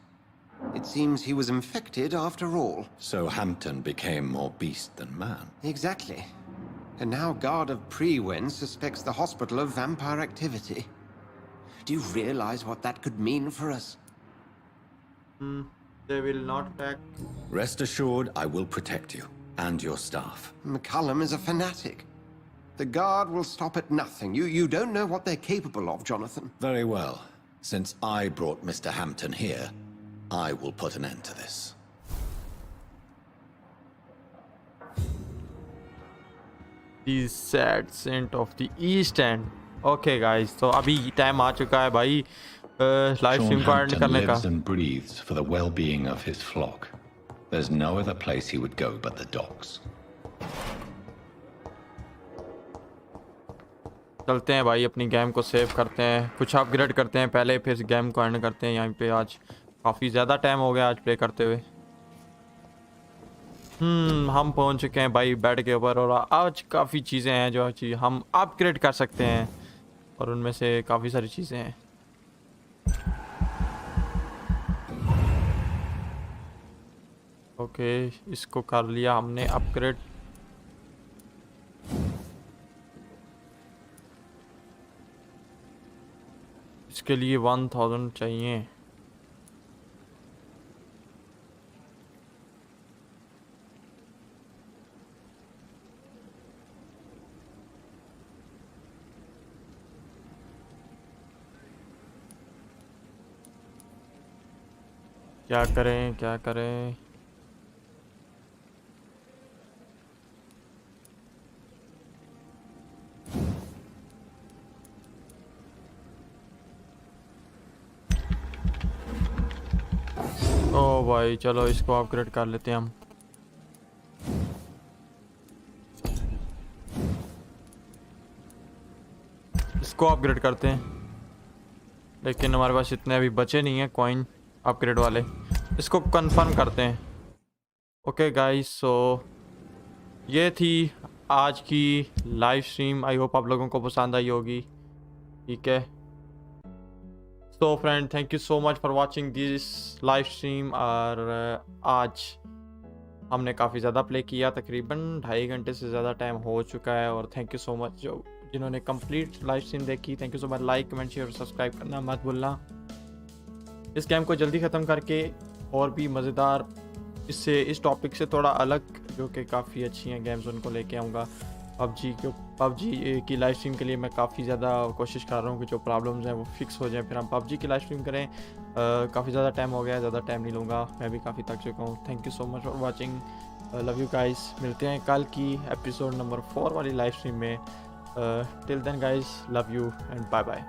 It seems he was infected after all.
So Hampton became more beast than man.
Exactly. And now Guard of Prewen suspects the hospital of vampire activity. Do you realize what that could mean for us?
They will not attack.
Rest assured, I will protect you and your staff.
McCullum is a fanatic. The Guard will stop at nothing. You don't know what they're capable of, Jonathan.
Very well. Since I brought Mr. Hampton here, I will put an end to this.
The sad saint of the East End. Okay guys, तो अभी time आ चुका है भाई live stream को and करने का.
lives and breathes for the well-being of his flock. There's no other place he would go but the docks.
चलते हैं भाई, अपनी गेम को सेव करते हैं, कुछ अपग्रेड करते हैं पहले, फिर गेम को एंड करते हैं. यहाँ पे आज काफ़ी ज़्यादा टाइम हो गया आज प्ले करते हुए. हम पहुंच चुके हैं भाई बेड के ऊपर, और आज काफ़ी चीज़ें हैं जो हम अपग्रेड कर सकते हैं, और उनमें से काफ़ी सारी चीज़ें हैं. ओके, इसको कर लिया हमने अपग्रेड. इसके लिए 1000 चाहिए. क्या करें क्या करें. ओ भाई चलो इसको अपग्रेड कर लेते हैं हम. इसको अपग्रेड करते हैं, लेकिन हमारे पास इतने अभी बचे नहीं हैं कॉइन अपग्रेड वाले. इसको कंफर्म करते हैं. ओके गाइस, सो ये थी आज की लाइव स्ट्रीम. आई होप आप लोगों को पसंद आई होगी. ठीक है, so friend, thank you so much for watching this live stream. और आज हमने काफ़ी ज़्यादा प्ले किया, तकरीबन 2.5 घंटे से ज़्यादा टाइम हो चुका है. और थैंक यू सो मच जिन्होंने कंप्लीट लाइव स्ट्रीम देखी. Thank you so much. Like comment share और सब्सक्राइब करना मत भूलना. इस गेम को जल्दी ख़त्म करके और भी मज़ेदार, इस टॉपिक से थोड़ा अलग, जो कि काफ़ी अच्छी हैं गेम्स, उनको लेके आऊँगा. पबजी की लाइव स्ट्रीम के लिए मैं काफ़ी ज़्यादा कोशिश कर रहा हूँ कि जो प्रॉब्लम्स हैं वो फिक्स हो जाएं, फिर हम पबजी की लाइव स्ट्रीम करें. काफ़ी ज़्यादा टाइम हो गया है, ज़्यादा टाइम नहीं लूँगा, मैं भी काफ़ी थक चुका हूँ. Thank you so much for watching. Love you guys. मिलते हैं कल की एपिसोड नंबर 4 वाली लाइव स्ट्रीम में. Till then guys, love you and bye bye.